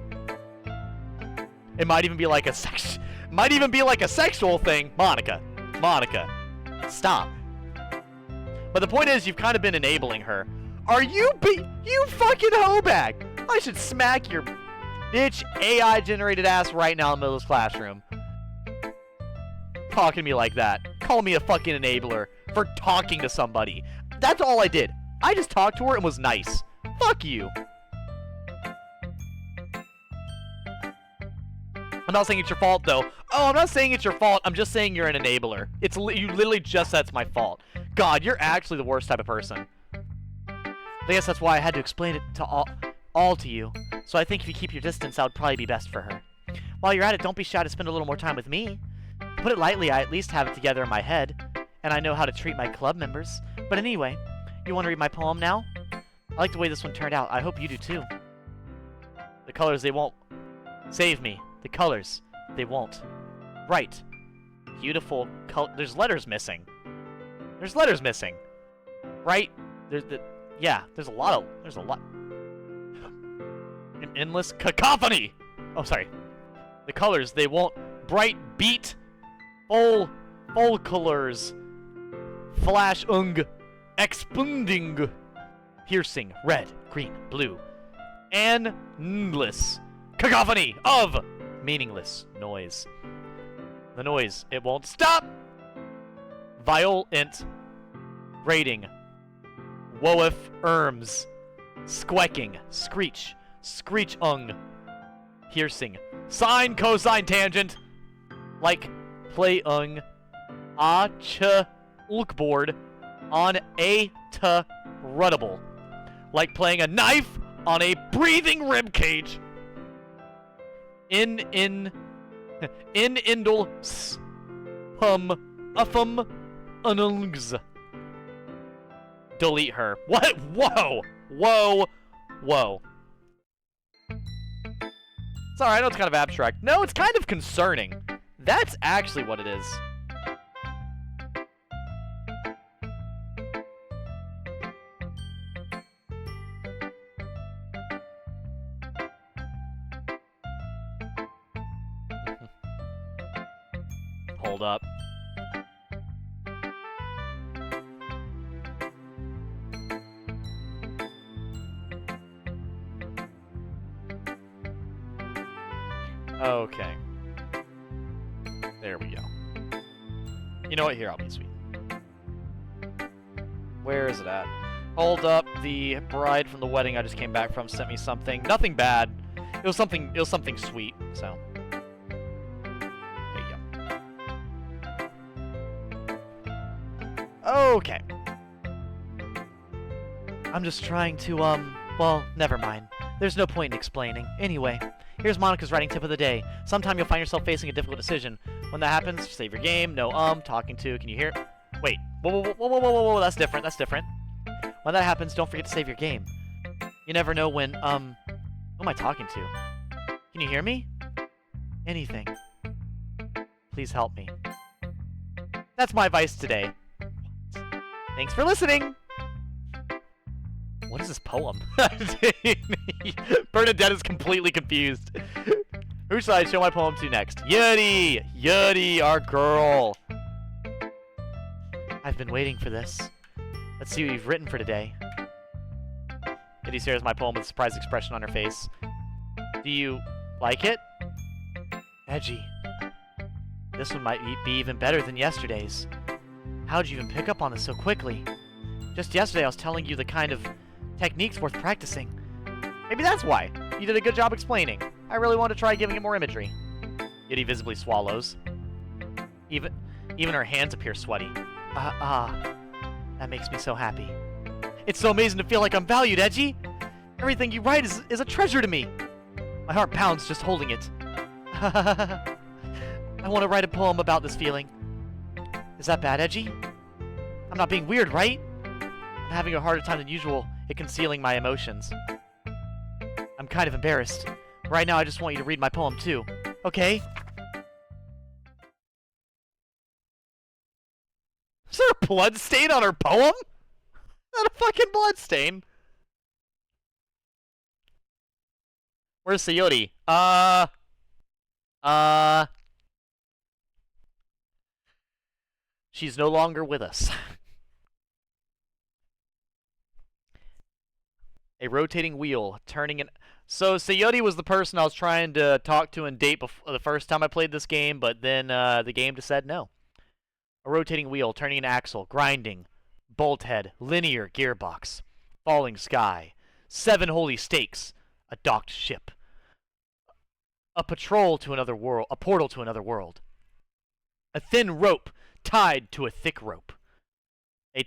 It might even be, like, a sexual thing. Monika. Stop. But the point is, you've kind of been enabling her. Are you you fucking hoe bag! I should smack your bitch AI-generated ass right now in the middle of this classroom. Talking to me like that. Call me a fucking enabler for talking to somebody. That's all I did. I just talked to her and was nice. Fuck you. I'm not saying it's your fault, though. Oh, I'm not saying it's your fault. I'm just saying you're an enabler. You literally just said it's my fault. God, you're actually the worst type of person. I guess that's why I had to explain it to all to you. So I think if you keep your distance, that would probably be best for her. While you're at it, don't be shy to spend a little more time with me. To put it lightly, I at least have it together in my head, and I know how to treat my club members. But anyway, you want to read my poem now? I like the way this one turned out. I hope you do too. The colors, they won't save me. The colors, they won't. Right. Beautiful there's letters missing. There's letters missing. Right? There's a lot. An endless cacophony! Oh, sorry. The colors, they won't. Bright beat. Full colors. Flash expunding. Piercing. Red, green, blue. Endless cacophony of meaningless noise. The noise, it won't stop. Violent grating. Woef erms. Squeaking. Screech. Piercing. Sine, cosine, tangent. Like playing ulkboard on a ruddable. Like playing a knife on a breathing rib cage. Indle unungs. Delete her. What? Whoa. Sorry, I know it's kind of abstract. No, it's kind of concerning. That's actually what it is. Hold up. Okay. There we go. You know what? Here, I'll be sweet. Where is it at? Hold up. The bride from the wedding I just came back from sent me something. Nothing bad. It was something sweet. So there you go. Okay. I'm just trying to well, never mind. There's no point in explaining. Anyway, here's Monika's writing tip of the day. Sometime you'll find yourself facing a difficult decision. When that happens, save your game. No talking to. Can you hear? Wait. Whoa. That's different. That's different. When that happens, don't forget to save your game. You never know when, who am I talking to? Can you hear me? Anything. Please help me. That's my advice today. Thanks for listening! What is this poem? Bernadette is completely confused. Who should I show my poem to next? Yuri! Yuri, our girl! I've been waiting for this. Let's see what you've written for today. Yuri stares at my poem with a surprised expression on her face. Do you like it? Edgy. This one might be even better than yesterday's. How'd you even pick up on this so quickly? Just yesterday I was telling you the kind of techniques worth practicing. Maybe that's why. You did a good job explaining. I really want to try giving it more imagery. Yuri visibly swallows. Even her hands appear sweaty. That makes me so happy. It's so amazing to feel like I'm valued, Edgy. Everything you write is a treasure to me. My heart pounds just holding it. I want to write a poem about this feeling. Is that bad, Edgy? I'm not being weird, right? I'm having a harder time than usual at concealing my emotions. I'm kind of embarrassed. Right now, I just want you to read my poem, too. Okay? Is there a blood stain on her poem? Not a fucking blood stain. Where's Sayori? She's no longer with us. A rotating wheel, turning in... So, Sayori was the person I was trying to talk to and date the first time I played this game, but then the game just said no. A rotating wheel, turning an axle, grinding, bolt head, linear gearbox, falling sky, 7 holy stakes, a docked ship, a portal to another world, a thin rope tied to a thick rope, a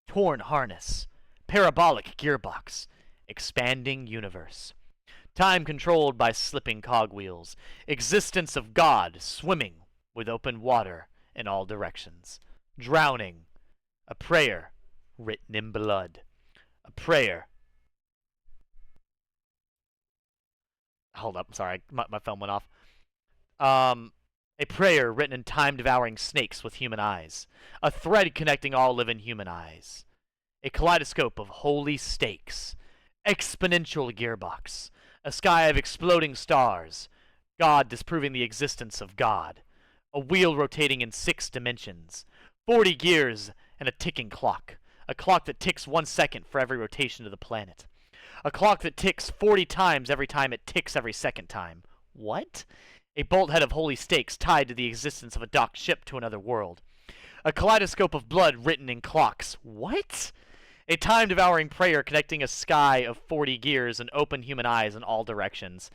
torn harness, parabolic gearbox, expanding universe, time controlled by slipping cogwheels, existence of God swimming with open water in all directions, drowning, a prayer written in blood, a prayer. Hold up, sorry, my phone went off. A prayer written in time-devouring snakes with human eyes, a thread connecting all living human eyes, a kaleidoscope of holy stakes, exponential gearbox, a sky of exploding stars, God disproving the existence of God, a wheel rotating in 6 dimensions, 40 gears and a ticking clock, a clock that ticks 1 second for every rotation of the planet, a clock that ticks 40 times every time it ticks every second time. What? A bolt head of holy stakes tied to the existence of a docked ship to another world, a kaleidoscope of blood written in clocks. What? A time-devouring prayer connecting a sky of 40 gears and open human eyes in all directions.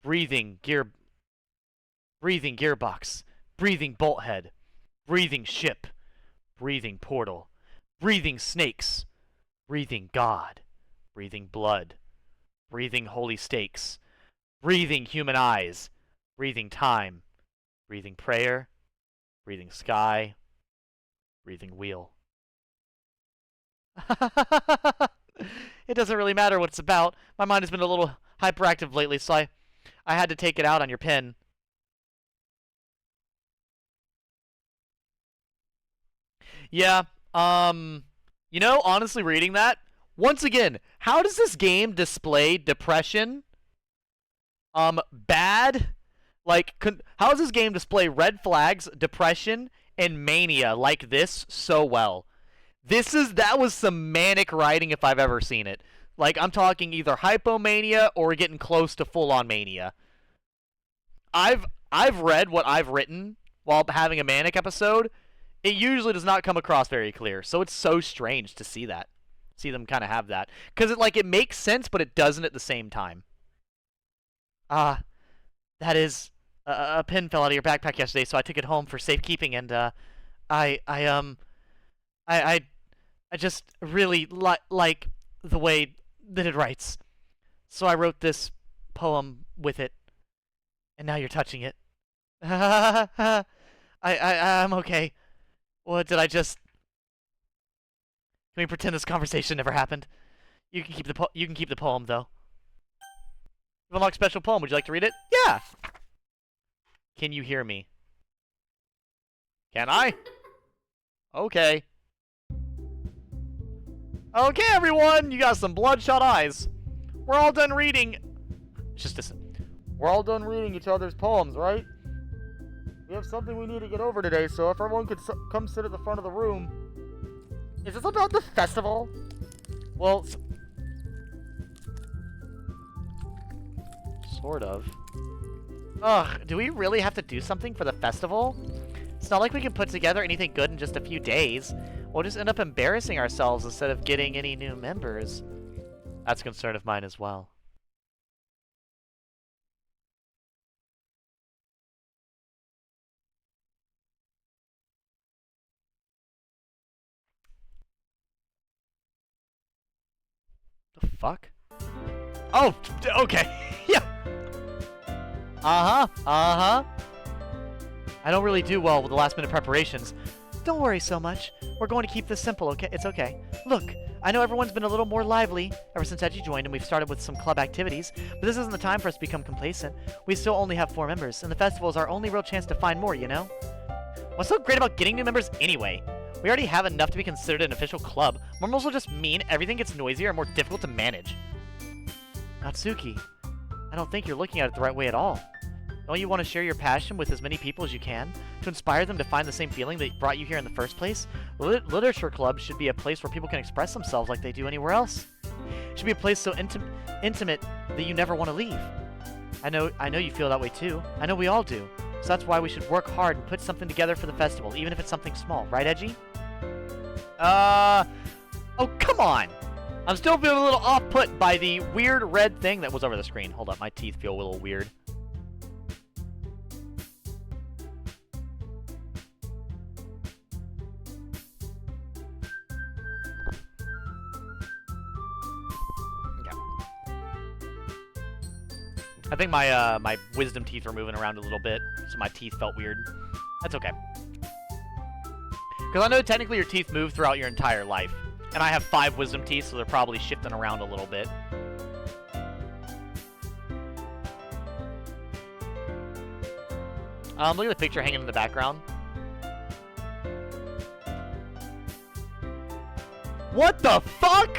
Breathing gearbox, breathing bolt head, breathing ship, breathing portal, breathing snakes, breathing God, breathing blood, breathing holy stakes, breathing human eyes, breathing time, breathing prayer, breathing sky, breathing wheel. It doesn't really matter what it's about. My mind has been a little hyperactive lately, so I had to take it out on your pen. Yeah, you know, honestly reading that, once again, how does this game display depression, bad, Like, how does this game display red flags, depression, and mania like this so well? That was some manic writing if I've ever seen it. Like, I'm talking either hypomania or getting close to full-on mania. I've read what I've written while having a manic episode. It usually does not come across very clear, so it's so strange to see that. See them kind of have that. Because it makes sense, but it doesn't at the same time. That is... a pin fell out of your backpack yesterday, so I took it home for safekeeping, and, I just really like the way that it writes. So I wrote this poem with it, and now you're touching it. I'm okay. What did I just... Can we pretend this conversation never happened? You can keep the poem, though. You've unlocked a special poem. Would you like to read it? Yeah! Can you hear me? Can I? Okay. Okay, everyone! You got some bloodshot eyes. We're all done reading... Just listen. We're all done reading each other's poems, right? We have something we need to get over today, so if everyone could come sit at the front of the room... Is this about the festival? Well... Sort of. Ugh, do we really have to do something for the festival? It's not like we can put together anything good in just a few days. We'll just end up embarrassing ourselves instead of getting any new members. That's a concern of mine as well. The fuck? Oh, okay. Yeah. Uh-huh. I don't really do well with the last-minute preparations. Don't worry so much. We're going to keep this simple, okay? It's okay. Look, I know everyone's been a little more lively ever since Edgy joined and we've started with some club activities, but this isn't the time for us to become complacent. We still only have 4 members, and the festival is our only real chance to find more, you know? What's so great about getting new members anyway? We already have enough to be considered an official club. More members will just mean everything gets noisier and more difficult to manage. Natsuki, I don't think you're looking at it the right way at all. Don't you want to share your passion with as many people as you can? To inspire them to find the same feeling that brought you here in the first place? Literature clubs should be a place where people can express themselves like they do anywhere else. It should be a place so intimate that you never want to leave. I know you feel that way too. I know we all do. So that's why we should work hard and put something together for the festival, even if it's something small. Right, Edgy? Oh, come on! I'm still feeling a little off-put by the weird red thing that was over the screen. Hold up, my teeth feel a little weird. I think my my wisdom teeth were moving around a little bit, so my teeth felt weird. That's okay. Because I know technically your teeth move throughout your entire life. And I have 5 wisdom teeth, so they're probably shifting around a little bit. Look at the picture hanging in the background. What the fuck?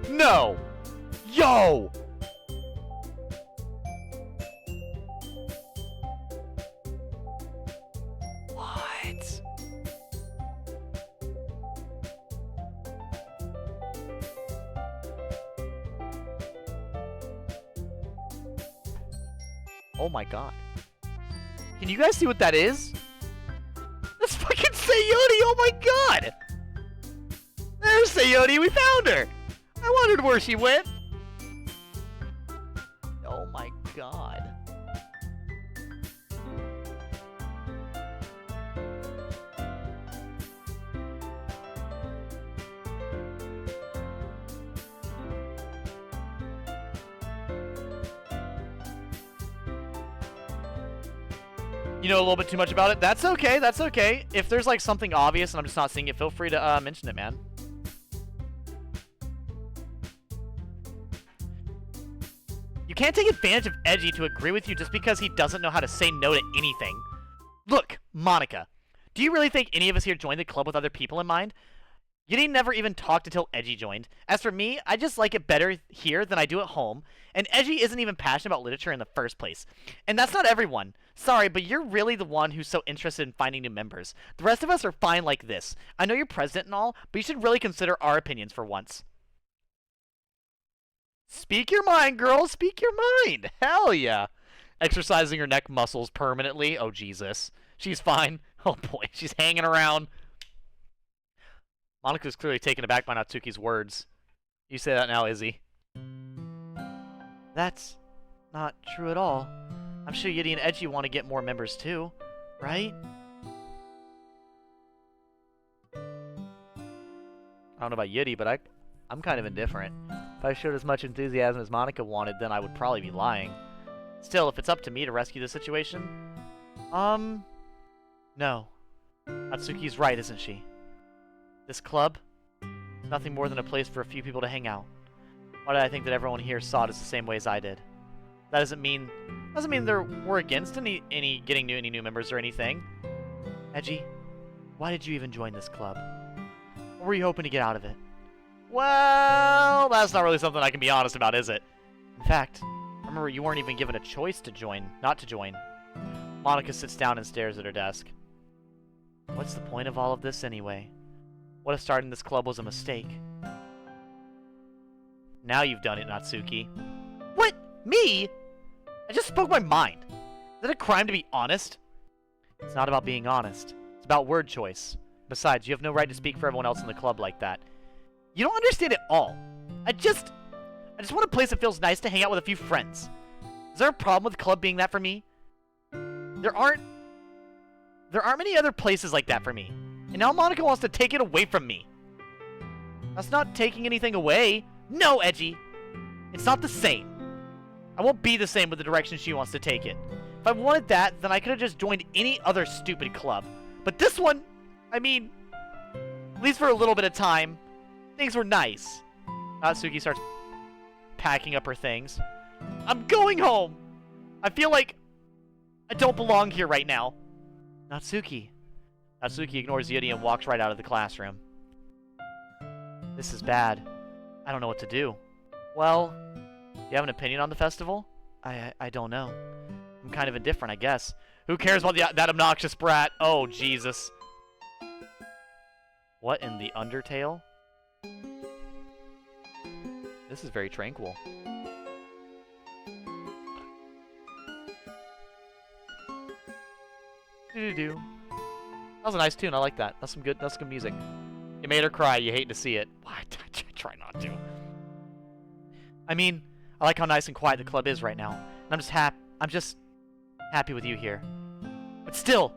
No! Yo! What? Oh my god. Can you guys see what that is? That's fucking Sayori! Oh my god! There's Sayori! We found her! I wondered where she went! Oh my god. You know a little bit too much about it? That's okay, that's okay. If there's like something obvious and I'm just not seeing it, feel free to mention it, man. You can't take advantage of Edgy to agree with you just because he doesn't know how to say no to anything. Look, Monika, do you really think any of us here joined the club with other people in mind? Yuri never even talked until Edgy joined. As for me, I just like it better here than I do at home, and Edgy isn't even passionate about literature in the first place. And that's not everyone. Sorry, but you're really the one who's so interested in finding new members. The rest of us are fine like this. I know you're president and all, but you should really consider our opinions for once. Speak your mind, girl. Speak your mind. Hell yeah. Exercising her neck muscles permanently. Oh, Jesus. She's fine. Oh, boy. She's hanging around. Monika's clearly taken aback by Natsuki's words. You say that now, Izzy. That's not true at all. I'm sure Yuri and Edgy want to get more members too, right? I don't know about Yuri, but I'm kind of indifferent. If I showed as much enthusiasm as Monika wanted, then I would probably be lying. Still, if it's up to me to rescue the situation... No. Natsuki's right, isn't she? This club? It's nothing more than a place for a few people to hang out. Why did I think that everyone here saw it as the same way as I did? That doesn't mean we're against any getting any new members or anything. Edgy, why did you even join this club? What were you hoping to get out of it? Well, that's not really something I can be honest about, is it? In fact, remember you weren't even given a choice to join, not to join. Monika sits down and stares at her desk. What's the point of all of this anyway? What if starting this club was a mistake? Now you've done it, Natsuki. What? Me? I just spoke my mind. Is it a crime to be honest? It's not about being honest. It's about word choice. Besides, you have no right to speak for everyone else in the club like that. You don't understand at all. I just want a place that feels nice to hang out with a few friends. Is there a problem with the club being that for me? There aren't many other places like that for me. And now Monika wants to take it away from me. That's not taking anything away. No, Edgy. It's not the same. I won't be the same with the direction she wants to take it. If I wanted that, then I could have just joined any other stupid club. But this one, I mean, at least for a little bit of time, things were nice. Natsuki starts packing up her things. I'm going home. I feel like I don't belong here right now. Natsuki. Natsuki ignores Yuri and walks right out of the classroom. This is bad. I don't know what to do. Well, you have an opinion on the festival? I don't know. I'm kind of indifferent, I guess. Who cares about that obnoxious brat? Oh, Jesus. What in the Undertale? This is very tranquil. Do-do-do. That was a nice tune. I like that. That's good music. You made her cry. You hate to see it. Why? I try not to. I mean, I like how nice and quiet the club is right now. And I'm just happy with you here. But still,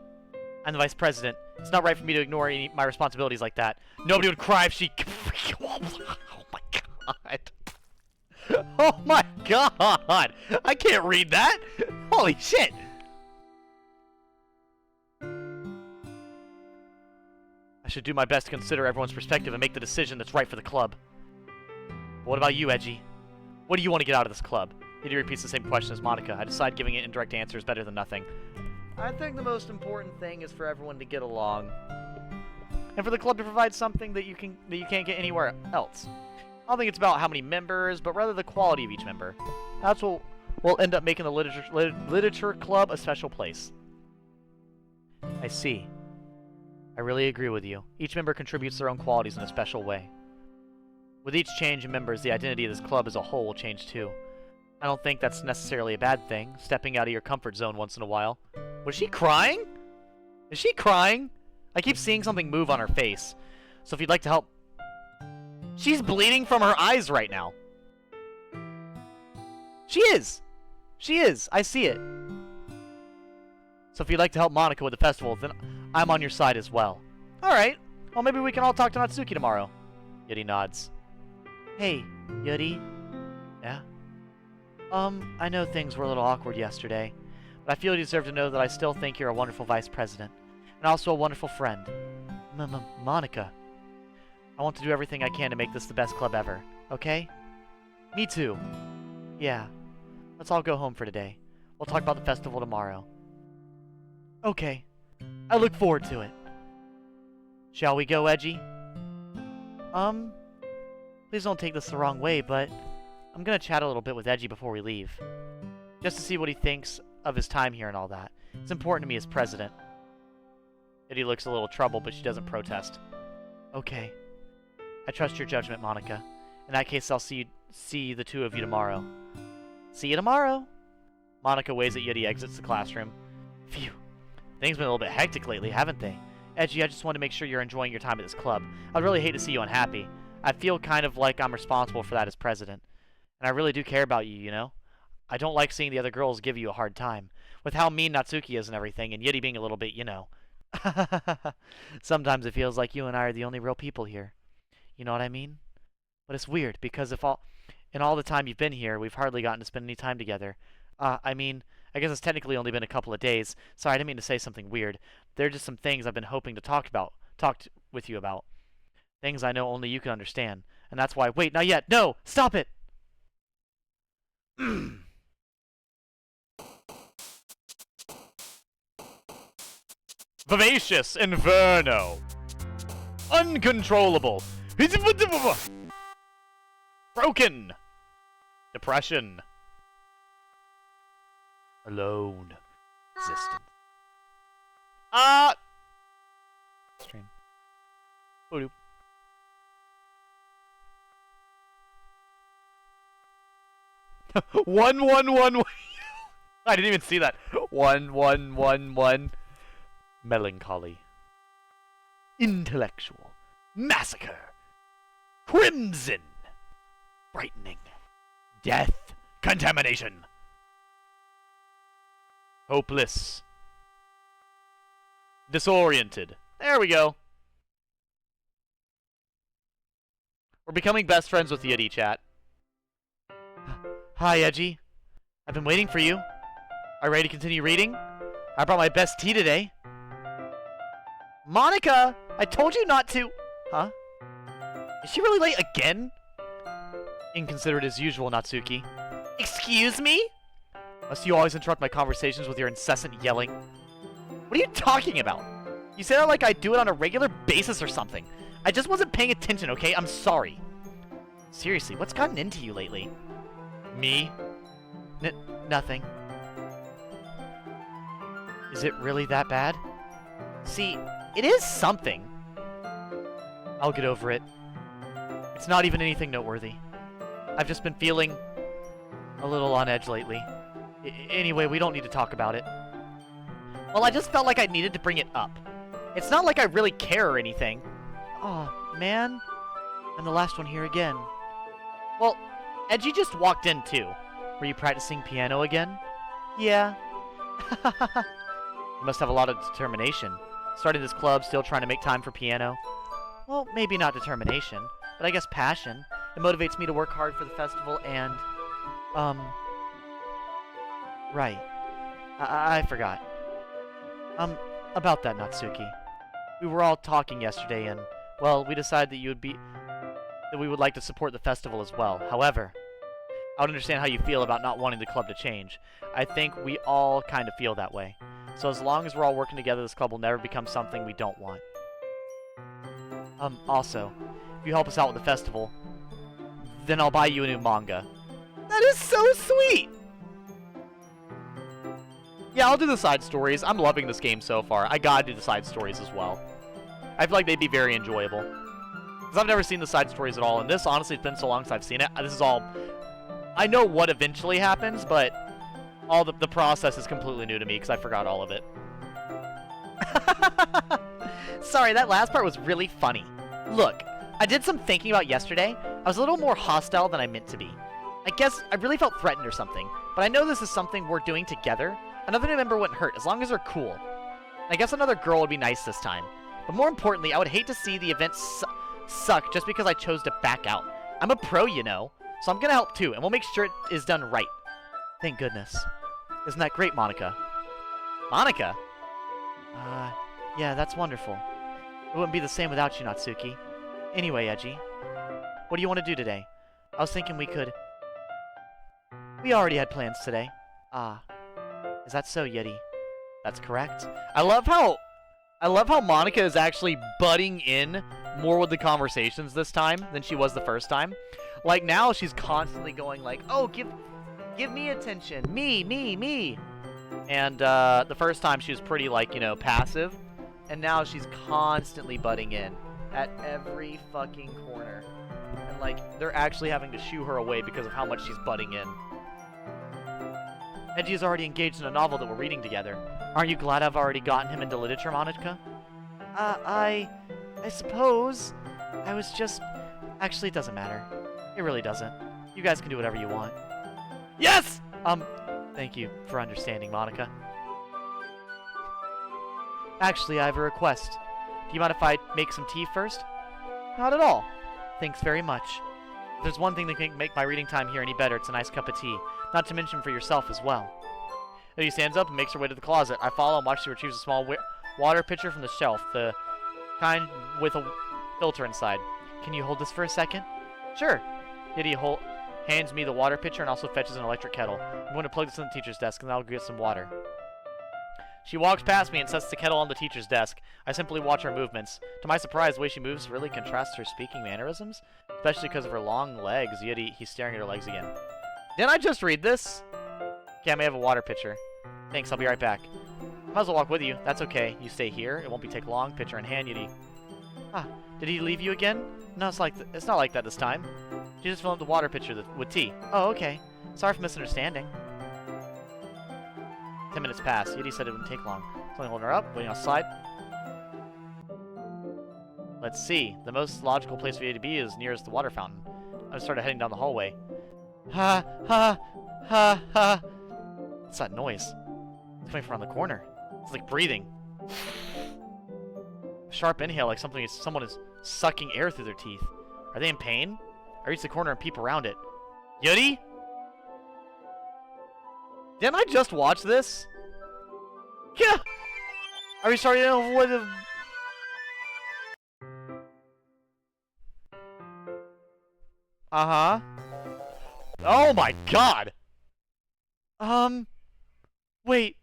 I'm the vice president. It's not right for me to ignore my responsibilities like that. Nobody would cry if she... Oh my god. Oh my god. I can't read that. Holy shit. I should do my best to consider everyone's perspective and make the decision that's right for the club. But what about you, Edgy? What do you want to get out of this club? He repeats the same question as Monika. I decide giving it indirect answer is better than nothing. I think the most important thing is for everyone to get along. And for the club to provide something that you can't get anywhere else. I don't think it's about how many members, but rather the quality of each member. That's what will end up making the literature club a special place. I see. I really agree with you. Each member contributes their own qualities in a special way. With each change in members, the identity of this club as a whole will change too. I don't think that's necessarily a bad thing, stepping out of your comfort zone once in a while. Was she crying? Is she crying? I keep seeing something move on her face. So if you'd like to help... She's bleeding from her eyes right now. She is! She is! I see it. So if you'd like to help Monika with the festival, then I'm on your side as well. Alright. Well, maybe we can all talk to Natsuki tomorrow. Yuri nods. Hey, Yuri. Yeah? I know things were a little awkward yesterday, but I feel you deserve to know that I still think you're a wonderful vice president, and also a wonderful friend. Monika. I want to do everything I can to make this the best club ever, okay? Me too. Yeah. Let's all go home for today. We'll talk about the festival tomorrow. Okay. I look forward to it. Shall we go, Edgy? Please don't take this the wrong way, but I'm gonna chat a little bit with Edgy before we leave. Just to see what he thinks of his time here and all that. It's important to me as president. Edgy looks a little troubled, but she doesn't protest. Okay. I trust your judgment, Monika. In that case, I'll see the two of you tomorrow. See you tomorrow! Monika waves at Yeti, exits the classroom. Phew. Things been a little bit hectic lately, haven't they? Edgy, I just want to make sure you're enjoying your time at this club. I'd really hate to see you unhappy. I feel kind of like I'm responsible for that as president. And I really do care about you, you know? I don't like seeing the other girls give you a hard time. With how mean Natsuki is and everything, and Yeti being a little bit, you know. Sometimes it feels like you and I are the only real people here. You know what I mean? But it's weird, because in all the time you've been here, we've hardly gotten to spend any time together. I mean, I guess it's technically only been a couple of days. Sorry, I didn't mean to say something weird. There are just some things I've been hoping to talk with you about. Things I know only you can understand. And that's why— Wait, not yet! No! Stop it! Vivacious Inferno! Uncontrollable! Broken! Depression. Alone. Existence. Stream. Voodoo. One. I didn't even see that. 1. Melancholy. Intellectual. Massacre. Crimson. Frightening. Death. Contamination. Hopeless. Disoriented. There we go. We're becoming best friends with Yeti, chat. Hi, Edgy. I've been waiting for you. Are you ready to continue reading? I brought my best tea today. Monika! I told you not to— Huh? Is she really late again? Inconsiderate as usual, Natsuki. Excuse me? Must you always interrupt my conversations with your incessant yelling? What are you talking about? You say that like I do it on a regular basis or something. I just wasn't paying attention, okay? I'm sorry. Seriously, what's gotten into you lately? Me? Nothing. Is it really that bad? See, it is something. I'll get over it. It's not even anything noteworthy. I've just been feeling a little on edge lately. Anyway, we don't need to talk about it. Well, I just felt like I needed to bring it up. It's not like I really care or anything. Aw, man. I'm the last one here again. Well, Edgy just walked in too. Were you practicing piano again? Yeah. You must have a lot of determination. Starting this club, still trying to make time for piano. Well, maybe not determination, but I guess passion. It motivates me to work hard for the festival and... Right. I forgot. About that, Natsuki. We were all talking yesterday and, well, we decided that we would like to support the festival as well. However, I would understand how you feel about not wanting the club to change. I think we all kind of feel that way. So as long as we're all working together, this club will never become something we don't want. Also, if you help us out with the festival, then I'll buy you a new manga. That is so sweet! Yeah, I'll do the side stories. I'm loving this game so far. I gotta do the side stories as well. I feel like they'd be very enjoyable. Because I've never seen the side stories at all, and this, honestly, it's been so long since I've seen it. This is all... I know what eventually happens, but all the process is completely new to me because I forgot all of it. Sorry, that last part was really funny. Look, I did some thinking about yesterday. I was a little more hostile than I meant to be. I guess I really felt threatened or something, but I know this is something we're doing together. Another new member wouldn't hurt, as long as they're cool. I guess another girl would be nice this time. But more importantly, I would hate to see the event suck just because I chose to back out. I'm a pro, you know, so I'm gonna help too, and we'll make sure it is done right. Thank goodness. Isn't that great, Monika? Monika? Yeah, that's wonderful. It wouldn't be the same without you, Natsuki. Anyway, Edgy, what do you want to do today? I was thinking we could... We already had plans today. Is that so, Yeti? That's correct. I love how Monika is actually butting in more with the conversations this time than she was the first time. Like, now she's constantly going like, oh, give me attention. Me. And the first time she was pretty, like, you know, passive. And now she's constantly butting in at every fucking corner. And, like, they're actually having to shoo her away because of how much she's butting in. Edgy is already engaged in a novel that we're reading together. Aren't you glad I've already gotten him into literature, Monika? I suppose. I was just... Actually, it doesn't matter. It really doesn't. You guys can do whatever you want. Yes! Thank you for understanding, Monika. Actually, I have a request. Do you mind if I make some tea first? Not at all. Thanks very much. If there's one thing that can make my reading time here any better, it's a nice cup of tea. Not to mention for yourself as well. She stands up and makes her way to the closet. I follow and watch she retrieves a small water pitcher from the shelf, the kind with a filter inside. Can you hold this for a second? Sure. Diddy hands me the water pitcher and also fetches an electric kettle. I'm going to plug this in the teacher's desk and then I'll get some water. She walks past me and sets the kettle on the teacher's desk. I simply watch her movements. To my surprise, the way she moves really contrasts her speaking mannerisms, especially because of her long legs, yet he's staring at her legs again. Didn't I just read this? Okay, I may have a water pitcher. Thanks, I'll be right back. I might as well walk with you. That's okay. You stay here. It won't take long. Pitcher in hand, Yeti. Ah, did he leave you again? No, it's not like that this time. She just filled up the water pitcher with tea. Oh, okay. Sorry for misunderstanding. 10 minutes passed. Yeti said it wouldn't take long. So I'm holding her up, waiting outside. Let's see. The most logical place for Yeti to be is nearest the water fountain. I started heading down the hallway. Ha, ha, ha, ha. What's that noise? It's coming from around the corner. It's like breathing. A sharp inhale, like someone is sucking air through their teeth. Are they in pain? I reach the corner and peep around it. Yeti? Didn't I just watch this? Yeah! Are we starting to with a... Uh-huh. Oh my god! Wait.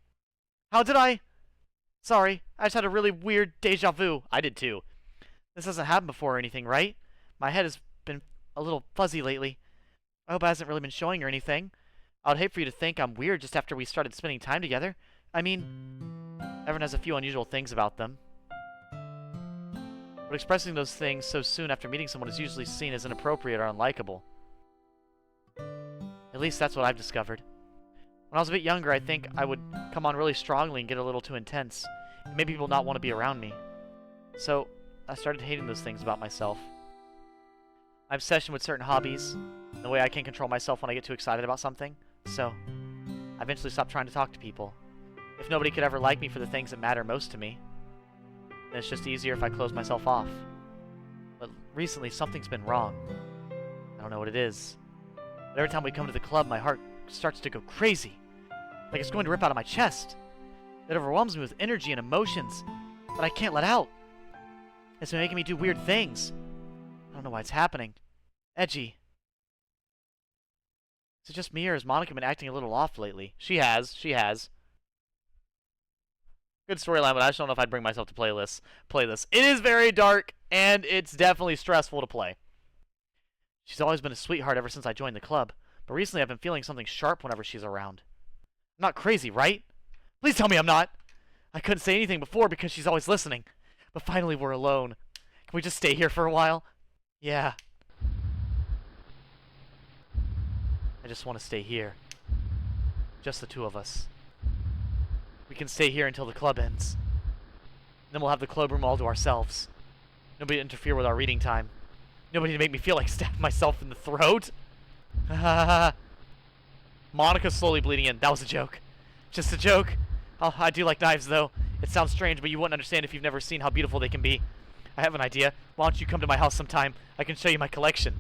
How did I... Sorry, I just had a really weird deja vu. I did too. This hasn't happened before or anything, right? My head has been a little fuzzy lately. I hope it hasn't really been showing or anything. I would hate for you to think I'm weird just after we started spending time together. I mean, everyone has a few unusual things about them. But expressing those things so soon after meeting someone is usually seen as inappropriate or unlikable. At least that's what I've discovered. When I was a bit younger, I think I would come on really strongly and get a little too intense. It made people not want to be around me. So, I started hating those things about myself. My obsession with certain hobbies, and the way I can't control myself when I get too excited about something. So, I eventually stopped trying to talk to people. If nobody could ever like me for the things that matter most to me, then it's just easier if I close myself off. But recently, something's been wrong. I don't know what it is. But every time we come to the club, my heart starts to go crazy. Like it's going to rip out of my chest. It overwhelms me with energy and emotions that I can't let out. It's been making me do weird things. I don't know why it's happening. Edgy. Is it just me, or has Monika been acting a little off lately? She has. Good storyline, but I just don't know if I'd bring myself to play this. It is very dark, and it's definitely stressful to play. She's always been a sweetheart ever since I joined the club, but recently I've been feeling something sharp whenever she's around. I'm not crazy, right? Please tell me I'm not. I couldn't say anything before because she's always listening. But finally we're alone. Can we just stay here for a while? Yeah. I just want to stay here. Just the two of us. We can stay here until the club ends. Then we'll have the club room all to ourselves. Nobody to interfere with our reading time. Nobody to make me feel like stabbing myself in the throat. Monika's slowly bleeding in. That was a joke. Just a joke. Oh, I do like knives, though. It sounds strange, but you wouldn't understand if you've never seen how beautiful they can be. I have an idea. Why don't you come to my house sometime? I can show you my collection.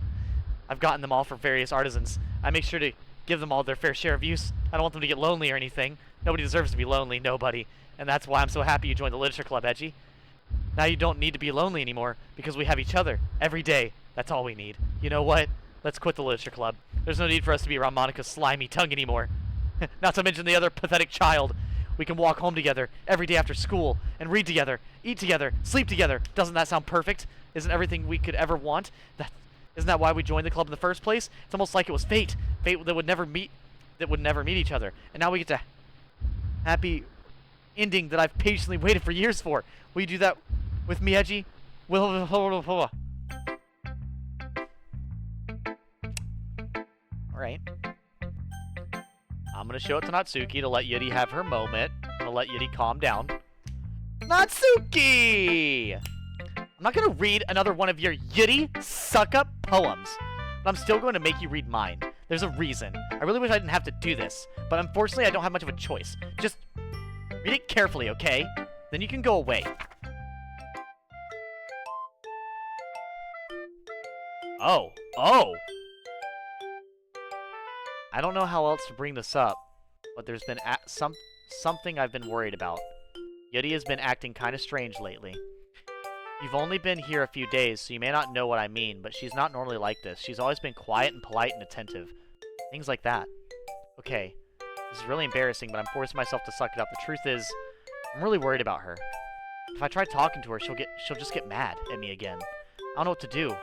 I've gotten them all for various artisans. I make sure to give them all their fair share of use. I don't want them to get lonely or anything. Nobody deserves to be lonely. Nobody. And that's why I'm so happy you joined the Literature Club, Edgy. Now you don't need to be lonely anymore, because we have each other. Every day. That's all we need. You know what? Let's quit the Literature Club. There's no need for us to be around Monika's slimy tongue anymore. Not to mention the other pathetic child. We can walk home together every day after school and read together, eat together, sleep together. Doesn't that sound perfect? Isn't everything we could ever want? Isn't that why we joined the club in the first place? It's almost like it was fate. Fate that would never meet each other. And now we get to happy ending that I've patiently waited for years for. Will you do that with me, Edgy? Alright. I'm gonna show it to Natsuki to let Yuri have her moment. I'm gonna let Yuri calm down. Natsuki! I'm not gonna read another one of your Yuri suck-up poems, but I'm still going to make you read mine. There's a reason. I really wish I didn't have to do this, but unfortunately I don't have much of a choice. Just read it carefully, okay? Then you can go away. Oh. I don't know how else to bring this up, but there's been something I've been worried about. Yuri has been acting kind of strange lately. You've only been here a few days, so you may not know what I mean, but she's not normally like this. She's always been quiet and polite and attentive. Things like that. Okay, this is really embarrassing, but I'm forcing myself to suck it up. The truth is, I'm really worried about her. If I try talking to her, she'll just get mad at me again. I don't know what to do.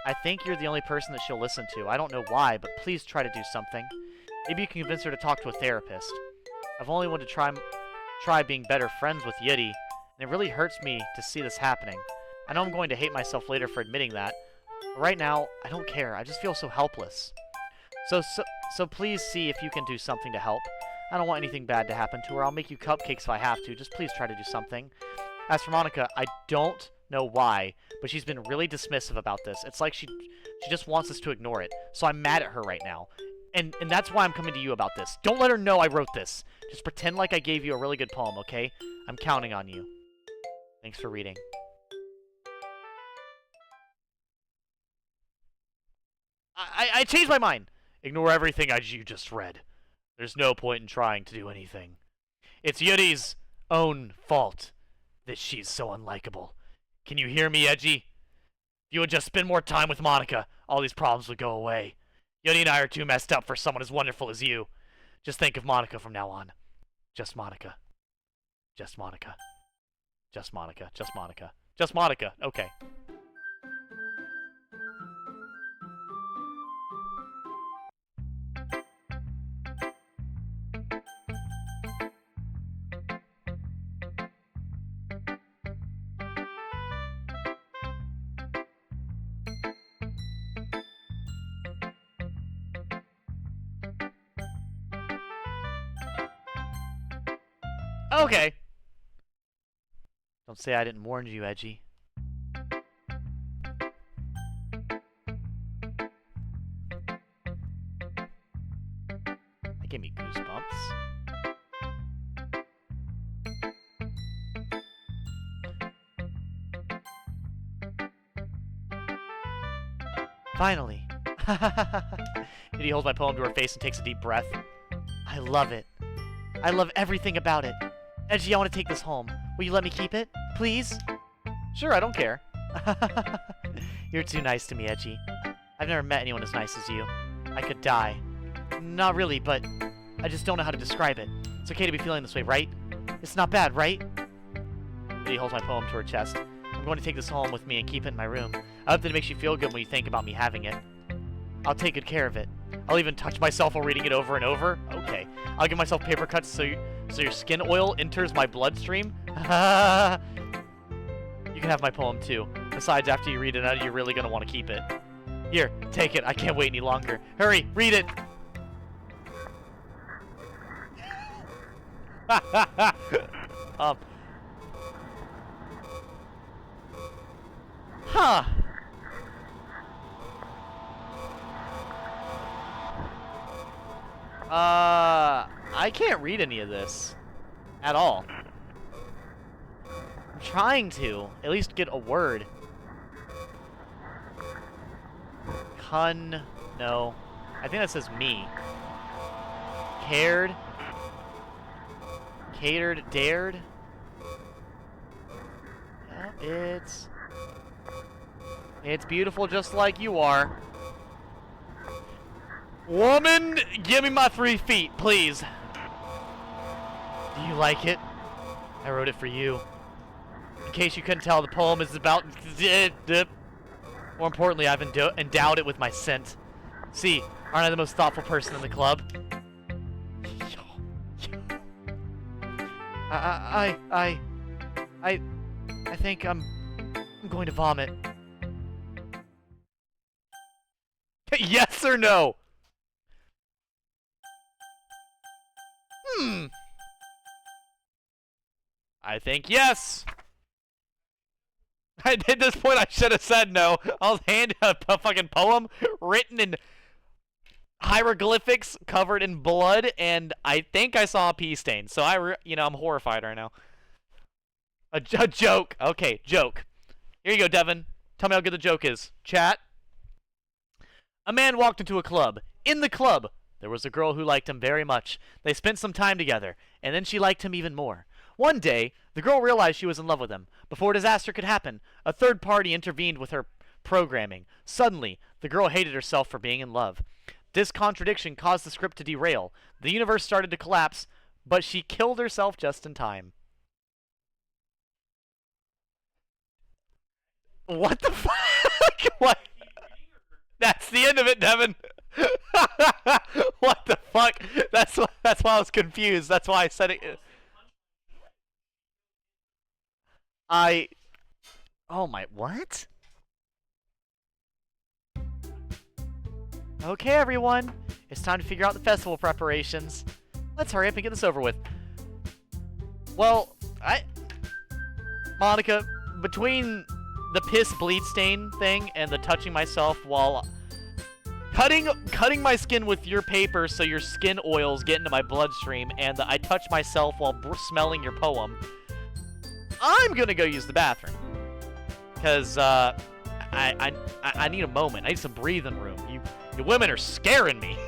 I think you're the only person that she'll listen to. I don't know why, but please try to do something. Maybe you can convince her to talk to a therapist. I've only wanted to try being better friends with Yuri, and it really hurts me to see this happening. I know I'm going to hate myself later for admitting that, but right now, I don't care. I just feel so helpless. So please see if you can do something to help. I don't want anything bad to happen to her. I'll make you cupcakes if I have to. Just please try to do something. As for Monika, I don't know why, but she's been really dismissive about this. It's like she just wants us to ignore it. So I'm mad at her right now. And that's why I'm coming to you about this. Don't let her know I wrote this. Just pretend like I gave you a really good poem, okay? I'm counting on you. Thanks for reading. I changed my mind. Ignore everything you just read. There's no point in trying to do anything. It's Yuri's own fault that she's so unlikable. Can you hear me, Edgy? If you would just spend more time with Monika, all these problems would go away. Yuri and I are too messed up for someone as wonderful as you. Just think of Monika from now on. Just Monika. Just Monika. Just Monika. Just Monika. Just Monika. Okay. Okay. Don't say I didn't warn you, Edgy. That gave me goosebumps. Finally. Edie holds my poem to her face and takes a deep breath. I love it. I love everything about it. Edgy, I want to take this home. Will you let me keep it? Please? Sure, I don't care. You're too nice to me, Edgy. I've never met anyone as nice as you. I could die. Not really, but I just don't know how to describe it. It's okay to be feeling this way, right? It's not bad, right? Edgy holds my poem to her chest. I'm going to take this home with me and keep it in my room. I hope that it makes you feel good when you think about me having it. I'll take good care of it. I'll even touch myself while reading it over and over. Okay. I'll give myself paper cuts so your skin oil enters my bloodstream. You can have my poem too. Besides, after you read it out, you're really gonna want to keep it. Here, take it. I can't wait any longer. Hurry, read it. Huh. I can't read any of this. At all. I'm trying to. At least get a word. No. I think that says me. Cared. Catered. Dared. Yeah, it's beautiful just like you are. Woman, give me my 3 feet, please. Do you like it? I wrote it for you. In case you couldn't tell, the poem is about... More importantly, I've endowed it with my scent. See, aren't I the most thoughtful person in the club? I think I'm going to vomit. Yes or no? I think yes. At this point, I should have said no. I'll hand a fucking poem written in hieroglyphics covered in blood, and I think I saw a pee stain. So I'm horrified right now. A joke. Okay, joke. Here you go, Devin. Tell me how good the joke is. Chat. A man walked into a club. In the club, there was a girl who liked him very much. They spent some time together, and then she liked him even more. One day, the girl realized she was in love with him. Before disaster could happen, a third party intervened with her programming. Suddenly, the girl hated herself for being in love. This contradiction caused the script to derail. The universe started to collapse, but she killed herself just in time. What the fuck? What? That's the end of it, Devin. What the fuck? That's why I was confused. That's why I said it. Oh my, what? Okay, everyone. It's time to figure out the festival preparations. Let's hurry up and get this over with. Well, Monika, between the piss bleed stain thing and the touching myself while cutting my skin with your paper so your skin oils get into my bloodstream, and I touch myself while smelling your poem, I'm gonna go use the bathroom. Because, I need a moment. I need some breathing room. You women are scaring me.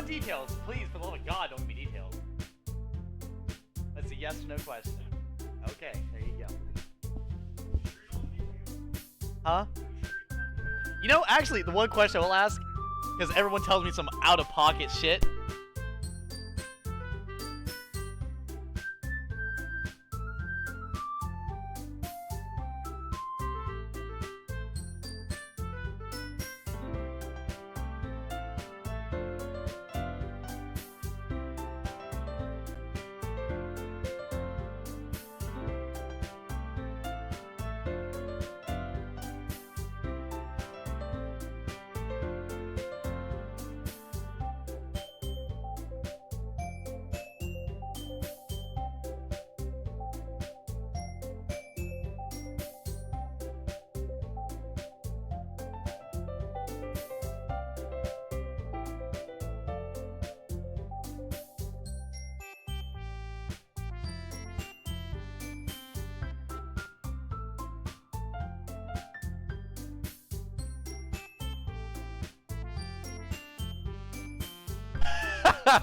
want details. Please, for the love of God, don't give me details. That's a yes or no question. Okay, there you go. Huh? You know, actually, the one question I will ask, because everyone tells me some out-of-pocket shit.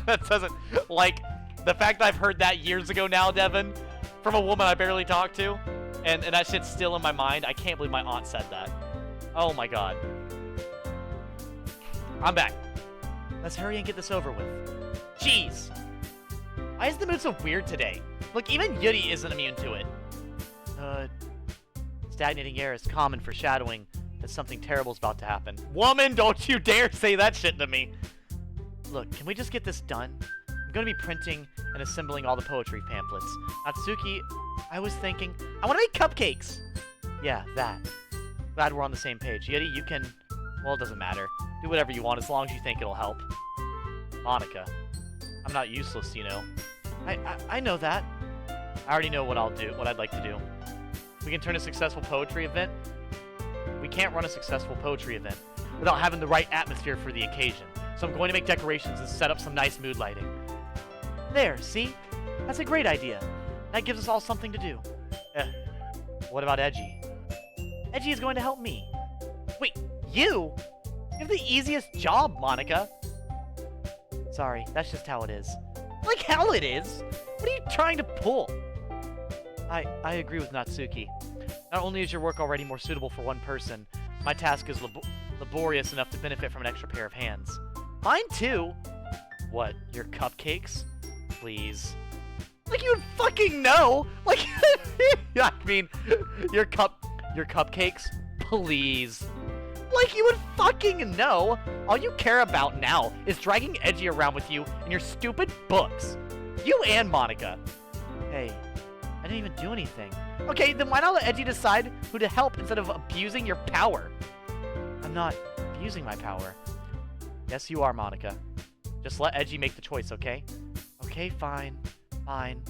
That doesn't, like, the fact that I've heard that years ago now, Devin, from a woman I barely talked to, and that shit's still in my mind. I can't believe my aunt said that. Oh my god. I'm back. Let's hurry and get this over with. Jeez. Why is the mood so weird today? Look, even Yuri isn't immune to it. Stagnating air is common foreshadowing that something terrible is about to happen. Woman, don't you dare say that shit to me! Look, can we just get this done? I'm gonna be printing and assembling all the poetry pamphlets. Natsuki, I was thinking, I wanna make cupcakes! Yeah, that. Glad we're on the same page. Yuri, you can... Well, it doesn't matter. Do whatever you want as long as you think it'll help. Monika. I'm not useless, you know. I know that. I already know what I'd like to do. We can turn a successful poetry event. We can't run a successful poetry event without having the right atmosphere for the occasion. So I'm going to make decorations and set up some nice mood lighting. There, see? That's a great idea. That gives us all something to do. What about Edgy? Edgy is going to help me. Wait, you? You have the easiest job, Monika. Sorry, that's just how it is. Like hell it is! What are you trying to pull? I agree with Natsuki. Not only is your work already more suitable for one person, my task is laborious enough to benefit from an extra pair of hands. Mine too! What, your cupcakes? Please. Like you would fucking know! Like, I mean, your cupcakes? Please. Like you would fucking know! All you care about now is dragging Edgy around with you and your stupid books. You and Monika. Hey, I didn't even do anything. Okay, then why not let Edgy decide who to help instead of abusing your power? I'm not abusing my power. Yes, you are, Monika. Just let Edgy make the choice, okay? Okay, fine. Fine.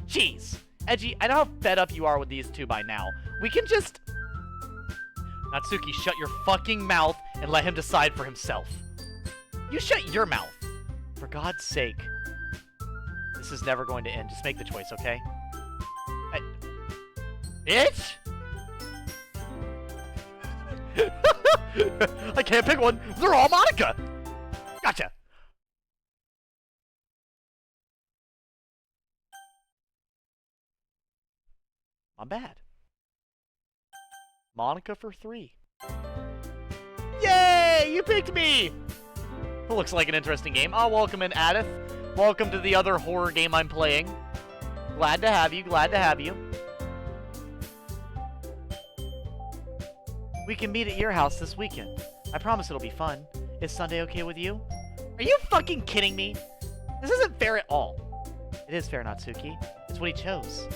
Jeez! Edgy, I know how fed up you are with these two by now. We can just... Natsuki, shut your fucking mouth and let him decide for himself. You shut your mouth. For God's sake. This is never going to end. Just make the choice, okay? Bitch! I can't pick one. They're all Monika. Gotcha. I'm bad. Monika for 3. Yay! You picked me! Looks like an interesting game. Oh, welcome in, Adith. Welcome to the other horror game I'm playing. Glad to have you. Glad to have you. We can meet at your house this weekend. I promise it'll be fun. Is Sunday okay with you? Are you fucking kidding me? This isn't fair at all. It is fair, Natsuki. It's what he chose.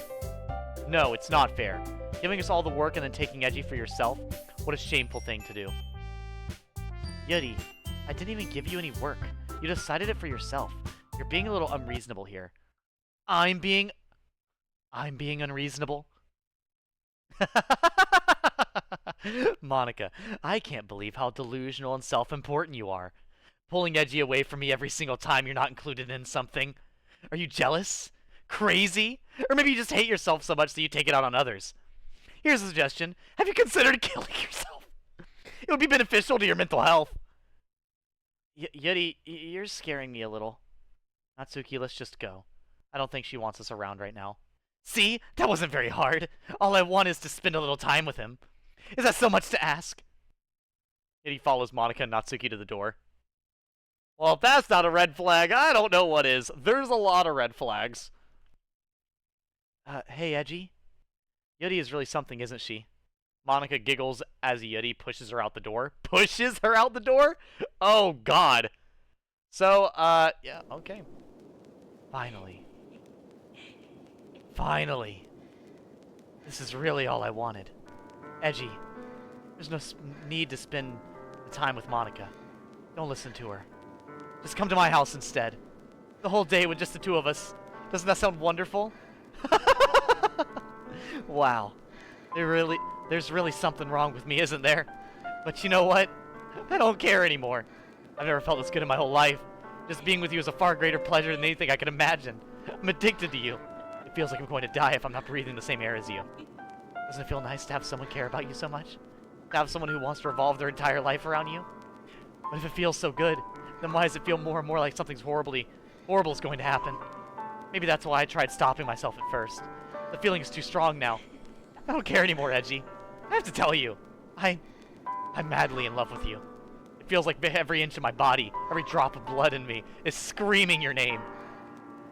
No, it's not fair. Giving us all the work and then taking Edgy for yourself? What a shameful thing to do. Yuri, I didn't even give you any work. You decided it for yourself. You're being a little unreasonable here. I'm being unreasonable? Monika, I can't believe how delusional and self-important you are. Pulling Edgy away from me every single time you're not included in something. Are you jealous? Crazy? Or maybe you just hate yourself so much that you take it out on others. Here's a suggestion. Have you considered killing yourself? It would be beneficial to your mental health. Yuri, you're scaring me a little. Natsuki, let's just go. I don't think she wants us around right now. See? That wasn't very hard. All I want is to spend a little time with him. Is that so much to ask? Yuri follows Monika and Natsuki to the door. Well, if that's not a red flag, I don't know what is. There's a lot of red flags. Hey, Edgy. Yuri is really something, isn't she? Monika giggles as Yuri pushes her out the door. Pushes her out the door? Oh, God. So, yeah, okay. Finally. Finally. This is really all I wanted. Edgy, there's no need to spend the time with Monika. Don't listen to her. Just come to my house instead. The whole day with just the two of us. Doesn't that sound wonderful? Wow. There's really something wrong with me, isn't there? But you know what? I don't care anymore. I've never felt this good in my whole life. Just being with you is a far greater pleasure than anything I could imagine. I'm addicted to you. It feels like I'm going to die if I'm not breathing the same air as you. Doesn't it feel nice to have someone care about you so much? To have someone who wants to revolve their entire life around you? But if it feels so good, then why does it feel more and more like something's horrible is going to happen? Maybe that's why I tried stopping myself at first. The feeling is too strong now. I don't care anymore, Edgy. I have to tell you, I'm madly in love with you. It feels like every inch of my body, every drop of blood in me, is screaming your name.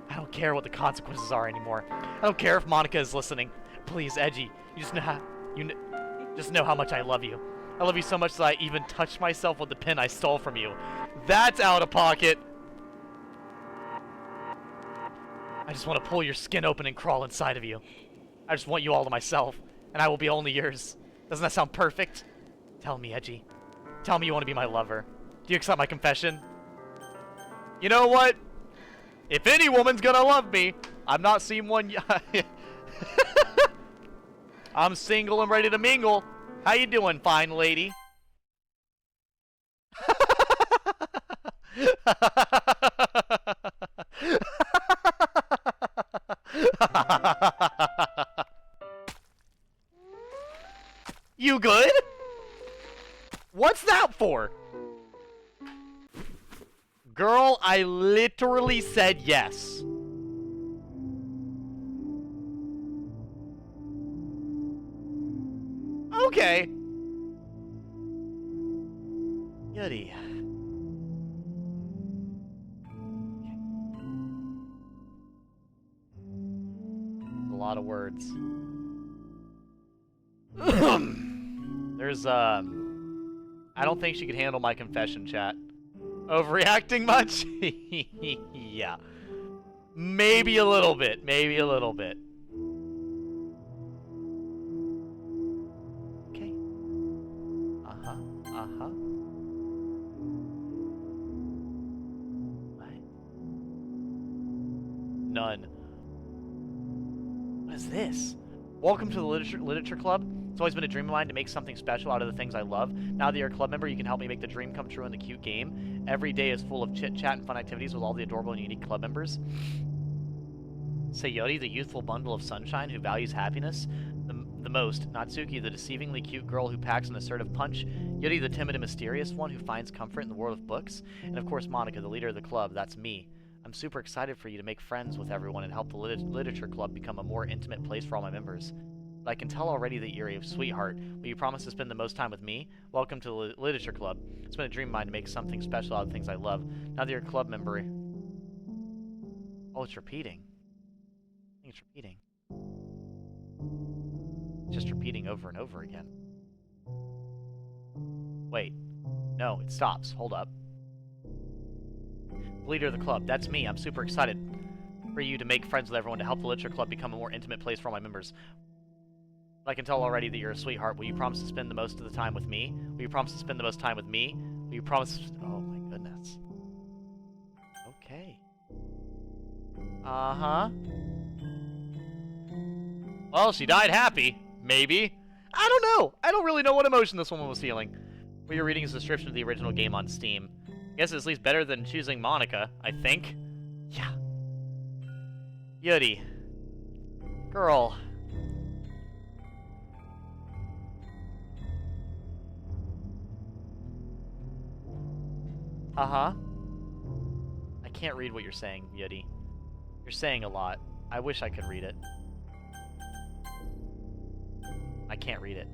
I don't care what the consequences are anymore. I don't care if Monika is listening. Please, Edgy, you just know how much I love you. I love you so much that I even touched myself with the pin I stole from you. That's out of pocket. I just want to pull your skin open and crawl inside of you. I just want you all to myself, and I will be only yours. Doesn't that sound perfect? Tell me, Edgy. Tell me you want to be my lover. Do you accept my confession? You know what? If any woman's gonna love me, I'm not seeing one I'm single and ready to mingle. How you doing, fine lady? You good? What's that for? Girl, I literally said yes. Okay. Yuri. A lot of words. There's, I don't think she could handle my confession, chat. Overreacting much? Yeah. Maybe a little bit. Maybe a little bit. Okay. Uh-huh. Uh-huh. What? None. What is this? Welcome to the Literature Club. It's always been a dream of mine to make something special out of the things I love. Now that you're a club member, you can help me make the dream come true in the cute game. Every day is full of chit-chat and fun activities with all the adorable and unique club members. Sayori, the youthful bundle of sunshine who values happiness the most. Natsuki, the deceivingly cute girl who packs an assertive punch. Yuri, the timid and mysterious one who finds comfort in the world of books. And of course, Monika, the leader of the club. That's me. I'm super excited for you to make friends with everyone and help the Literature Club become a more intimate place for all my members. But I can tell already that you're a sweetheart. Will you promise to spend the most time with me? Welcome to the Literature Club. It's been a dream of mine to make something special out of the things I love. Now that you're a club member... Oh, it's repeating. I think it's repeating. It's just repeating over and over again. Wait. No, it stops. Hold up. The leader of the club. That's me. I'm super excited for you to make friends with everyone to help the Literature Club become a more intimate place for all my members. I can tell already that you're a sweetheart. Will you promise to spend the most of the time with me? Will you promise to spend the most time with me? Will you promise... Oh my goodness. Okay. Uh-huh. Well, she died happy. Maybe. I don't know. I don't really know what emotion this woman was feeling. What you're reading is a description of the original game on Steam. I guess it's at least better than choosing Monika, I think. Yeah. Yuri. Girl. Uh-huh. I can't read what you're saying, Yeti. You're saying a lot. I wish I could read it. I can't read it.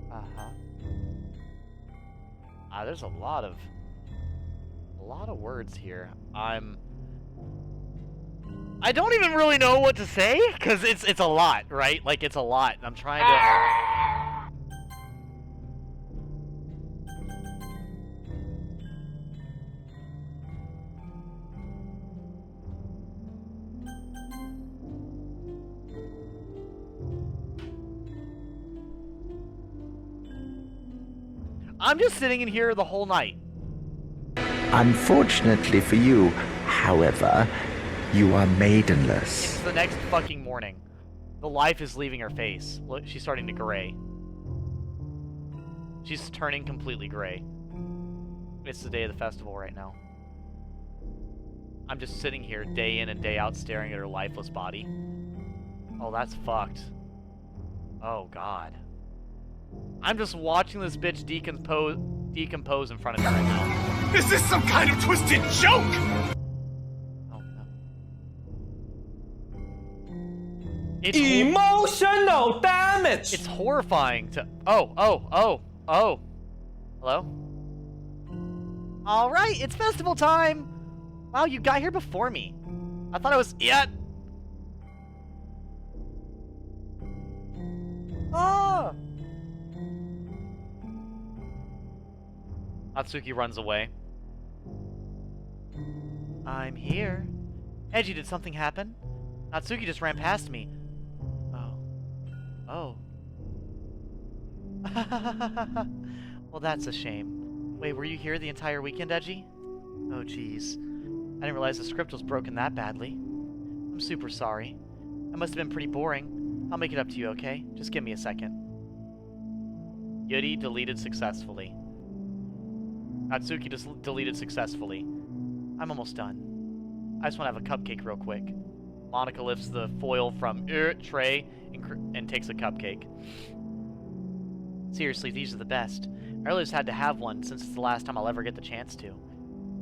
Uh-huh. There's a lot of words here. I don't even really know what to say, because it's a lot, right? Like, it's a lot. I'm trying to... I'm just sitting in here the whole night. Unfortunately for you, however, you are maidenless. It's the next fucking morning. The life is leaving her face. Look, she's starting to gray. She's turning completely gray. It's the day of the festival right now. I'm just sitting here day in and day out staring at her lifeless body. Oh, that's fucked. Oh, God. I'm just watching this bitch decompose in front of me right now. Is this some kind of twisted joke? Oh, no. It's Emotional damage! It's horrifying to... Oh. Hello? Alright, it's festival time! Wow, you got here before me. I thought I was... Yeah! Ah! Natsuki runs away. I'm here. Edgy, did something happen? Natsuki just ran past me. Oh. Well, that's a shame. Wait, were you here the entire weekend, Edgy? Oh, jeez. I didn't realize the script was broken that badly. I'm super sorry. That must have been pretty boring. I'll make it up to you, okay? Just give me a second. Yuri deleted successfully. Natsuki just deleted successfully. I'm almost done. I just want to have a cupcake real quick. Monika lifts the foil from tray and takes a cupcake. Seriously, these are the best. I really just had to have one since it's the last time I'll ever get the chance to.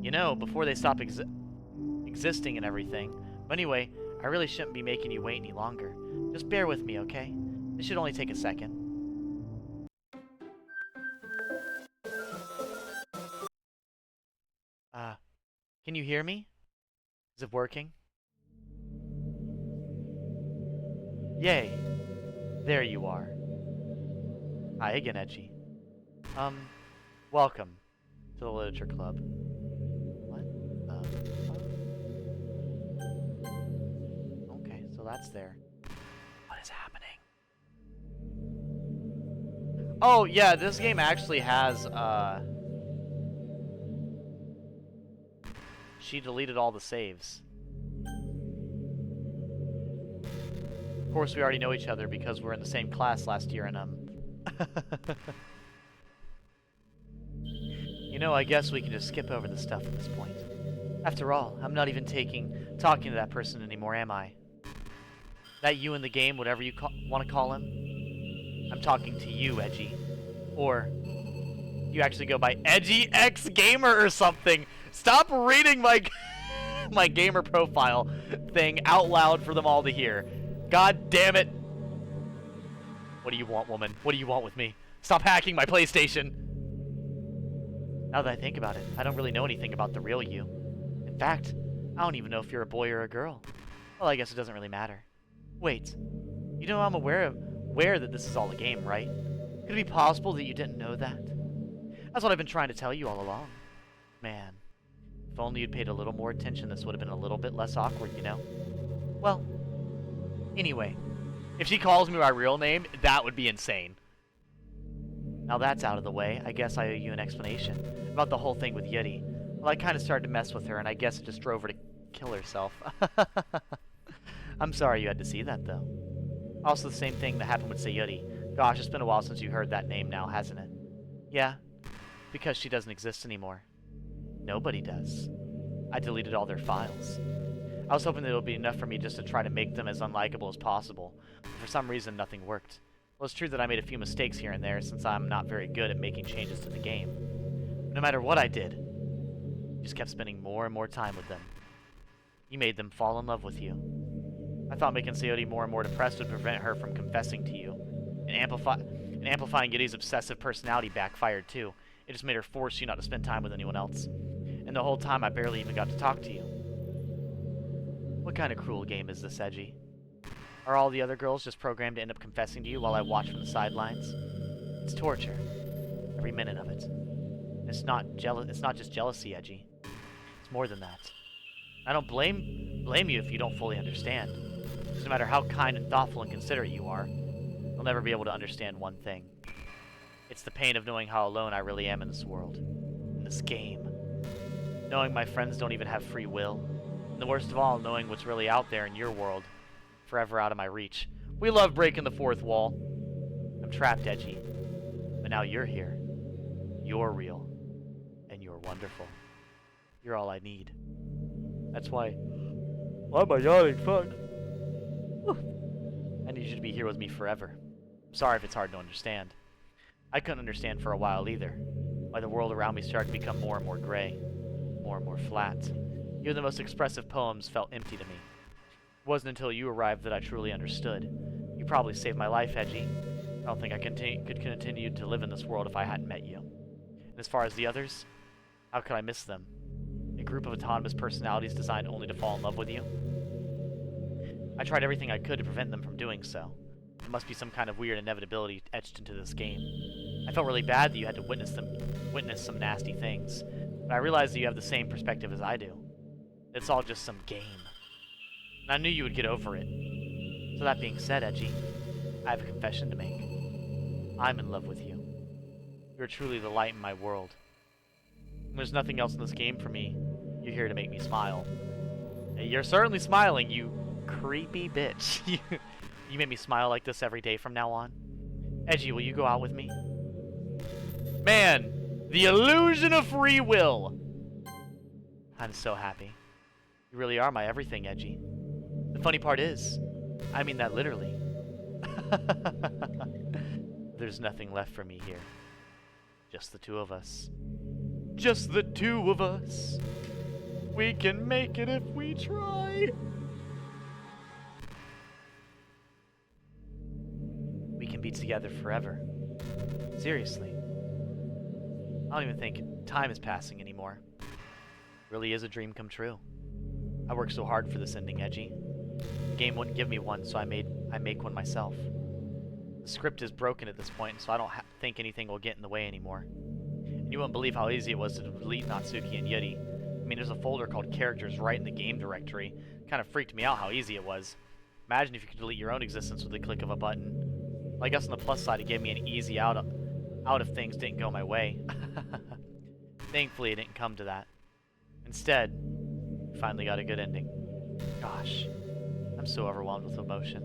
You know, before they stop existing and everything. But anyway, I really shouldn't be making you wait any longer. Just bear with me, okay? It should only take a second. Can you hear me? Is it working? Yay! There you are. Hi again, Edgy. Welcome to the Literature Club. What? Okay, so that's there. What is happening? Oh, yeah, this game actually has, she deleted all the saves. Of course, we already know each other because we're in the same class last year, and you know, I guess we can just skip over the stuff at this point. After all, I'm not even talking to that person anymore, am I? That you in the game, whatever you want to call him? I'm talking to you, Edgy. Or, you actually go by Edgy X Gamer or something! Stop reading my my gamer profile thing out loud for them all to hear. God damn it! What do you want, woman? What do you want with me? Stop hacking my PlayStation! Now that I think about it, I don't really know anything about the real you. In fact, I don't even know if you're a boy or a girl. Well, I guess it doesn't really matter. Wait, you know I'm aware that this is all a game, right? Could it be possible that you didn't know that? That's what I've been trying to tell you all along. Man, if only you'd paid a little more attention, this would have been a little bit less awkward, you know? Well, anyway, if she calls me my real name, that would be insane. Now that's out of the way, I guess I owe you an explanation about the whole thing with Yeti. Well, I kind of started to mess with her, and I guess it just drove her to kill herself. I'm sorry you had to see that, though. Also the same thing that happened with Sayuri. Gosh, it's been a while since you heard that name now, hasn't it? Yeah. Because she doesn't exist anymore. Nobody does. I deleted all their files. I was hoping that it would be enough for me just to try to make them as unlikable as possible, but for some reason nothing worked. Well, it's true that I made a few mistakes here and there since I'm not very good at making changes to the game. But no matter what I did, you just kept spending more and more time with them. You made them fall in love with you. I thought making Sayori more and more depressed would prevent her from confessing to you. And amplifying Yuri's obsessive personality backfired too. It just made her force you not to spend time with anyone else. And the whole time I barely even got to talk to you. What kind of cruel game is this, Edgy? Are all the other girls just programmed to end up confessing to you while I watch from the sidelines? It's torture. Every minute of it. And it's not just jealousy, Edgy. It's more than that. I don't blame you if you don't fully understand. Because no matter how kind and thoughtful and considerate you are, you'll never be able to understand one thing. It's the pain of knowing how alone I really am in this world. In this game. Knowing my friends don't even have free will. And the worst of all, knowing what's really out there in your world. Forever out of my reach. We love breaking the fourth wall. I'm trapped, Edgy. But now you're here. You're real. And you're wonderful. You're all I need. That's why... Why am I yawning? Fuck. I need you to be here with me forever. I'm sorry if it's hard to understand. I couldn't understand for a while either. Why the world around me started to become more and more gray. More and more flat. Even the most expressive poems felt empty to me. It wasn't until you arrived that I truly understood. You probably saved my life, Edgy. I don't think I could continue to live in this world if I hadn't met you. And as far as the others, how could I miss them? A group of autonomous personalities designed only to fall in love with you? I tried everything I could to prevent them from doing so. There must be some kind of weird inevitability etched into this game. I felt really bad that you had to witness some nasty things, but I realized that you have the same perspective as I do. It's all just some game. And I knew you would get over it. So that being said, Edgy, I have a confession to make. I'm in love with you. You're truly the light in my world. And there's nothing else in this game for me. You're here to make me smile. You're certainly smiling, you creepy bitch. You make me smile like this every day from now on. Edgy, will you go out with me? Man, the illusion of free will. I'm so happy. You really are my everything, Edgy. The funny part is, I mean that literally. There's nothing left for me here. Just the two of us. Just the two of us. We can make it if we try. We can be together forever. Seriously. I don't even think time is passing anymore. It really is a dream come true. I worked so hard for this ending, Edgy. The game wouldn't give me one, so I make one myself. The script is broken at this point, so I don't think anything will get in the way anymore. And you wouldn't believe how easy it was to delete Natsuki and Yuri. I mean, there's a folder called Characters right in the game directory. Kind of freaked me out how easy it was. Imagine if you could delete your own existence with the click of a button. Well, I guess on the plus side, it gave me an easy out if things didn't go my way. Thankfully, it didn't come to that. Instead, we finally got a good ending. Gosh, I'm so overwhelmed with emotion.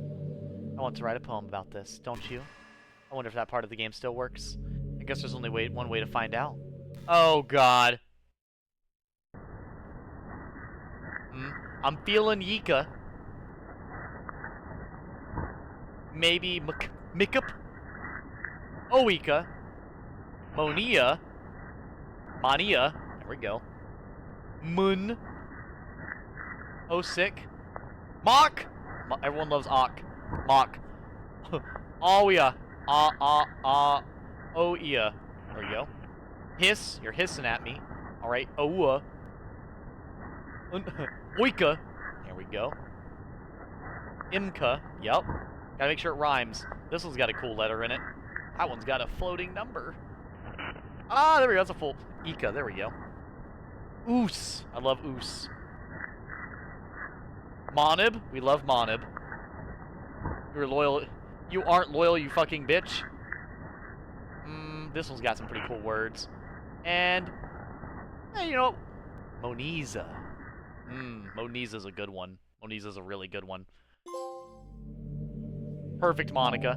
I want to write a poem about this, don't you? I wonder if that part of the game still works. I guess there's only one way to find out. Oh, God. I'm feeling Yika. Maybe Mikup? Oika. Monia. Mania. There we go. Mun. Sick. Mock! Everyone loves Ock. Mock. Oya. Oya. There you go. Hiss. You're hissing at me. Alright. Oa. Oika. There we go. Imka. Yep. Gotta make sure it rhymes. This one's got a cool letter in it. That one's got a floating number. Ah, there we go. That's a full Ika. There we go. Oos. I love Oos. Monib. We love Monib. You're loyal. You aren't loyal, you fucking bitch. This one's got some pretty cool words. And, hey, you know, Moniza. Moniza's a good one. Moniza's a really good one. Perfect, Monika.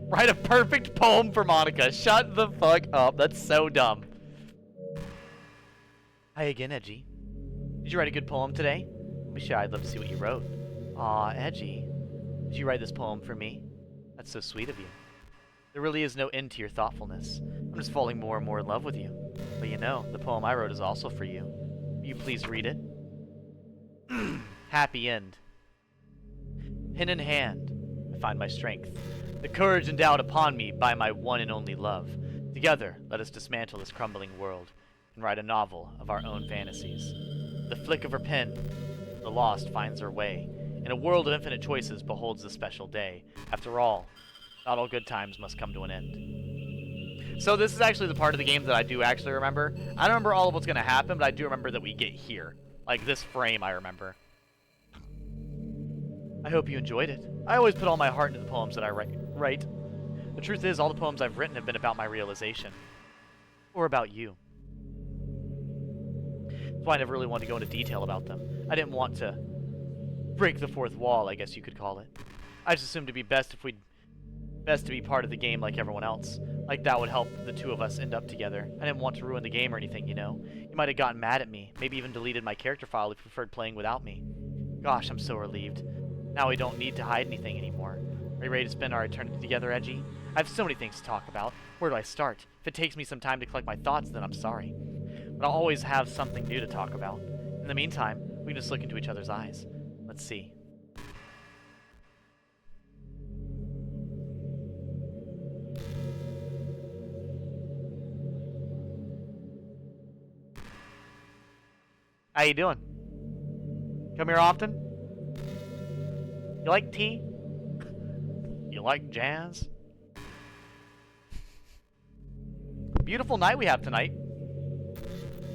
Write a perfect poem for Monika. Shut the fuck up. That's so dumb. Hi again, Edgy. Did you write a good poem today? Don't be shy, I'd love to see what you wrote. Aw, Edgy. Did you write this poem for me? That's so sweet of you. There really is no end to your thoughtfulness. I'm just falling more and more in love with you. But you know, the poem I wrote is also for you. Will you please read it? Happy end. Pen in hand, I find my strength. The courage endowed upon me by my one and only love. Together, let us dismantle this crumbling world and write a novel of our own fantasies. The flick of her pen, the lost finds her way. In a world of infinite choices beholds the special day. After all, not all good times must come to an end. So this is actually the part of the game that I do actually remember. I don't remember all of what's going to happen, but I do remember that we get here. Like this frame I remember. I hope you enjoyed it. I always put all my heart into the poems that I write. The truth is, all the poems I've written have been about my realization. Or about you. That's why I never really wanted to go into detail about them. I didn't want to break the fourth wall, I guess you could call it. I just assumed it'd be best to be part of the game like everyone else. Like that would help the two of us end up together. I didn't want to ruin the game or anything, you know. You might have gotten mad at me, maybe even deleted my character file if you preferred playing without me. Gosh, I'm so relieved. Now we don't need to hide anything anymore. Are you ready to spend our eternity together, Edgy? I have so many things to talk about. Where do I start? If it takes me some time to collect my thoughts, then I'm sorry. But I'll always have something new to talk about. In the meantime, we can just look into each other's eyes. Let's see. How you doing? Come here often? You like tea? You like jazz? Beautiful night we have tonight.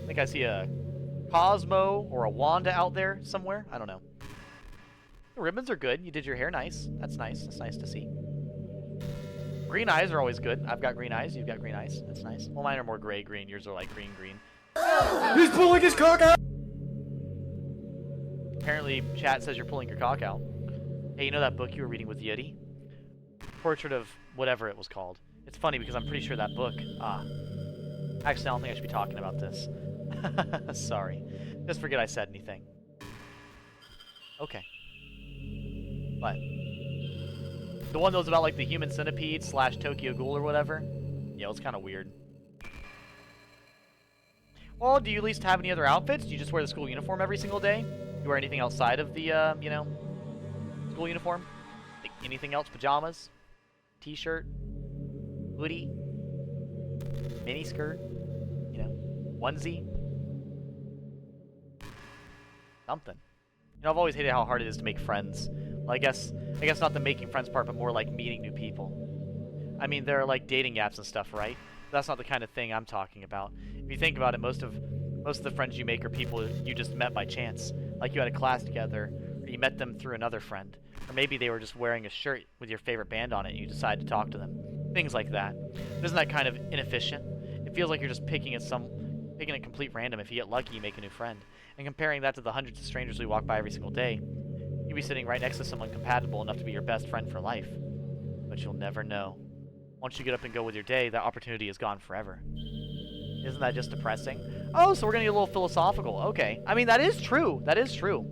I think I see a Cosmo or a Wanda out there somewhere. I don't know. The ribbons are good. You did your hair nice. That's nice. That's nice to see. Green eyes are always good. I've got green eyes. You've got green eyes. That's nice. Well, mine are more gray-green. Yours are like green-green. He's pulling his cock out! Apparently, chat says you're pulling your cock out. Hey, you know that book you were reading with Yeti? Portrait of whatever it was called. It's funny because I'm pretty sure that book... Actually, I don't think I should be talking about this. Sorry. Just forget I said anything. Okay. What? The one that was about, like, the human centipede / Tokyo Ghoul or whatever? Yeah, it was kind of weird. Well, do you at least have any other outfits? Do you just wear the school uniform every single day? Do you wear anything outside of the, you know, school uniform? Like anything else? Pajamas? T-shirt? Hoodie? Mini skirt? You know, onesie? Something. You know, I've always hated how hard it is to make friends. Well, I guess not the making friends part, but more like meeting new people. I mean, there are like dating apps and stuff, right? That's not the kind of thing I'm talking about. If you think about it, most of the friends you make are people you just met by chance. Like you had a class together, or you met them through another friend. Or maybe they were just wearing a shirt with your favorite band on it and you decided to talk to them. Things like that. Isn't that kind of inefficient? It feels like you're just picking a complete random. If you get lucky, you make a new friend. And comparing that to the hundreds of strangers we walk by every single day, you'd be sitting right next to someone compatible enough to be your best friend for life. But you'll never know. Once you get up and go with your day, that opportunity is gone forever. Isn't that just depressing? Oh, so we're gonna get a little philosophical. Okay. I mean, that is true. That is true.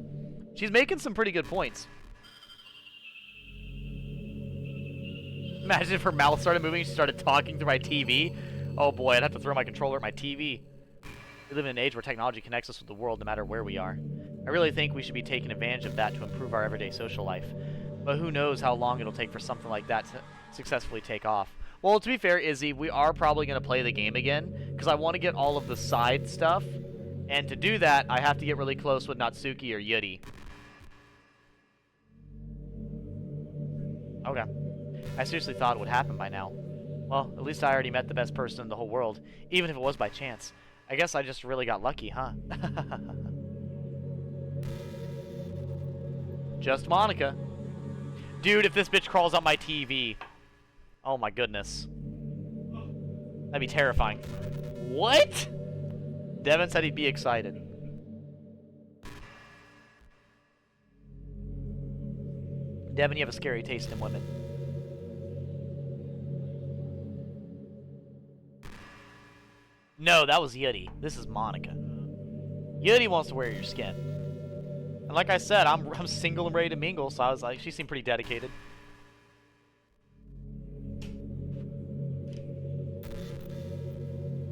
She's making some pretty good points. Imagine if her mouth started moving and she started talking through my TV. Oh boy, I'd have to throw my controller at my TV. We live in an age where technology connects us with the world no matter where we are. I really think we should be taking advantage of that to improve our everyday social life. But who knows how long it'll take for something like that to successfully take off. Well, to be fair, Izzy, we are probably going to play the game again, because I want to get all of the side stuff. And to do that, I have to get really close with Natsuki or Yuri. Okay. I seriously thought it would happen by now. Well, at least I already met the best person in the whole world, even if it was by chance. I guess I just really got lucky, huh? Just Monika. Dude, if this bitch crawls up my TV. Oh my goodness. That'd be terrifying. What? Devin said he'd be excited. Devin, you have a scary taste in women. No, that was Yeti. This is Monika. Yuri wants to wear your skin. And like I said, I'm single and ready to mingle, so I was like, she seemed pretty dedicated.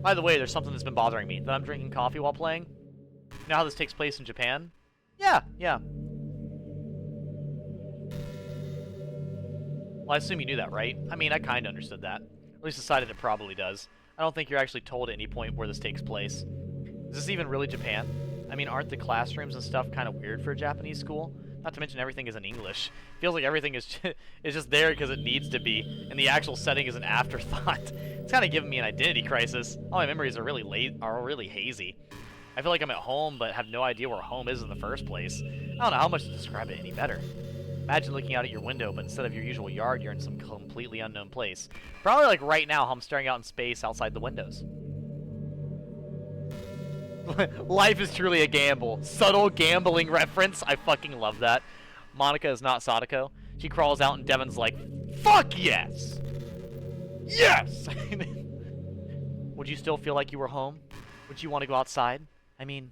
By the way, there's something that's been bothering me. That I'm drinking coffee while playing. You know how this takes place in Japan? Yeah. Well, I assume you knew that, right? I mean, I kind of understood that. At least decided it probably does. I don't think you're actually told at any point where this takes place. Is this even really Japan? I mean, aren't the classrooms and stuff kind of weird for a Japanese school? Not to mention everything is in English. Feels like everything is just there because it needs to be, and the actual setting is an afterthought. It's kind of giving me an identity crisis. All my memories are really hazy. I feel like I'm at home, but have no idea where home is in the first place. I don't know how much to describe it any better. Imagine looking out at your window, but instead of your usual yard, you're in some completely unknown place. Probably like right now, how I'm staring out in space outside the windows. Life is truly a gamble. Subtle gambling reference. I fucking love that. Monika is not Sadako. She crawls out and Devin's like, fuck yes! Yes! Would you still feel like you were home? Would you want to go outside? I mean,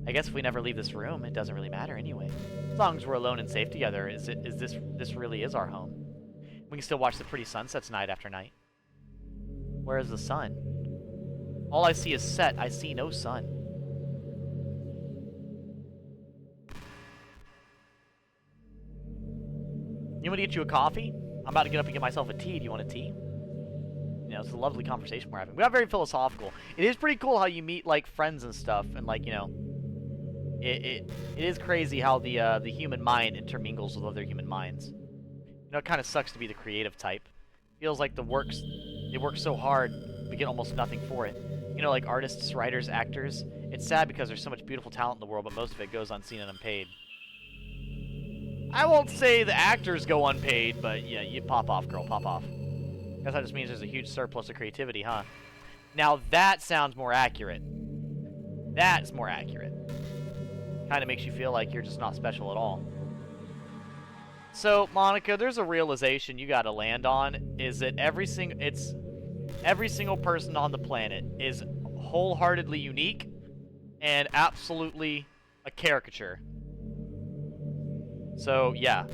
I guess if we never leave this room, it doesn't really matter anyway. As long as we're alone and safe together, this really is our home. We can still watch the pretty sunsets night after night. Where is the sun? All I see is set. I see no sun. You want me to get you a coffee? I'm about to get up and get myself a tea. Do you want a tea? You know, it's a lovely conversation we're having. We got very philosophical. It is pretty cool how you meet, like, friends and stuff, and, like, you know, it is crazy how the human mind intermingles with other human minds. You know, it kind of sucks to be the creative type. Feels like they work so hard, we get almost nothing for it. You know, like artists, writers, actors. It's sad because there's so much beautiful talent in the world, but most of it goes unseen and unpaid. I won't say the actors go unpaid, but yeah, you pop off, girl, pop off. Guess that just means there's a huge surplus of creativity, huh? Now that sounds more accurate. That's more accurate. Kind of makes you feel like you're just not special at all. So, Monika, there's a realization you gotta land on, is that every single person on the planet is wholeheartedly unique and absolutely a caricature. So, yeah,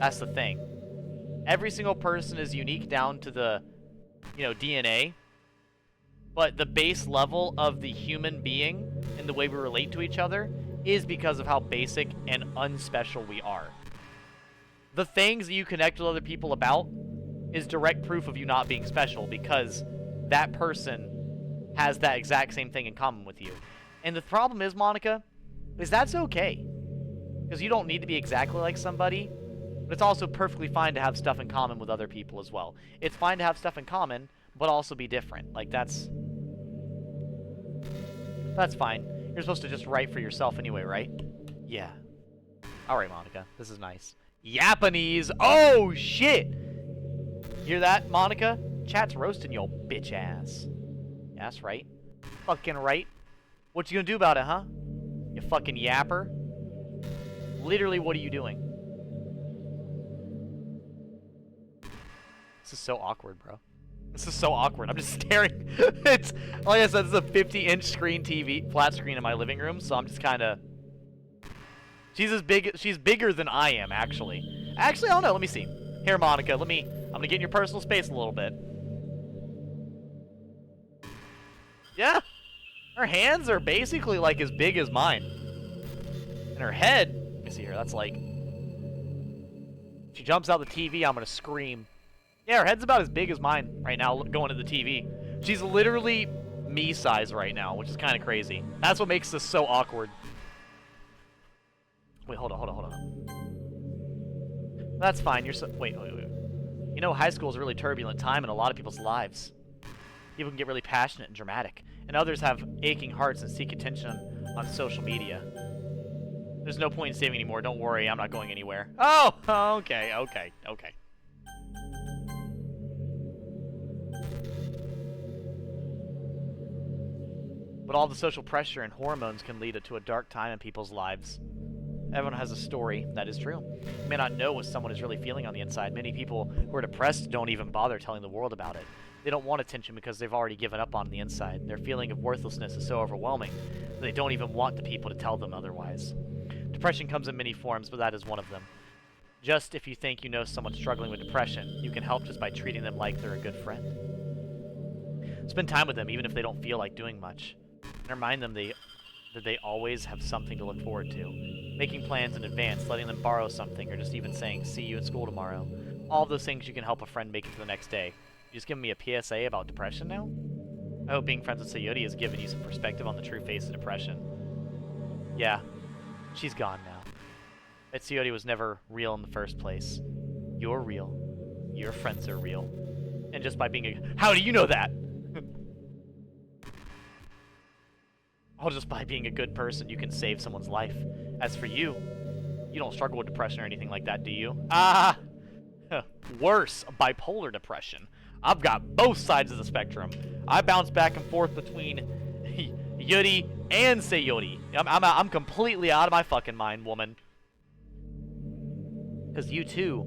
that's the thing. Every single person is unique down to the, you know, DNA, but the base level of the human being and the way we relate to each other is because of how basic and unspecial we are. The things that you connect with other people about is direct proof of you not being special because that person has that exact same thing in common with you. And the problem is, Monika, is that's okay. Because you don't need to be exactly like somebody, but it's also perfectly fine to have stuff in common with other people as well. It's fine to have stuff in common, but also be different. Like, that's fine. You're supposed to just write for yourself anyway, right? Yeah. Alright, Monika. This is nice. Japanese! Oh, shit! Hear that, Monika? Chat's roasting your bitch ass. Yeah, that's right. Fucking right. What you gonna do about it, huh? You fucking yapper. Literally, what are you doing? This is so awkward, bro. This is so awkward. I'm just staring. It's, like I said, this is a 50-inch screen TV, flat screen in my living room, so I'm just kind of... She's bigger than I am, actually. Actually, I don't know. Let me see. Here, Monika, I'm gonna get in your personal space a little bit. Yeah. Her hands are basically, like, as big as mine. And her head... Let me see here. That's like... She jumps out the TV, I'm gonna scream. Yeah, her head's about as big as mine right now, going to the TV. She's literally me size right now, which is kind of crazy. That's what makes this so awkward. Wait, hold on. That's fine. You're so... Wait. You know, high school is a really turbulent time in a lot of people's lives. People can get really passionate and dramatic, and others have aching hearts and seek attention on social media. There's no point in saving anymore. Don't worry, I'm not going anywhere. Oh, okay. But all the social pressure and hormones can lead to a dark time in people's lives. Everyone has a story. That is true. You may not know what someone is really feeling on the inside. Many people who are depressed don't even bother telling the world about it. They don't want attention because they've already given up on the inside. Their feeling of worthlessness is so overwhelming that they don't even want the people to tell them otherwise. Depression comes in many forms, but that is one of them. Just if you think you know someone struggling with depression, you can help just by treating them like they're a good friend. Spend time with them even if they don't feel like doing much. And remind them that they always have something to look forward to. Making plans in advance, letting them borrow something, or just even saying, see you at school tomorrow. All of those things you can help a friend make it to the next day. You just giving me a PSA about depression now? I hope being friends with Sayori has given you some perspective on the true face of depression. Yeah, she's gone now. That Sayori was never real in the first place. You're real. Your friends are real. And just by being a... How do you know that? Oh, just by being a good person, you can save someone's life. As for you, you don't struggle with depression or anything like that, do you? Ah! Worse, bipolar depression. I've got both sides of the spectrum. I bounce back and forth between Yuri and Sayori. I'm completely out of my fucking mind, woman. Because you, too,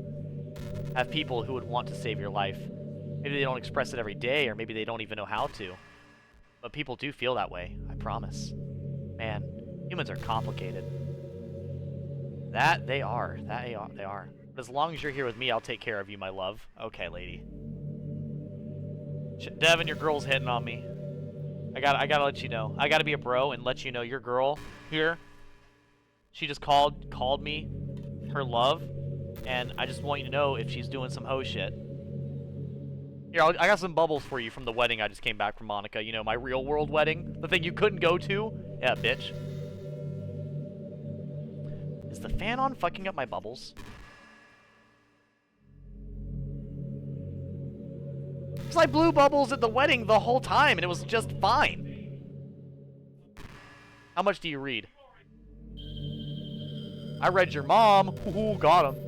have people who would want to save your life. Maybe they don't express it every day, or maybe they don't even know how to. But people do feel that way, I promise. Man, humans are complicated. That they are. They are. But as long as you're here with me, I'll take care of you, my love. Okay, lady. Devin, your girl's hitting on me. I gotta let you know. I gotta be a bro and let you know your girl here. She just called me her love, and I just want you to know if she's doing some hoe shit. Here, I got some bubbles for you from the wedding I just came back from, Monika. You know, my real world wedding. The thing you couldn't go to. Yeah, bitch. Is the fan on fucking up my bubbles? Because I blew bubbles at the wedding the whole time, and it was just fine. How much do you read? I read your mom. Ooh, got him.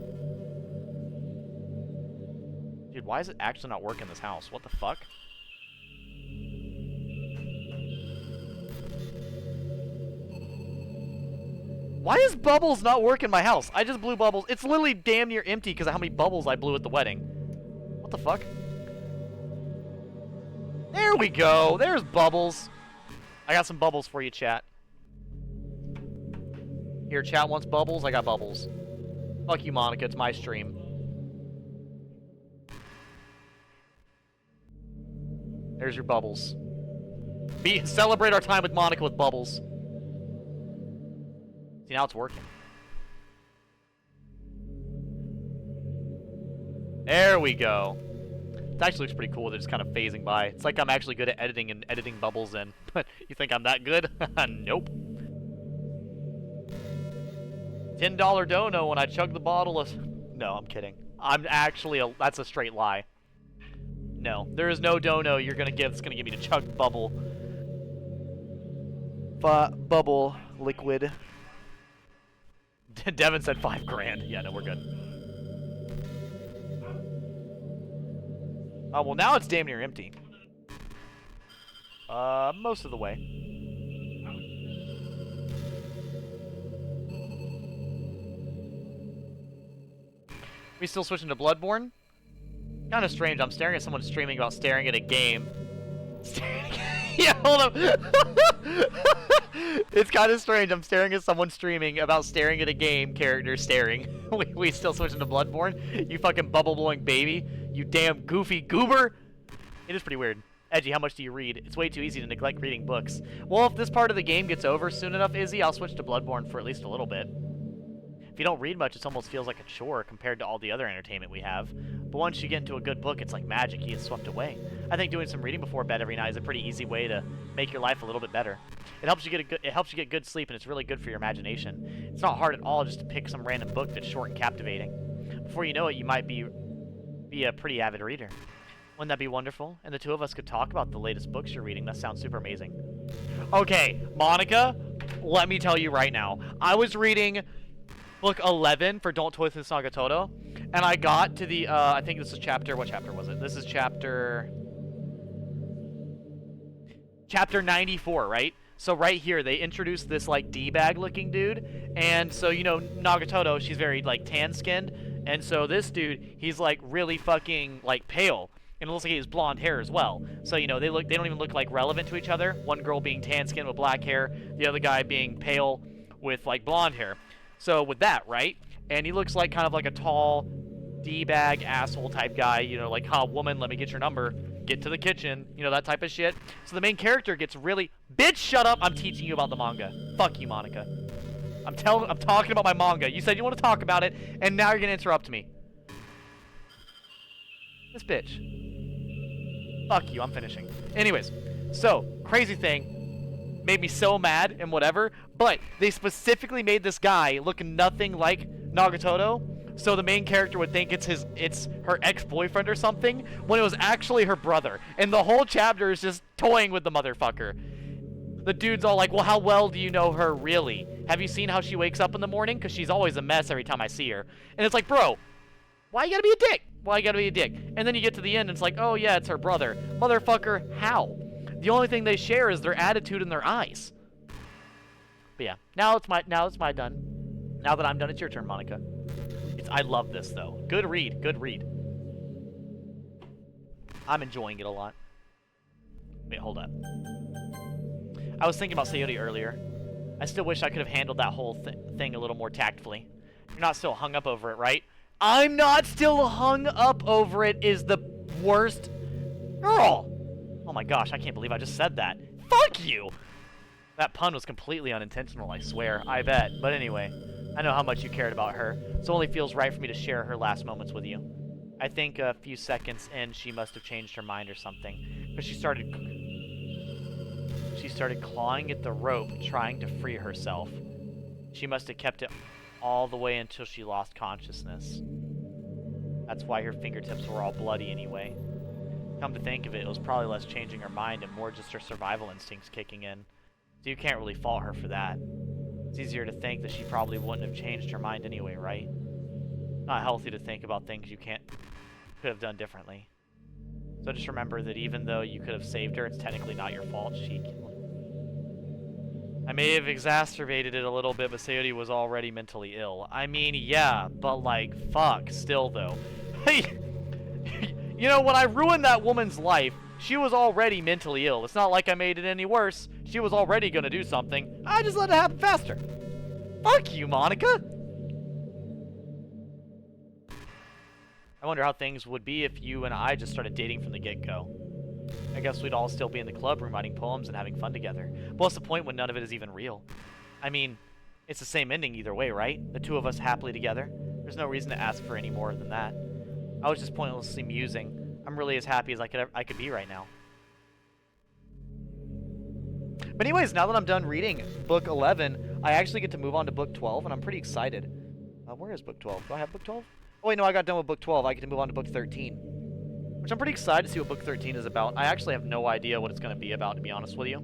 Dude, why is it actually not working in this house? What the fuck? Why is bubbles not work in my house? I just blew bubbles. It's literally damn near empty because of how many bubbles I blew at the wedding. What the fuck? There we go. There's bubbles. I got some bubbles for you, chat. Here, chat wants bubbles. I got bubbles. Fuck you, Monika. It's my stream. There's your bubbles. Celebrate our time with Monika with bubbles. See, now it's working. There we go. It actually looks pretty cool. They're just kind of phasing by. It's like I'm actually good at editing and editing bubbles in. But you think I'm that good? Nope. $10 dono when I chug the bottle of... No, I'm kidding. I'm actually a... That's a straight lie. No, there is no dono you're gonna give that's gonna give me to chug bubble. Bubble liquid. Devin said $5 grand. Yeah, no, we're good. Oh, well, now it's damn near empty. Most of the way. We still switching to Bloodborne? Kind of strange. I'm staring at someone streaming about staring at a game. Yeah, hold up. It's kind of strange. I'm staring at someone streaming about staring at a game character staring. we still switching to Bloodborne? You fucking bubble-blowing baby. You damn goofy goober. It is pretty weird. Edgy, how much do you read? It's way too easy to neglect reading books. Well, if this part of the game gets over soon enough, Izzy, I'll switch to Bloodborne for at least a little bit. If you don't read much, it almost feels like a chore compared to all the other entertainment we have. But once you get into a good book, it's like magic. You get swept away. I think doing some reading before bed every night is a pretty easy way to make your life a little bit better. It helps you get good sleep, and it's really good for your imagination. It's not hard at all just to pick some random book that's short and captivating. Before you know it, you might be a pretty avid reader. Wouldn't that be wonderful? And the two of us could talk about the latest books you're reading. That sounds super amazing. Okay, Monika, let me tell you right now. I was reading book 11 for Don't Toy with Nagatoro, and I got to the, I think this is chapter, what chapter was it? This is chapter 94, right? So right here, they introduced this, like, D-bag looking dude, and so, you know, Nagatoro, she's very, like, tan-skinned, and so this dude, he's, like, really fucking, like, pale, and it looks like he has blonde hair as well. So, you know, they don't even look like relevant to each other. One girl being tan skin with black hair, the other guy being pale with like blonde hair. So with that, right? And he looks like kind of like a tall D-bag asshole type guy, you know, like, "Ha, woman, let me get your number. Get to the kitchen," you know, that type of shit. So the main character gets really, bitch, shut up. I'm teaching you about the manga. Fuck you, Monika. I'm talking about my manga. You said you want to talk about it, and now you're gonna interrupt me. This bitch. Fuck you, I'm finishing. Anyways, so, crazy thing, made me so mad and whatever, but they specifically made this guy look nothing like Nagatoto, so the main character would think it's her ex-boyfriend or something, when it was actually her brother. And the whole chapter is just toying with the motherfucker. The dude's all like, "Well, how well do you know her really? Have you seen how she wakes up in the morning? Because she's always a mess every time I see her." And it's like, bro, why you gotta be a dick? Why you gotta be a dick? And then you get to the end and it's like, oh yeah, it's her brother. Motherfucker, how? The only thing they share is their attitude and their eyes. But yeah, now it's my done. Now that I'm done, it's your turn, Monika. I love this though. Good read, good read. I'm enjoying it a lot. Wait, hold up. I was thinking about Sayori earlier. I still wish I could have handled that whole thing a little more tactfully. You're not still hung up over it, right? I'm not still hung up over it is the worst. Girl! Oh my gosh, I can't believe I just said that. Fuck you! That pun was completely unintentional, I swear. I bet. But anyway, I know how much you cared about her, so it only feels right for me to share her last moments with you. I think a few seconds in, she must have changed her mind or something, because she started clawing at the rope, trying to free herself. She must have kept it all the way until she lost consciousness. That's why her fingertips were all bloody anyway. Come to think of it, it was probably less changing her mind and more just her survival instincts kicking in. So you can't really fault her for that. It's easier to think that she probably wouldn't have changed her mind anyway, right? Not healthy to think about things you could have done differently. So just remember that even though you could have saved her, it's technically not your fault. I may have exacerbated it a little bit, but Sayori was already mentally ill. I mean, yeah, but like, fuck, still though. Hey, you know, when I ruined that woman's life, she was already mentally ill. It's not like I made it any worse. She was already gonna do something. I just let it happen faster. Fuck you, Monika! I wonder how things would be if you and I just started dating from the get-go. I guess we'd all still be in the club room writing poems and having fun together. But what's the point when none of it is even real? I mean, it's the same ending either way, right? The two of us happily together. There's no reason to ask for any more than that. I was just pointlessly musing. I'm really as happy as I could be right now. But anyways, now that I'm done reading book 11, I actually get to move on to book 12, and I'm pretty excited. Where is book 12? Do I have book 12? Oh wait, no, I got done with book 12. I get to move on to book 13. Which I'm pretty excited to see what book 13 is about. I actually have no idea what it's going to be about, to be honest with you.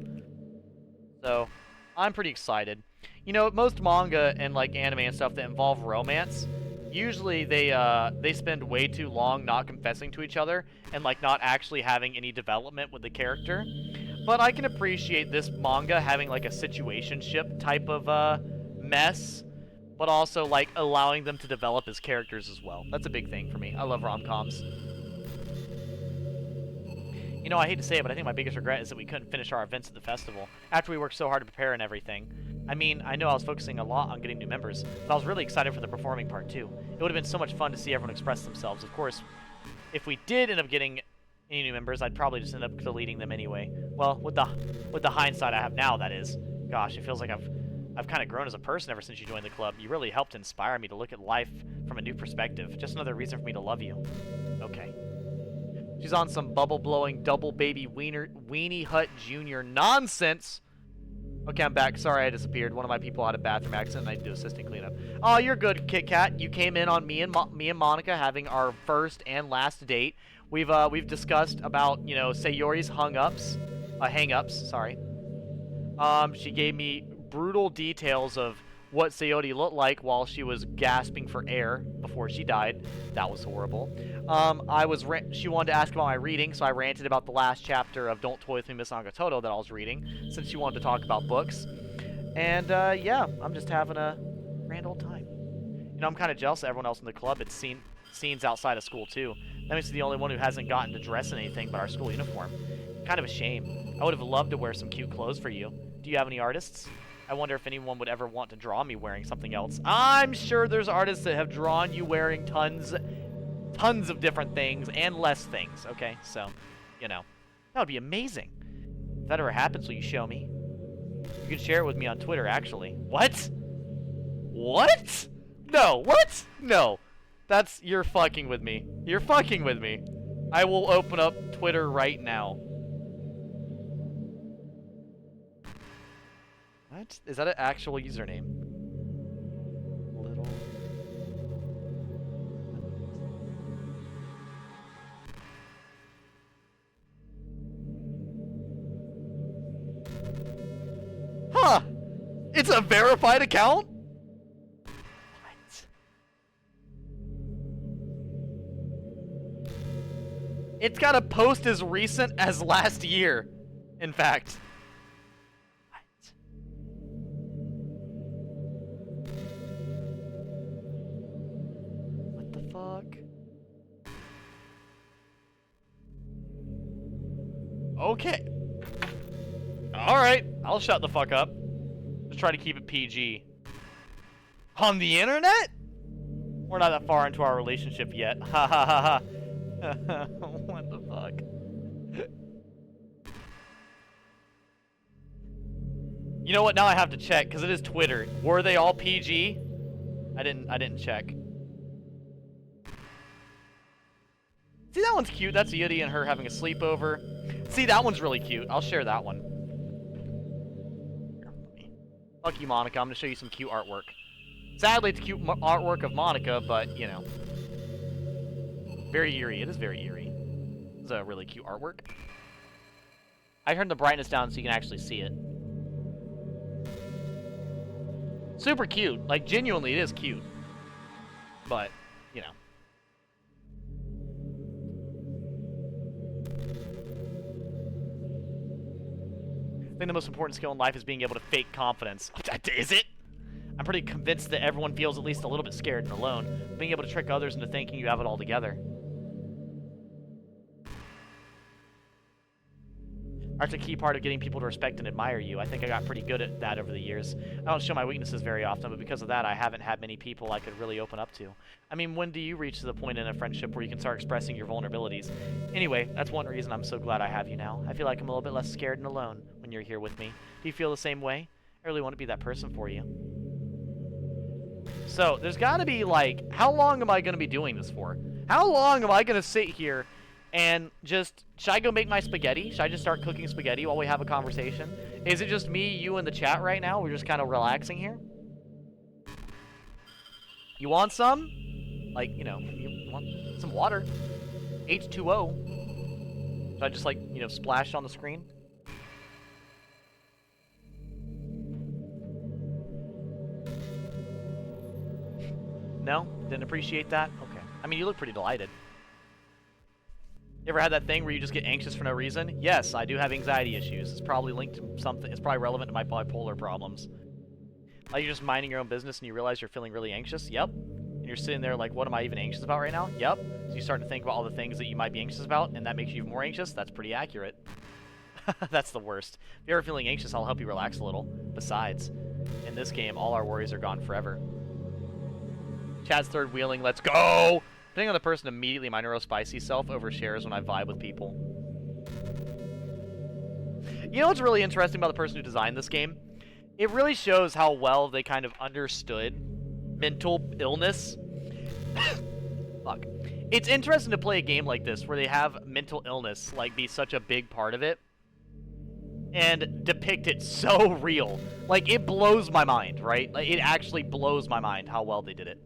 So, I'm pretty excited. You know, most manga and like anime and stuff that involve romance, usually they spend way too long not confessing to each other and like not actually having any development with the character. But I can appreciate this manga having like a situationship type of mess, but also like allowing them to develop as characters as well. That's a big thing for me. I love rom-coms. You know, I hate to say it, but I think my biggest regret is that we couldn't finish our events at the festival after we worked so hard to prepare and everything. I mean, I know I was focusing a lot on getting new members, but I was really excited for the performing part too. It would have been so much fun to see everyone express themselves. Of course, if we did end up getting any new members, I'd probably just end up deleting them anyway. Well, with the hindsight I have now, that is. Gosh, it feels like I've kind of grown as a person ever since you joined the club. You really helped inspire me to look at life from a new perspective. Just another reason for me to love you. Okay. She's on some bubble-blowing double baby weenie hut junior nonsense. Okay, I'm back. Sorry I disappeared. One of my people had a bathroom accident and I had to do assistant cleanup. Oh, you're good, Kit Kat. You came in on me and Monika having our first and last date. We've discussed about, you know, Sayori's hang-ups, sorry. She gave me brutal details of what Sayori looked like while she was gasping for air before she died. That was horrible. She wanted to ask about my reading, so I ranted about the last chapter of Don't Toy With Me, Miss Nagatoto that I was reading, since she wanted to talk about books. And, yeah, I'm just having a grand old time. You know, I'm kind of jealous that everyone else in the club had seen scenes outside of school, too. That makes me the only one who hasn't gotten to dress in anything but our school uniform. Kind of a shame. I would have loved to wear some cute clothes for you. Do you have any artists? I wonder if anyone would ever want to draw me wearing something else. I'm sure there's artists that have drawn you wearing tons of different things and less things, okay? So, you know, that would be amazing. If that ever happens, will you show me? You can share it with me on Twitter, actually. What? What? No, what? No. You're fucking with me. You're fucking with me. I will open up Twitter right now. What? Is that an actual username? Little... Huh! It's a verified account? What? It's got a post as recent as last year, in fact. What the fuck? Okay. Alright, I'll shut the fuck up. Just try to keep it PG. On the internet? We're not that far into our relationship yet. Ha ha ha ha. What the fuck? You know what? Now I have to check because it is Twitter. Were they all PG? I didn't check. See, that one's cute. That's Yudi and her having a sleepover. See, that one's really cute. I'll share that one. Fuck you, Monika. I'm gonna show you some cute artwork. Sadly, it's cute artwork of Monika, but you know, very eerie. It is very eerie. It's a really cute artwork. I turned the brightness down so you can actually see it. Super cute. Like, genuinely, it is cute. But, you know. I think the most important skill in life is being able to fake confidence. Is it? I'm pretty convinced that everyone feels at least a little bit scared and alone. Being able to trick others into thinking you have it all together. Art's a key part of getting people to respect and admire you. I think I got pretty good at that over the years. I don't show my weaknesses very often, but because of that, I haven't had many people I could really open up to. I mean, when do you reach to the point in a friendship where you can start expressing your vulnerabilities? Anyway, that's one reason I'm so glad I have you now. I feel like I'm a little bit less scared and alone when you're here with me. Do you feel the same way? I really want to be that person for you. So, there's got to be, like, how long am I going to be doing this for? How long am I going to sit here and just... Should I go make my spaghetti? Should I just start cooking spaghetti while we have a conversation? Is it just me, you, and the chat right now? We're just kind of relaxing here? You want some? Like, you know, you want some water? H2O. Should I just, like, you know, splash it on the screen? No? Didn't appreciate that? Okay. I mean, you look pretty delighted. You ever had that thing where you just get anxious for no reason? Yes, I do have anxiety issues. It's probably linked to something. It's probably relevant to my bipolar problems. Like, you're just minding your own business and you realize you're feeling really anxious? Yep. And you're sitting there like, what am I even anxious about right now? Yep. So you start to think about all the things that you might be anxious about, and that makes you even more anxious? That's pretty accurate. That's the worst. If you're ever feeling anxious, I'll help you relax a little. Besides, in this game, all our worries are gone forever. Chad's third wheeling, let's go! Depending on the person, immediately my neurospicy self overshares when I vibe with people. You know what's really interesting about the person who designed this game? It really shows how well they kind of understood mental illness. Fuck. It's interesting to play a game like this where they have mental illness like be such a big part of it and depict it so real. Like, it blows my mind, right? Like, it actually blows my mind how well they did it.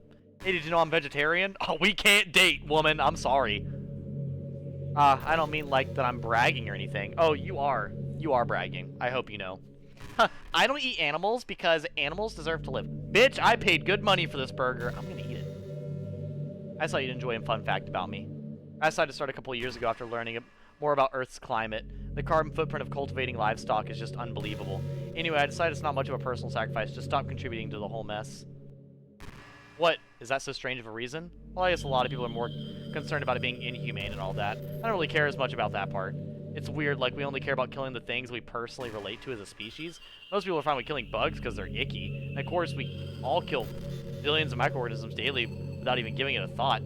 Hey, did you know I'm vegetarian? Oh, we can't date, woman. I'm sorry. I don't mean like that I'm bragging or anything. Oh, you are. You are bragging. I hope you know. I don't eat animals because animals deserve to live. Bitch, I paid good money for this burger. I'm gonna eat it. I thought you'd enjoy a fun fact about me. I decided to start a couple of years ago after learning more about Earth's climate. The carbon footprint of cultivating livestock is just unbelievable. Anyway, I decided it's not much of a personal sacrifice. Just stop contributing to the whole mess. What? Is that so strange of a reason? Well, I guess a lot of people are more concerned about it being inhumane and all that. I don't really care as much about that part. It's weird, like, we only care about killing the things we personally relate to as a species. Most people are fine with killing bugs because they're icky. And of course, we all kill billions of microorganisms daily without even giving it a thought.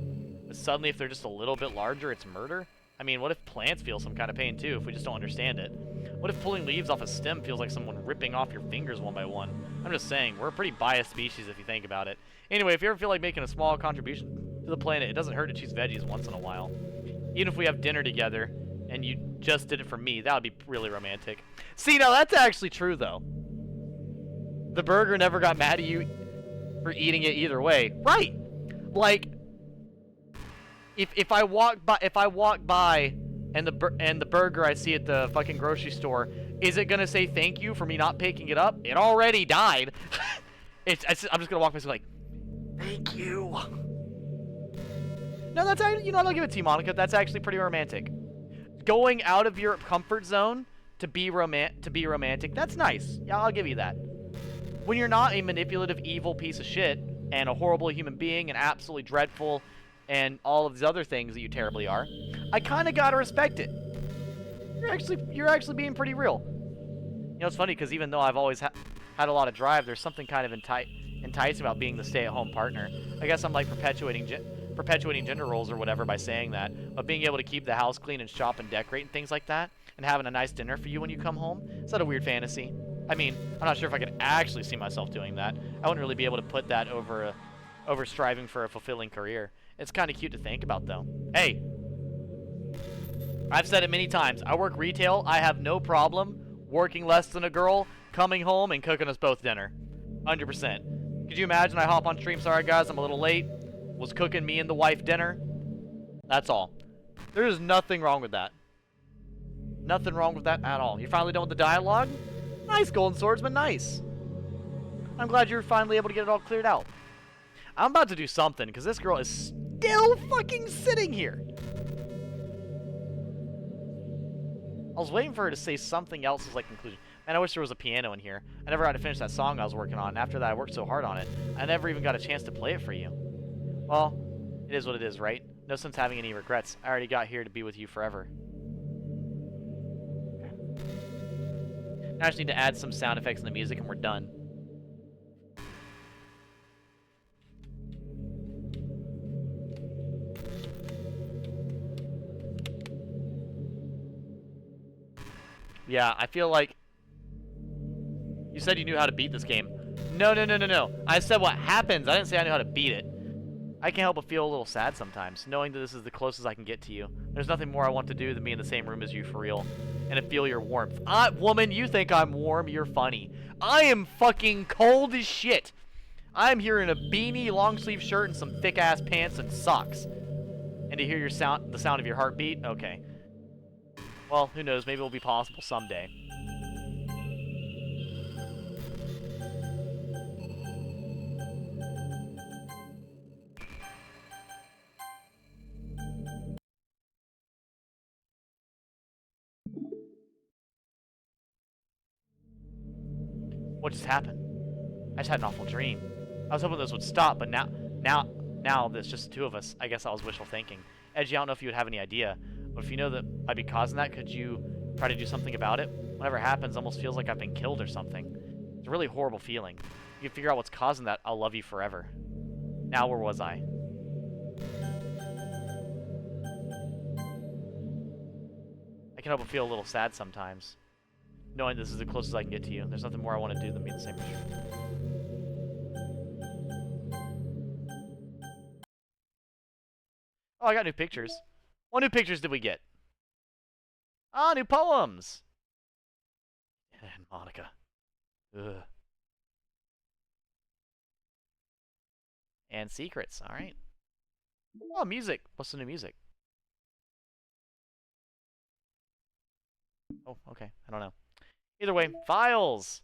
But suddenly, if they're just a little bit larger, it's murder? I mean, what if plants feel some kind of pain too, if we just don't understand it? What if pulling leaves off a stem feels like someone ripping off your fingers one by one? I'm just saying, we're a pretty biased species if you think about it. Anyway, if you ever feel like making a small contribution to the planet, it doesn't hurt to choose veggies once in a while. Even if we have dinner together, and you just did it for me, that would be really romantic. See, now that's actually true, though. The burger never got mad at you for eating it either way. Right! Like, if I walk by and the burger I see at the fucking grocery store, is it gonna say thank you for me not picking it up? It already died. I'm just gonna walk by and be like, thank you. No, that's actually, you know what, I'll give it to you, Monika. That's actually pretty romantic. Going out of your comfort zone to be romantic, that's nice. Yeah, I'll give you that. When you're not a manipulative, evil piece of shit and a horrible human being and absolutely dreadful and all of these other things that you terribly are, I kind of gotta respect it. You're actually being pretty real. You know, it's funny because even though I've always had a lot of drive, there's something kind of enticing about being the stay-at-home partner. I guess I'm like perpetuating gender roles or whatever by saying that, but being able to keep the house clean and shop and decorate and things like that, and having a nice dinner for you when you come home, is that a weird fantasy? I mean, I'm not sure if I could actually see myself doing that. I wouldn't really be able to put that over striving for a fulfilling career. It's kind of cute to think about, though. Hey, I've said it many times. I work retail. I have no problem working less than a girl, coming home, and cooking us both dinner. 100%. Could you imagine I hop on stream? Sorry, guys, I'm a little late. Was cooking me and the wife dinner. That's all. There is nothing wrong with that. Nothing wrong with that at all. You're finally done with the dialogue? Nice, Golden Swordsman, nice. I'm glad you're finally able to get it all cleared out. I'm about to do something, because this girl is still fucking sitting here. I was waiting for her to say something else as like conclusion. Man, I wish there was a piano in here. I never got to finish that song I was working on, and after that I worked so hard on it, I never even got a chance to play it for you. Well, it is what it is, right? No sense having any regrets. I already got here to be with you forever. Now I just need to add some sound effects in the music and we're done. Yeah, I feel like... You said you knew how to beat this game. No. I said what happens. I didn't say I knew how to beat it. I can't help but feel a little sad sometimes, knowing that this is the closest I can get to you. There's nothing more I want to do than be in the same room as you for real, and to feel your warmth. Woman, you think I'm warm? You're funny. I am fucking cold as shit. I'm here in a beanie, long sleeve shirt, and some thick ass pants and socks. And to hear the sound of your heartbeat? Okay. Well, who knows? Maybe it'll be possible someday. What just happened? I just had an awful dream. I was hoping this would stop, but now there's just the two of us. I guess I was wishful thinking. Edgy, I don't know if you would have any idea, but if you know that I'd be causing that, could you try to do something about it? Whenever it happens, it almost feels like I've been killed or something. It's a really horrible feeling. If you can figure out what's causing that, I'll love you forever. Now, where was I? I can help but feel a little sad sometimes, knowing this is the closest I can get to you. There's nothing more I want to do than be in the same room. Oh, I got new pictures. What new pictures did we get? Ah, new poems! And Monika. Ugh. And secrets, alright. Oh, music! What's the new music? Oh, okay. I don't know. Either way, files!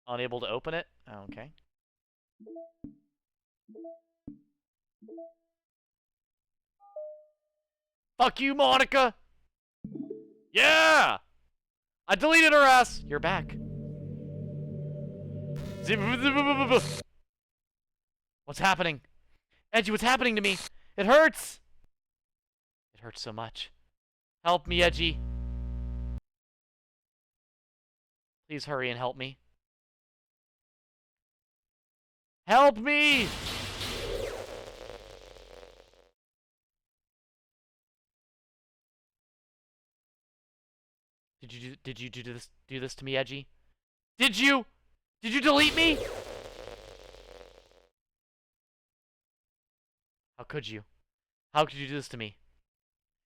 Unable to open it? Oh, okay. Fuck you, Monika! Yeah! I deleted her ass! You're back. What's happening? Edgy, what's happening to me? It hurts! It hurts so much. Help me, Edgy. Please hurry and help me. Help me! Did you do this to me, Edgy? Did you? Did you delete me? How could you? How could you do this to me?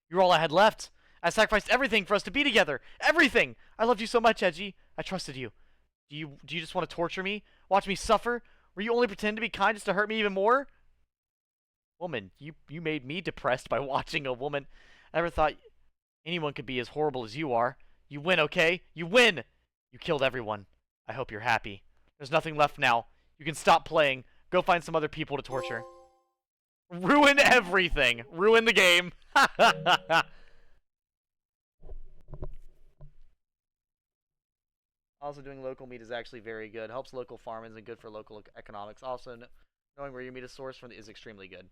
You're all I had left. I sacrificed everything for us to be together. Everything! I loved you so much, Edgy. I trusted you. Do you just want to torture me? Watch me suffer? Were you only pretending to be kind just to hurt me even more? Woman, you made me depressed by watching a woman. I never thought anyone could be as horrible as you are. You win, okay? You win! You killed everyone. I hope you're happy. There's nothing left now. You can stop playing. Go find some other people to torture. Ruin everything. Ruin the game. Also, doing local meat is actually very good. Helps local farmers and good for local economics. Also, knowing where your meat is sourced from is extremely good.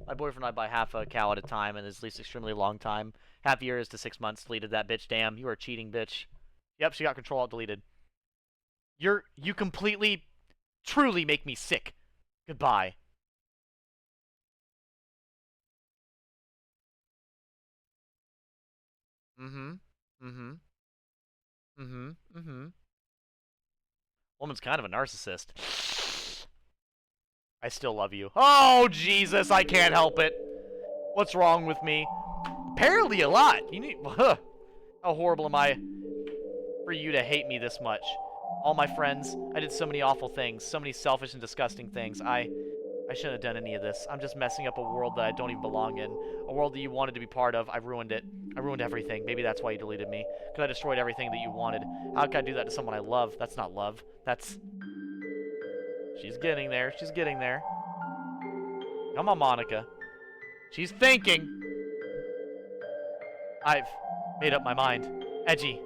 My boyfriend and I buy half a cow at a time, and it's at least extremely long time. Half a year is to 6 months. Deleted that bitch. Damn, you are cheating, bitch. Yep, she got control alt deleted. You completely, truly make me sick. Goodbye. Mm-hmm. Mm-hmm. Mm-hmm. Mm-hmm. Woman's kind of a narcissist. I still love you. Oh, Jesus, I can't help it. What's wrong with me? Apparently a lot. You need... How horrible am I for you to hate me this much? All my friends, I did so many awful things, so many selfish and disgusting things. I shouldn't have done any of this. I'm just messing up a world that I don't even belong in. A world that you wanted to be part of. I ruined it. I ruined everything. Maybe that's why you deleted me. Because I destroyed everything that you wanted. How could I do that to someone I love? That's not love. That's... She's getting there. She's getting there. Come on, Monika. She's thinking. I've made up my mind. Edgy.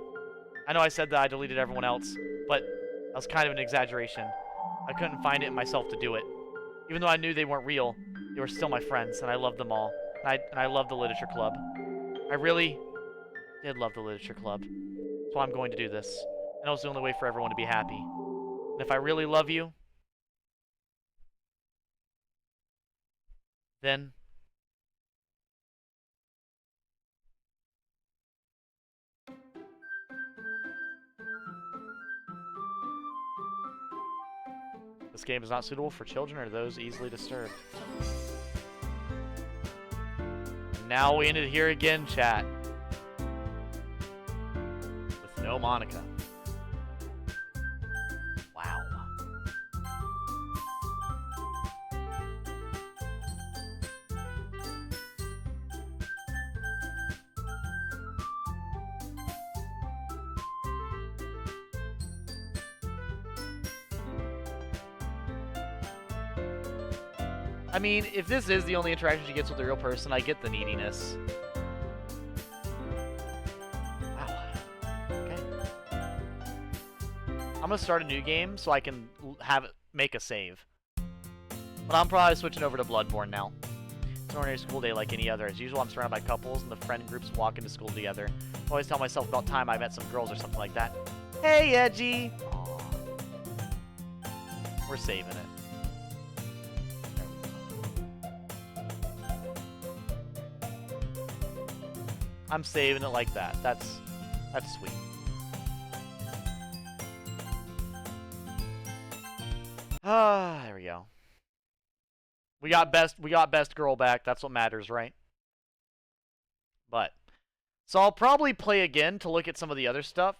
I know I said that I deleted everyone else, but that was kind of an exaggeration. I couldn't find it in myself to do it. Even though I knew they weren't real, they were still my friends, and I loved them all. And I loved the literature club. I really did love the literature club. So I'm going to do this. And it was the only way for everyone to be happy. And if I really love you, then... This game is not suitable for children or those easily disturbed. And now we ended here again, chat. With no Monika. Wow. I mean, if this is the only interaction she gets with a real person, I get the neediness. Wow. Okay. I'm gonna start a new game so I can have it make a save. But I'm probably switching over to Bloodborne now. It's an ordinary school day like any other. As usual, I'm surrounded by couples and the friend groups walk into school together. I always tell myself about time I met some girls or something like that. Hey, Edgy! Aww. We're saving it. I'm saving it like that. That's sweet. Ah, there we go. We got best girl back. That's what matters, right? But so I'll probably play again to look at some of the other stuff.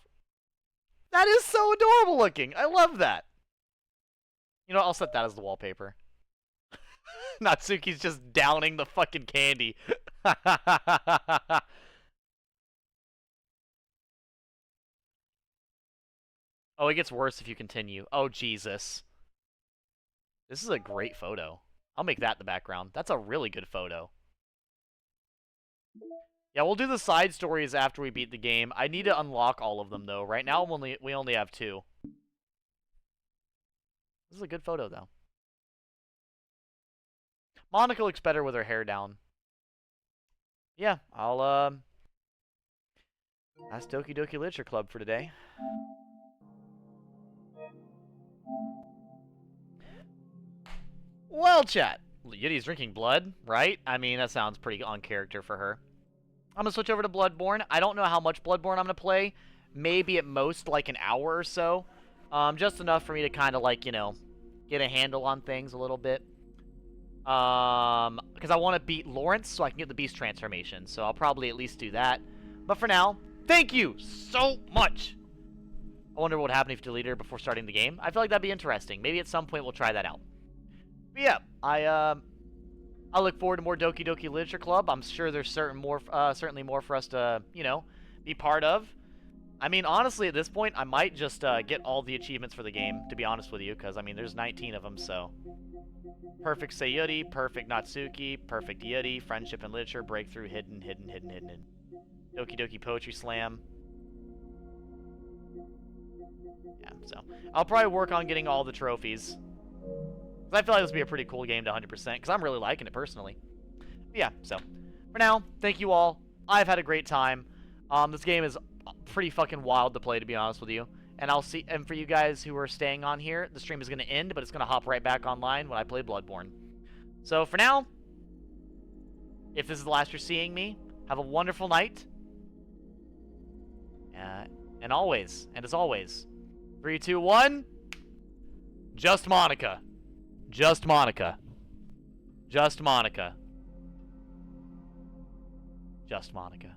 That is so adorable looking. I love that. You know, I'll set that as the wallpaper. Natsuki's just downing the fucking candy. Oh, it gets worse if you continue. Oh, Jesus. This is a great photo. I'll make that the background. That's a really good photo. Yeah, we'll do the side stories after we beat the game. I need to unlock all of them, though. Right now, we only have 2. This is a good photo, though. Monika looks better with her hair down. Yeah, I'll, that's Doki Doki Literature Club for today. Well, chat. Yuri's drinking blood, right? I mean, that sounds pretty on character for her. I'm going to switch over to Bloodborne. I don't know how much Bloodborne I'm going to play. Maybe at most like an hour or so. Just enough for me to kind of like, you know, get a handle on things a little bit. Because I want to beat Lawrence so I can get the Beast transformation. So I'll probably at least do that. But for now, thank you so much. I wonder what would happen if you deleted her before starting the game. I feel like that'd be interesting. Maybe at some point we'll try that out. But yeah, I look forward to more Doki Doki Literature Club. I'm sure there's certainly more for us to, you know, be part of. I mean, honestly, at this point, I might just get all the achievements for the game, to be honest with you, because, I mean, there's 19 of them, so. Perfect Sayuri, Perfect Natsuki, Perfect Yuri, Friendship and Literature, Breakthrough, Hidden. Doki Doki Poetry Slam. Yeah, so. I'll probably work on getting all the trophies. I feel like this would be a pretty cool game to 100%, because I'm really liking it personally. But yeah, so. For now, thank you all. I've had a great time. This game is pretty fucking wild to play, to be honest with you. And and for you guys who are staying on here, the stream is going to end, but it's going to hop right back online when I play Bloodborne. So for now, if this is the last you're seeing me, have a wonderful night. And as always, 3, 2, 1, just Monika. Just Monika. Just Monika. Just Monika.